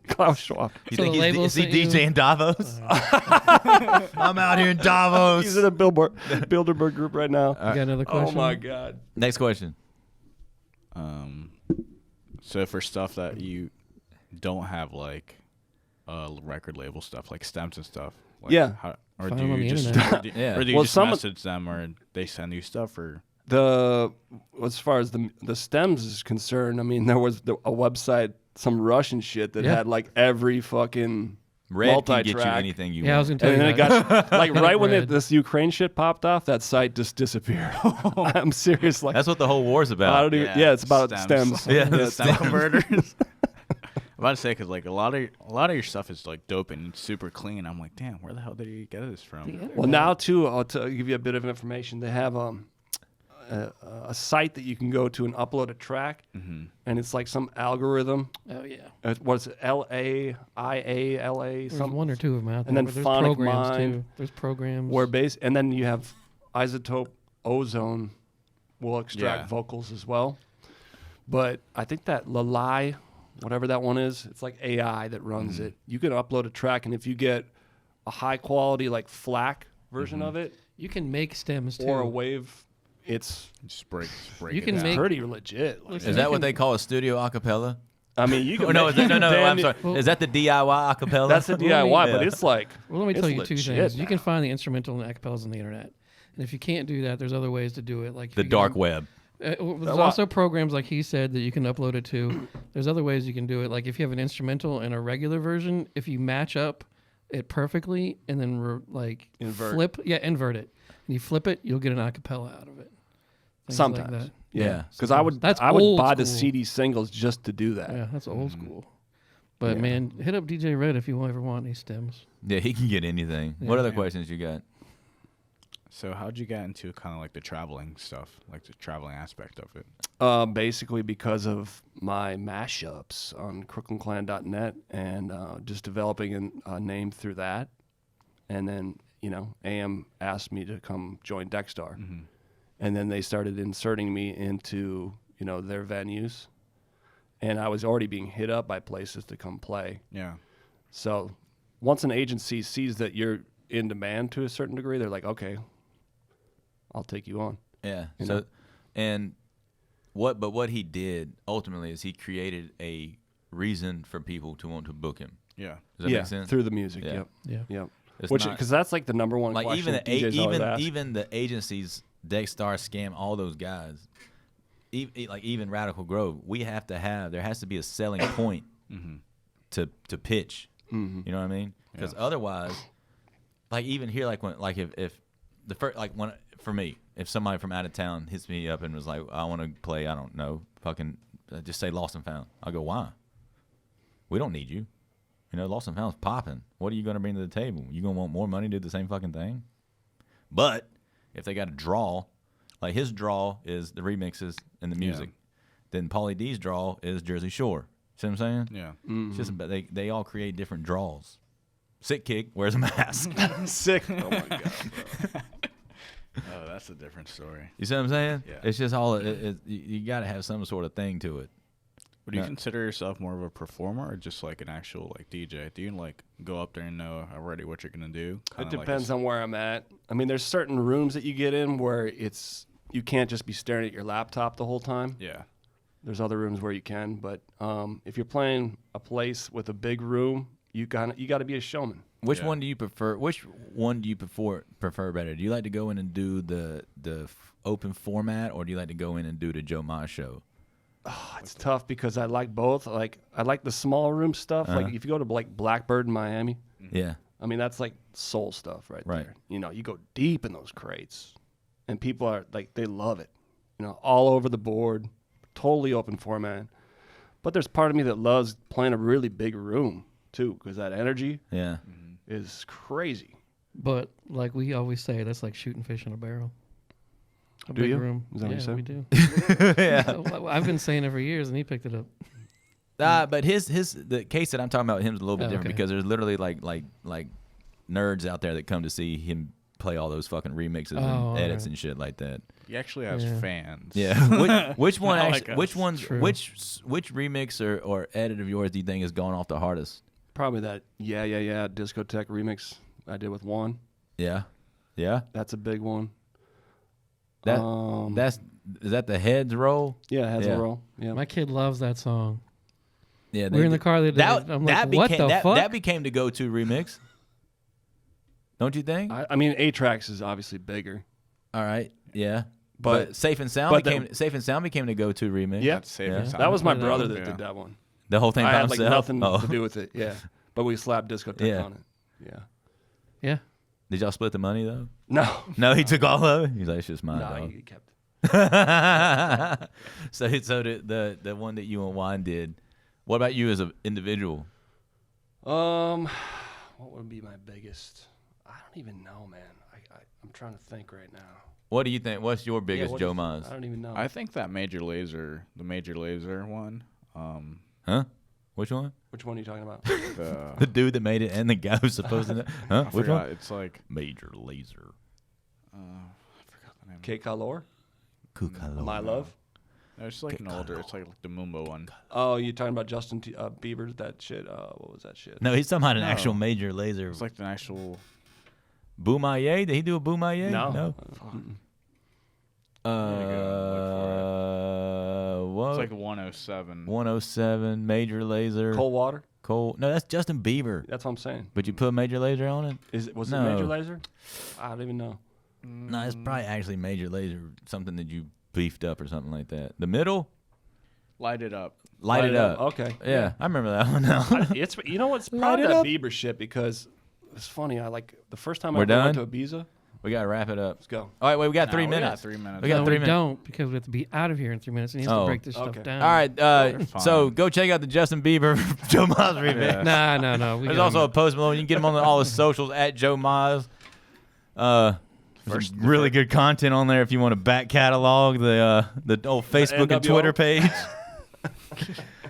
Klaus Schwab. You So think the he's, label is he sent you- DJ in Davos? I'm out here in Davos. He's in a Bilderberg group right now. You got another question? Oh my God. Next question. So for stuff that you don't have like record label stuff like stems and stuff. Like Yeah. Or Find do them on you the just internet. or do, Yeah. or do you Well, just some- message them or they send you stuff or As far as the stems is concerned, I mean, there was a website, some Russian shit that Yeah. had like every fucking Red can get you multi-track. anything you Yeah, I was want. gonna tell And you then it that. got like right when Red. this Ukraine shit popped off, that site just disappeared. I'm serious. Like That's what the whole war's I about. don't even, yeah, it's about stems. stems. Yeah, Yeah, the stem converters. I'm about to say because like a lot of your stuff is like dope and super clean. I'm like, damn, where the hell did you get this from? Well, now too, I'll give you a bit of information. They have a site that you can go to and upload a track, and it's like some algorithm. Oh yeah. What's it? LAIA LA There's something. one or two of them out there. And then but there's Phonic programs Mind, too. There's programs. Where and then you have Isotope Ozone will extract Yeah. vocals as well. But I think that Lalai, whatever that one is, it's like AI that runs it. You can upload a track, and if you get a high quality like FLAC version of it you can make stems too. or a wave, it's Just break You it can down. make- pretty legit. Like, Listen, Is you that what can- they call a studio acapella? I mean, you can Or no, make- is that, no, damn I'm it- sorry. Well- Is that the DIY acapella? That's the DIY, but it's like Well, let me it's tell you two legit things. You can now. find the instrumental and acapellas on the internet, and if you can't do that, there's other ways to do it. Like if the you go- dark web. There's what? also programs like he said that you can upload it to. There's other ways you can do it. Like if you have an instrumental and a regular version, if you match up it perfectly and then Invert. invert it, and you flip it, you'll get an acapella out of it. Things Sometimes. like that. Yeah. Because I would That's I would old buy the school. CD singles just to do that. Yeah, that's old school. But Yeah. man, hit up DJ Red if you ever want any stems. Yeah, he can get anything. What Yeah. other questions you got? So how'd you get into kind of like the traveling stuff, like the traveling aspect of it? Basically because of my mashups on crooklydclan.net and just developing a name through that. And then, AM asked me to come join Deckstar. And then they started inserting me into, their venues. And I was already being hit up by places to come play. Yeah. So once an agency sees that you're in demand to a certain degree, they're like, okay, I'll take you on. Yeah. You So, know? and what he did ultimately is he created a reason for people to want to book him. Yeah. Does that Yeah, make sense? through the music. Yeah. Yep. Yeah. Yep. It's Which, not- because that's like the number one like question even that DJs always ask. even the agencies, Deckstar, Scam, all those guys, even Radical Grove, there has to be a selling point to pitch. You know what I mean? Because otherwise, like even here, like if the first for me, if somebody from out of town hits me up and was like, I want to play, I don't know, fucking just say Lost and Found, I'll go, why? We don't need you. Lost and Found's popping. What are you going to bring to the table? You going to want more money to do the same fucking thing? But if they got a draw, like his draw is the remixes and the music, then Pauly D's draw is Jersey Shore. See what I'm saying? Yeah. It's just about, they all create different draws. Sick Kick wears a mask. Sick. Oh my god. Oh, that's a different story. You see what I'm saying? Yeah. It's just all you got to have some sort of thing to it. Would you Yeah. consider yourself more of a performer or just like an actual like DJ? Do you like go up there and know already what you're gonna do? It depends on where I'm at. I mean, there's certain rooms that you get in where you can't just be staring at your laptop the whole time. Yeah. There's other rooms where you can, but if you're playing a place with a big room, you got to be a showman. Which Yeah. one do you prefer? Which one do you prefer better? Do you like to go in and do the open format, or do you like to go in and do the Joe Ma show? It's tough because I like both. I like the small room stuff. Uh-huh. Like if you go to like Blackbird in Miami, Yeah. I mean, that's like soul stuff right Right. there. You know, you go deep in those crates, and people are like, they love it. You know, all over the board, totally open format. But there's part of me that loves playing a really big room too, because that energy Yeah. is crazy. But like we always say, that's like shooting fish in a barrel. A Do big you? room. Is that what you Yeah, said? we do. Yeah. I've been saying it for years, and he picked it up. But the case that I'm talking about him is a little bit different okay. because there's literally like nerds out there that come to see him play all those fucking remixes Oh, and edits alright. and shit like that. He actually has Yeah. fans. Yeah. Which one Not actually? like Which us. one's True. which remix or edit of yours do you think has gone off the hardest? Probably that Yeah discotheque remix I did with Juan. Yeah. Yeah. That's a big one. That Um, is that the heads roll? Yeah, it has Yeah. a roll. Yeah. My kid loves that song. Yeah. We were in the car the other day. I'm like, what became, the fuck? That became the go-to remix. Don't you think? I mean, 8-Tracks is obviously bigger. All right. Yeah. But But Safe and Sound but became the go-to remix. Yeah. That's safe Yeah. and sound. That was my Yeah. brother that Yeah. did that one. The whole thing I by had like himself. nothing Oh. to do with it. Yeah. But we slapped discotheque Yeah. on it. Yeah. Yeah. Did y'all split the money though? No. No, he took all of it. He's like, it's just mine, No, dog. he kept it. so the one that you and Juan did. What about you as an individual? What would be my biggest? I don't even know, man. I'm trying to think right now. What do you think? What's your biggest what Joe is- Maz? I don't even know. I think that the Major Lazer one. Huh? Which one? Which one are you talking about? The dude that made it and the guy who's supposed to. Huh? I Which forgot. one? It's like Major Lazer. I forgot the name. K. Kalor? Kukalo. My Love? No, it's like an older. It's like the Mumbo one. Oh, you talking about Justin Bieber's that shit? What was that shit? No, he's talking about an No. actual Major Lazer. It's like the actual. Boomaye? Did he do a Boomaye? No. No. Mm-mm. What? It's like 107. 107 Major Lazer. Cold Water? Cole. No, that's Justin Bieber. That's what I'm saying. But you put Major Lazer on it? Was No. it Major Lazer? I don't even know. No, it's probably actually Major Lazer, something that you beefed up or something like that. The middle, Light It Up. light it up. Okay. Yeah, I remember that one now. It's you know what's Light probably it that up. Bieber shit because it's funny. I like the first time We're I ever went to done? Ibiza. We gotta wrap it up. Let's go. All right, wait, we got No, 3 we got minutes. 3 minutes. We got no, 3 we minutes. don't because we have to be out of here in 3 minutes. And he has Oh. to break this Okay. stuff down. All right, We're so fine. go check out the Justin Bieber Joe Maz remix. Yeah. No. We There's got also him. a Post Malone. You can get him on all the socials at Joe Maz. There's some really good content on there if you want to back catalog the old Facebook and NWO. Twitter page.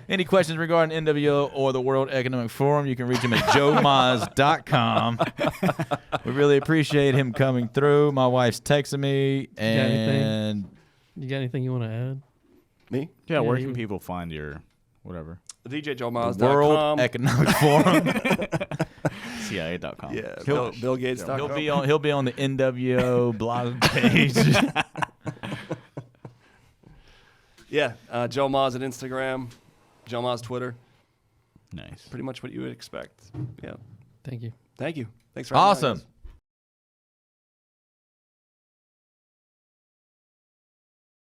Any questions regarding NWO or the World Economic Forum, you can reach him at joemaz.com. We really appreciate him coming through. My wife's texting me, and You got anything you want to add? Me? Yeah, where you- can people find your whatever? DJJoeMaz.com. World Economic Forum. CIA.com. Yeah. He'll- Bill Gates.com. He'll be on the NWO blog page. Yeah. Joe Maz at Instagram. Joe Maz Twitter. Nice. Pretty much what you would expect. Yeah. Thank you. Thank you. Thanks for having me, Awesome. guys.